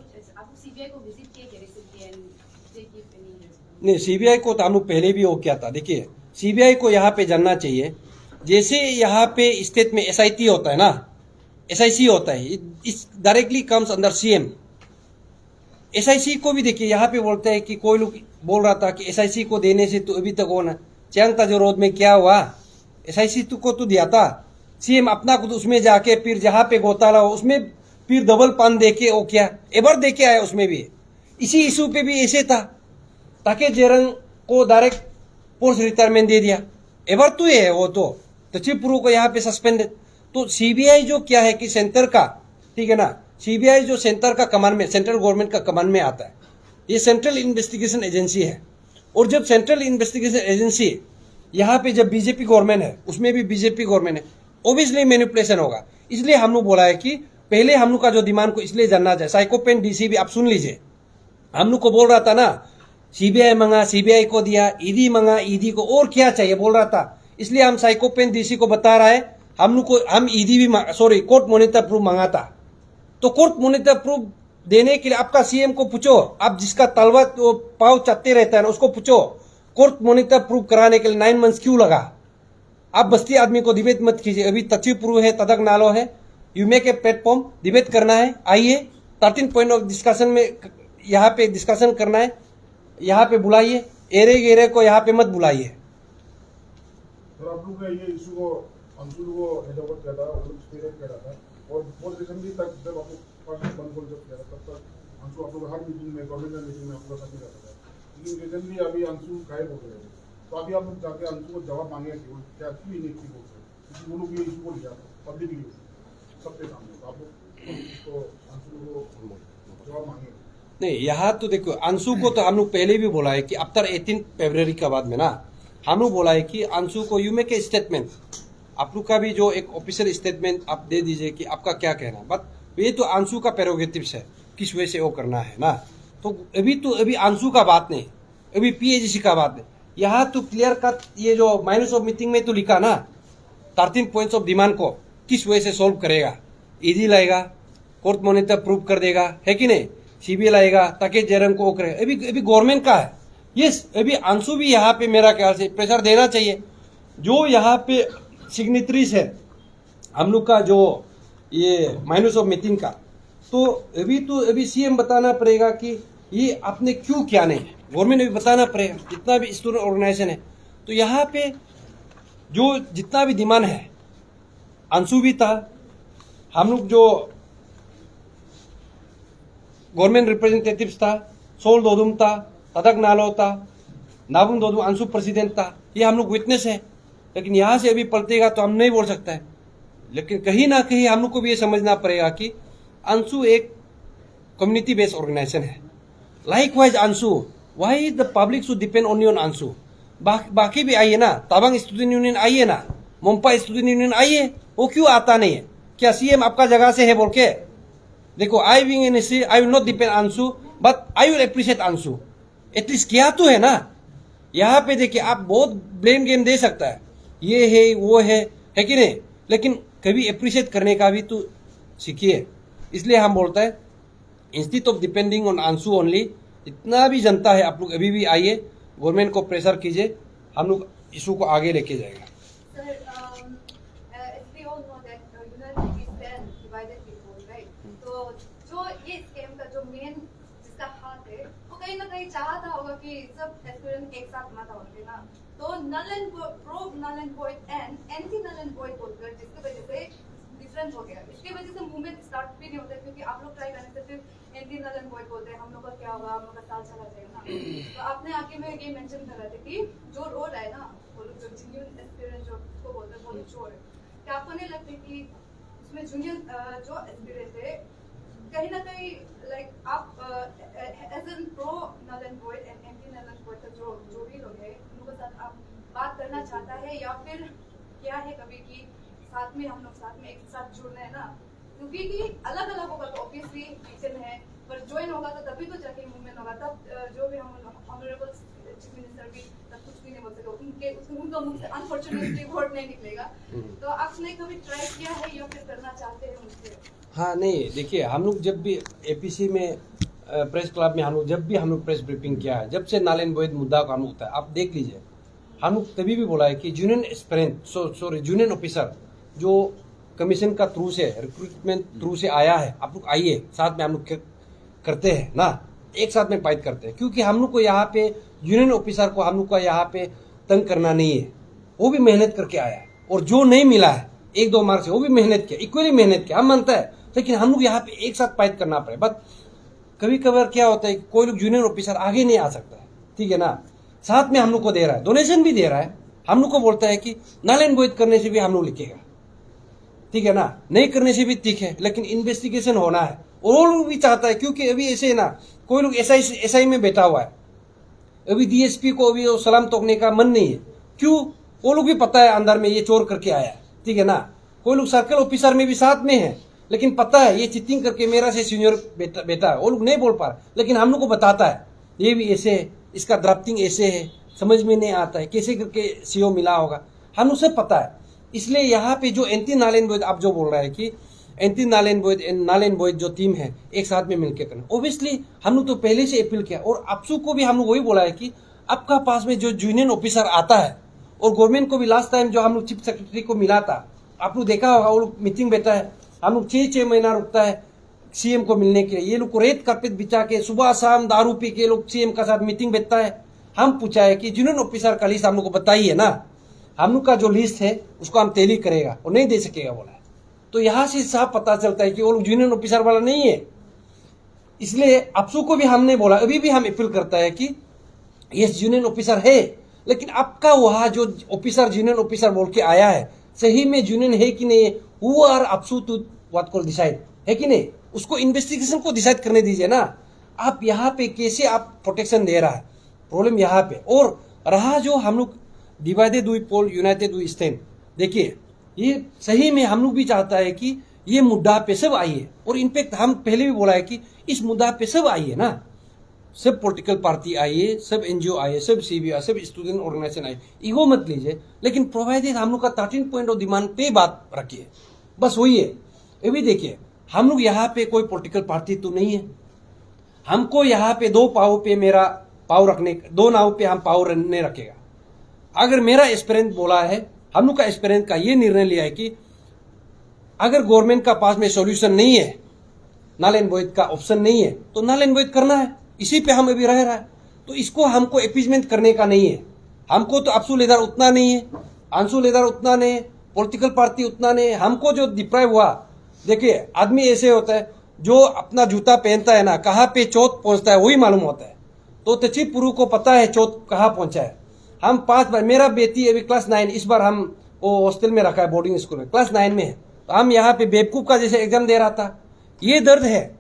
सीबीआई को विजिट किए क्या recently and they give any response? नहीं, सीबीआई को तो हम लोग पहले भी वो किया था। देखिए, सीबीआई को यहाँ पे जानना चाहिए, जैसे यहाँ पे स्टेट में एसआईटी होता है ना, एसआईसी होता है, इस directly comes under CM. SIC को भी देखिए, यहाँ पे बोलते हैं कि कोई लोग बोल रहा था कि एसआईसी को देने से तो अभी तक होना चांगता जो रोड में क्या हुआ, एसआईसी को तो दिया था सीएम अपना खुद, उसमें जाके फिर जहाँ पे घोटाला हो उसमें फिर डबल पान दे के वो क्या एबर दे के आया, उसमें भी इसी इशू पे भी ऐसे था, ताकि जेरंग को डायरेक्ट पोस्ट रिटायरमेंट दे दिया, एबर तो है वो तो तचिपुरु को यहाँ पे सस्पेंडेड। तो सीबीआई जो क्या है कि सेंटर का, ठीक है ना, सीबीआई जो सेंटर का कमान में, सेंट्रल गवर्नमेंट का कमान में आता है, ये सेंट्रल इन्वेस्टिगेशन एजेंसी है। और जब सेंट्रल इन्वेस्टिगेशन एजेंसी यहाँ पे जब बीजेपी गवर्नमेंट है, उसमें भी बीजेपी गवर्नमेंट है, ऑब्वियसली मैनिपुलेशन होगा। इसलिए हम लोग बोला है कि पहले हम लोग का जो डिमांड को इसलिए जानना चाहिए, साइकोपेन डीसी भी आप सुन लीजिए, हम लोग को बोल रहा था ना सीबीआई मंगा, सीबीआई को दिया, ईडी मंगा, ईडी को और क्या चाहिए बोल रहा था। इसलिए हम साइकोपेन डीसी को बता रहा है, हम लोग को हम ईडी भी कोर्ट मॉनिटर प्रूफ मंगा था। तो कोर्ट मॉनिटर प्रूफ देने के लिए आपका सीएम को पूछो, आप जिसका तलवा तो पाव चलते रहता है ना उसको पूछो, कोर्ट मॉनिटर प्रूफ कराने के लिए 9 मंथ्स क्यों लगा? आप बस्ती आदमी को डिबेट मत कीजिए। अभी तचिपुरु है, तदक नालो है, you make a platform, debate करना है, आइए 13 पॉइंट ऑफ डिस्कशन में यहाँ पे डिस्कशन करना है, यहाँ पे बुलाइए, एरे गेरे को यहाँ पे मत बुलाइए। सर आप लोग ने ये इशू को अंशुल को हेडओवर किया था, वो लोग स्टेट कर रहा था, और बहुत रिसेंटली तक जब आप लोग बंद जब किया था तब तक अंशु आप लोग हर मीटिंग में, गवर्नमेंट मीटिंग में आप लोग साथ में रहता था, लेकिन रिसेंटली अभी अंशु गायब हो गए। तो अभी आप लोग जाके अंशु को जवाब मांगे कि वो क्या क्यों नहीं बोल रहे, क्योंकि वो लोग ये इशू को लिया था पब्लिकली सबके सामने, तो आप लोग उसको अंशु को जवाब मांगे। नहीं, यहाँ तो देखो अंशु को तो हम लोग पहले भी बोला है कि आफ्टर 18 फरवरी के बाद में ना हम लोग बोला है कि अंशु को यू मेक ए स्टेटमेंट, आप लोग का भी जो एक ऑफिशियल स्टेटमेंट आप दे दीजिए कि आपका क्या कहना है। बट ये तो अंशु का प्रेरोगेटिव्स है, किस वजह से वो करना है ना। तो अभी अंशु का बात नहीं, अभी पीएजीसी का बात नहीं। यहाँ तो क्लियर कट ये जो माइनस ऑफ मीटिंग में तो लिखा ना 13 पॉइंट्स ऑफ डिमांड को किस वजह से सोल्व करेगा। ईडी लाएगा, कोर्ट मॉनिटर प्रूव कर देगा, है कि नहीं, सीबीआई लाएगा ताकि जयराम को करे। अभी गवर्नमेंट का है। यस, अभी अंशु भी यहाँ पे मेरा ख्याल से प्रेशर देना चाहिए। जो यहाँ पे सिग्नेटरीज है हम लोग का जो ये माइनस ऑफ मीटिंग का, तो अभी सीएम बताना पड़ेगा कि ये आपने क्यों किया नहीं, गवर्नमेंट ने भी बताना पड़ेगा, जितना भी स्टूडेंट ऑर्गेनाइजेशन है। तो यहाँ पे जो जितना भी डिमांड है, अंशु भी था, हम लोग जो गवर्नमेंट रिप्रेजेंटेटिव्स था, सोल दोदुम था, तदक नालो था, नाबुम दोदुम अंशु प्रेसिडेंट था, ये हम लोग विटनेस है। लेकिन यहाँ से अभी पलटेगा तो हम नहीं बोल सकते हैं। लेकिन कहीं ना कहीं हम लोग को भी ये समझना पड़ेगा कि अंशु एक कम्युनिटी बेस्ड ऑर्गेनाइजेशन है। Likewise Anshu, why the public should depend only on Anshu. बाकी भी आइए ना, तवांग स्टूडेंट यूनियन आइए ना, मोम्पा स्टूडेंट यूनियन आइए, वो क्यों आता नहीं है? क्या सीएम आपका जगह से है बोल के? देखो, I wing in I will not depend Anshu, but I will appreciate Anshu. At least किया तो है ना। यहाँ पे देखिए, आप बहुत ब्लेम गेम दे सकता है, ये है वो है कि नहीं, लेकिन कभी अप्रिशिएट करने का भी तो सीखिए। इसलिए हम बोलते हैं institute of depending on Anshu only, इतना भी जनता है, आप लोग अभी भी आइए, गवर्नमेंट को प्रेशर कीजिए, हम लोग इशू को आगे लेके जाएगा। कहीं ना कहीं चाहता होगा कि सब एस्पिरेंट एक साथ माता होते ना, तो null and pro null and void and anti null and void बोलकर, जिसकी वजह से डिफरेंस हो गया। इसकी वजह से मूवमेंट स्टार्ट भी नहीं होता, क्योंकि आप लोग ट्राई करने से सिर्फ एंटी नल एंड वॉइड बोलते हैं, हम लोग का क्या होगा, हम लोग का साल चला जाएगा ना। तो आपने आगे में ये मेंशन कर रहे थे कि जो रोड है ना, वो लोग जो जूनियर एस्पिरेंट जो को बोलते हैं वो लोग चोर है। क्या आपको नहीं लगता कि उसमें जूनियर जो एस्पिरेंट है कहीं ना कहीं लाइक आप as an pro null and void and anti null and void का जो भी लोग है उनके साथ आप बात करना चाहता है, या फिर क्या है कभी कि साथ में हम लोग साथ में एक साथ जुड़ना है ना, क्योंकि कि अलग अलग होगा तो ऑब्वियसली रीजन है, पर ज्वाइन होगा तो तभी तो जाके मूवमेंट होगा। तब जो भी हम ऑनरेबल चीफ मिनिस्टर भी तब कुछ भी नहीं बोल सके, उनका मुख से अनफॉर्चुनेटली वर्ड नहीं निकलेगा। तो आपने कभी ट्राई किया है या फिर करना चाहते हैं उनसे? हाँ, नहीं, देखिए, हम लोग जब भी एपीसी में प्रेस क्लब में जब भी हम लोग प्रेस ब्रीफिंग किया है, जब से नल एंड वॉइड मुद्दा का हम लोग होता है, आप देख लीजिए, हम लोग तभी भी बोला है कि जूनियर एस्पिरेंट जूनियर ऑफिसर जो कमीशन का थ्रू से रिक्रूटमेंट थ्रू से आया है, आप लोग आइए, साथ में हम लोग करते हैं ना, एक साथ में फाइट करते हैं। क्योंकि हम लोग को यहाँ पे यूनियन ऑफिसर को हम लोग का यहाँ पे तंग करना नहीं है, वो भी मेहनत करके आया है, और जो नहीं मिला है 1-2 मार्क्स से, वो भी मेहनत किया, इक्वली मेहनत किया, हम मानता है। लेकिन हम लोग यहाँ पे एक साथ फाइट करना पड़े। बट कभी कभार क्या होता है कि कोई लोग जूनियर ऑफिसर आगे नहीं आ सकता है, ठीक है ना, साथ में हम लोग को दे रहा है, डोनेशन भी दे रहा है, हम लोग को बोलता है कि नल एंड वॉइड करने से भी हम लोग लिखेगा, ठीक है ना, नहीं करने से भी ठीक है, लेकिन इन्वेस्टिगेशन होना है। और वो लोग भी चाहता है, क्योंकि अभी ऐसे है ना, कोई लोग एसआई में बैठा हुआ है, अभी डीएसपी को अभी सलाम तोड़ने का मन नहीं है। क्यों? वो लोग भी पता है अंदर में ये चोर करके आया है, ठीक है ना। कोई लोग सर्कल ऑफिसर में भी साथ में है, लेकिन पता है ये चीटिंग करके मेरा से सीनियर बेटा है, वो लोग नहीं बोल पा रहे, लेकिन हम लोग को बताता है ये भी ऐसे है, इसका ड्राफ्टिंग ऐसे है, समझ में नहीं आता है कैसे करके सीओ मिला होगा, हम लोग सब पता है। इसलिए यहाँ पे जो एंटी नल एंड वॉइड आप जो बोल रहे हैं कि एंटी नल एंड वॉइड जो टीम है एक साथ में मिलकर करना, ओब्वियसली हम लोग तो पहले से अपील किया, और आपसू को भी हम लोग वही बोला है कि आपका पास में जो जूनियर ऑफिसर आता है, और गवर्नमेंट को भी लास्ट टाइम जो हम लोग चीफ सेक्रेटरी को मिला था, आप लोग देखा होगा, वो लोग मीटिंग बैठा है, हम लोग 6 महीना रुकता है सीएम को मिलने के लिए। ये लोग को रेत कारपेट बिछा के सुबह शाम दारू पी के लोग सीएम का साथ मीटिंग बैठता है। हम पूछा है कि यूनियन ऑफिसर का लिस्ट हम लोग को बताइए ना, हम लोग का जो लिस्ट है उसको हम तैली करेगा, वो नहीं दे सकेगा बोला है। तो यहाँ से साफ पता चलता है कि वो लोग यूनियन ऑफिसर वाला नहीं है। इसलिए अफसू को भी हमने बोला, अभी भी हम अपील करता है कि ये यूनियन ऑफिसर है, लेकिन आपका वहाँ जो ऑफिसर यूनियन ऑफिसर बोल के आया है सही में यूनियन है कि नहीं, who are AFSU to what call decide, है कि नहीं, उसको इन्वेस्टिगेशन को डिसाइड करने दीजिए ना। आप यहाँ पे कैसे आप प्रोटेक्शन दे रहा है, प्रॉब्लम यहाँ पे। और रहा जो हम लोग divided we fall united we stand, देखिए ये सही में हम लोग भी चाहता है कि ये मुद्दा पे सब आइए। और इनफैक्ट हम पहले भी बोला है कि इस मुद्दा पे सब आइए ना, सब पॉलिटिकल पार्टी आइए, सब एनजीओ आइए, सब सीबीआई, सब स्टूडेंट ऑर्गेनाइजेशन आइए, ईगो मत लीजिए, लेकिन प्रोवाइडेड हम लोग का 13 पॉइंट ऑफ डिमांड पे बात रखिए, बस वही है। अभी देखिए हम लोग यहाँ पे कोई पॉलिटिकल पार्टी तो नहीं है, हमको यहाँ पे 2 पाव पे मेरा पाव रखने, 2 नाव पे हम पाव नहीं रखेगा। अगर मेरा एक्सपीरियंस बोला है, हम लोग का एक्सपीरियंस का ये निर्णय लिया है कि अगर गवर्नमेंट का पास में सॉल्यूशन नहीं है, नल एंड वॉइड का ऑप्शन नहीं है, तो नल एंड वॉइड करना है, इसी पे हम अभी रह रहा है। तो इसको हमको अपीजमेंट करने का नहीं है, हमको तो अफसू लेदर उतना नहीं है, आंसू लेदर उतना नहीं है, पॉलिटिकल पार्टी उतना नहीं है। हमको जो डिप्राइव हुआ, देखिए आदमी ऐसे होता है जो अपना जूता पहनता है ना, कहाँ पे चोट पहुंचता है वही मालूम होता है। तो तची पुरु को पता है चोट कहाँ पहुंचा है। हम 5 बार, मेरा बेटी अभी क्लास 9, इस बार हम वो हॉस्टल में रखा है, बोर्डिंग स्कूल में, क्लास 9 में है। तो हम यहाँ पे बेवकूफ का जैसे एग्जाम दे रहा था, ये दर्द है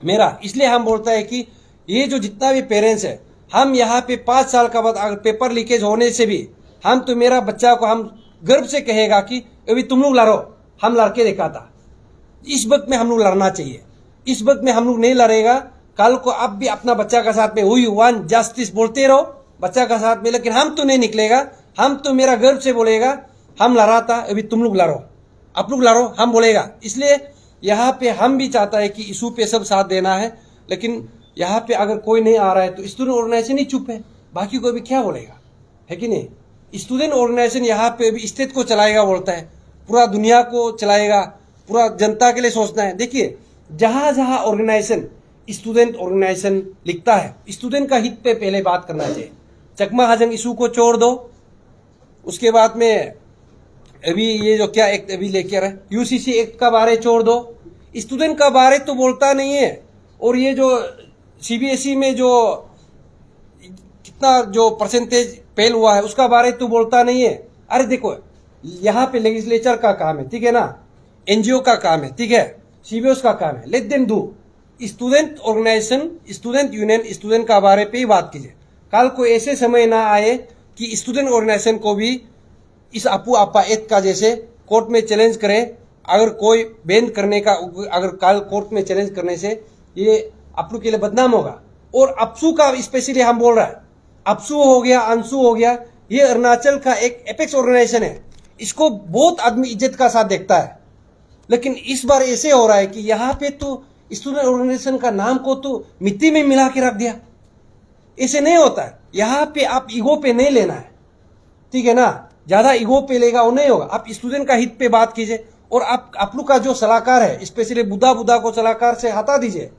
मेरा। इसलिए हम बोलता है कि ये जो जितना भी पेरेंट्स है, हम यहाँ पे 5 साल का बाद अगर पेपर लीकेज होने से भी हम तो मेरा बच्चा को हम गर्व से कहेगा कि अभी तुम लोग लड़ो, हम लड़के देखा था। इस वक्त में हम लोग लड़ना चाहिए, इस वक्त में हम लोग नहीं लड़ेगा, कल को आप भी अपना बच्चा का साथ में वही वन जस्टिस बोलते रहो बच्चा का साथ में, लेकिन हम तो नहीं निकलेगा। हम तो मेरा गर्व से बोलेगा हम लड़ा था, अभी तुम लोग लड़ो, आप लोग लड़ो, हम बोलेगा। इसलिए यहाँ पे हम भी चाहता है कि इशू पे सब साथ देना है, लेकिन यहाँ पे अगर कोई नहीं आ रहा है तो स्टूडेंट ऑर्गेनाइजेशन ही चुप है, बाकी कोई भी क्या बोलेगा, है कि नहीं। स्टूडेंट ऑर्गेनाइजेशन यहाँ पे भी स्टेट को चलाएगा बोलता है, पूरा दुनिया को चलाएगा, पूरा जनता के लिए सोचना है। देखिए जहां जहां ऑर्गेनाइजेशन स्टूडेंट ऑर्गेनाइजेशन लिखता है, स्टूडेंट का हित पे पहले बात करना चाहिए। चकमा हजंग इशू को छोड़ दो, उसके बाद में अभी ये जो क्या एक्ट अभी लेके आ रहा है यूसीसी एक्ट का बारे छोड़ दो, स्टूडेंट का बारे तो बोलता नहीं है। और ये जो सीबीएसई में जो कितना जो परसेंटेज फेल हुआ है उसका बारे तो बोलता नहीं है। अरे देखो यहाँ पे लेजिस्लेचर का काम है, ठीक है ना, एनजीओ का काम है, ठीक है, सीबीएस का काम है, let them do. Student organisation, student union, student का बारे पे ही बात कीजिए। कल को ऐसे समय ना आए कि स्टूडेंट ऑर्गेनाइजेशन को भी इस अपू आपा एक्ट का जैसे कोर्ट में चैलेंज करे। अगर कोई बैन करने का, अगर कल कोर्ट में चैलेंज करने से ये अपू के लिए बदनाम होगा। और अपसू का स्पेशली हम बोल रहा है, अपसू हो गया, अंशु हो गया, ये अरुणाचल का एक एपेक्स ऑर्गेनाइजेशन है, इसको बहुत आदमी इज्जत का साथ देखता है। लेकिन इस बार ऐसे हो रहा है कि यहाँ पे तो स्टूडेंट ऑर्गेनाइजेशन का नाम को तो मिट्टी में मिला के रख दिया। ऐसे नहीं होता है, यहाँ पे आप ईगो पे नहीं लेना है, ठीक है ना, ज्यादा ईगो पे लेगा वो नहीं होगा। आप स्टूडेंट का हित पे बात कीजिए। और आप लोग का जो सलाहकार है, स्पेशली बुद्धा को सलाहकार से हटा दीजिए।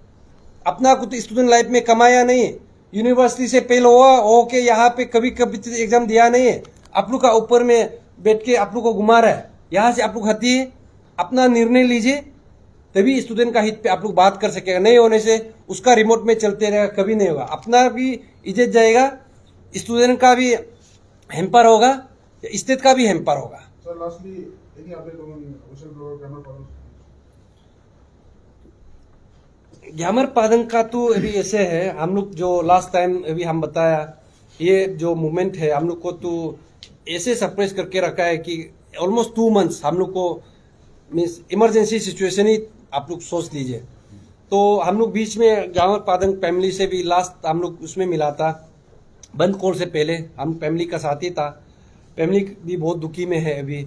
अपना कुछ स्टूडेंट लाइफ में कमाया नहीं है, यूनिवर्सिटी से फेल हुआ हो के यहाँ पे कभी एग्जाम दिया नहीं है, आप लोग का ऊपर में बैठ के आप लोग को घुमा रहा है। यहाँ से आप लोग हटिए, अपना निर्णय लीजिए, तभी स्टूडेंट का हित पे आप लोग बात कर सकेगा। नहीं होने से उसका रिमोट में चलते रहेगा, कभी नहीं होगा। अपना भी इज्जत जाएगा, स्टूडेंट का भी हेम्पर होगा, स्टेट का भी हेम्पर होगा। Sir lastly any update on whistle blower Gyamar Padang? Gyamar Padang का तो अभी ऐसे है, हम लोग जो लास्ट टाइम अभी हम बताया, ये जो मूवमेंट है हम लोग को तो ऐसे सरप्राइज करके रखा है कि ऑलमोस्ट 2 मंथ्स हम लोग को मीन्स इमरजेंसी सिचुएशन ही आप लोग सोच लीजिए। तो हम लोग बीच में ग्यामर पादंग फैमिली से भी लास्ट हम लोग उसमें मिला था, बंद कॉल से पहले हम फैमिली का साथी था। फैमिली भी बहुत दुखी में है अभी,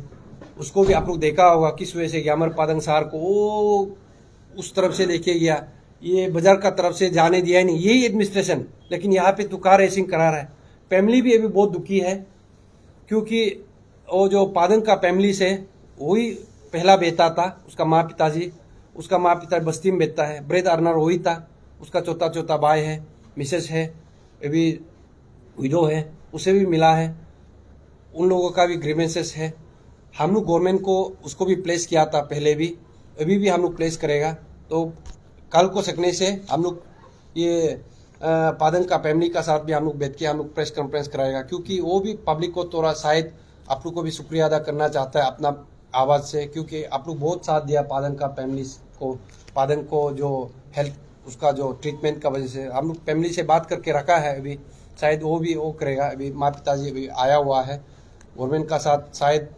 उसको भी आप लोग देखा होगा किस वजह से ग्यामर पादंग सार को वो उस तरफ से लेके गया, ये बाजार का तरफ से जाने दिया ही नहीं, यही एडमिनिस्ट्रेशन, लेकिन यहाँ पे तो कार रेसिंग करा रहा है। फैमिली भी अभी बहुत दुखी है, क्योंकि वो जो पादंग का फैमिली से वही पहला बेटा था, उसका माँ पिता बस्ती में बेचता है। ब्रेड अर्नर वही था, उसका चौथा भाई है, मिसेस है, अभी विडो है, उसे भी मिला है। उन लोगों का भी ग्रीवेंसेस है। हम लोग गवर्नमेंट को उसको भी प्लेस किया था पहले भी, अभी भी हम लोग प्लेस करेगा। तो कल को सकने से हम लोग ये पादन का फैमिली का साथ भी हम लोग बैठ के हम लोग प्रेस कॉन्फ्रेंस कराएगा, क्योंकि वो भी पब्लिक को थोड़ा शायद आप लोग को भी शुक्रिया अदा करना चाहता है अपना आवाज़ से, क्योंकि आप लोग बहुत साथ दिया पादन का फैमिली को। पादन को जो हेल्थ उसका जो ट्रीटमेंट का वजह से हम लोग फैमिली से बात करके रखा है, अभी शायद वो भी वो करेगा। अभी माँ पिताजी अभी आया हुआ है गवर्नमेंट का साथ, शायद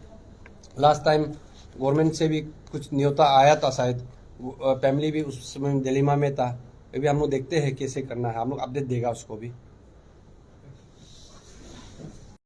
लास्ट टाइम गवर्नमेंट से भी कुछ न्योता आया था, शायद फैमिली भी उस समय डिलेमा में था। अभी हम लोग देखते हैं कैसे करना है, हम लोग अपडेट देगा उसको भी।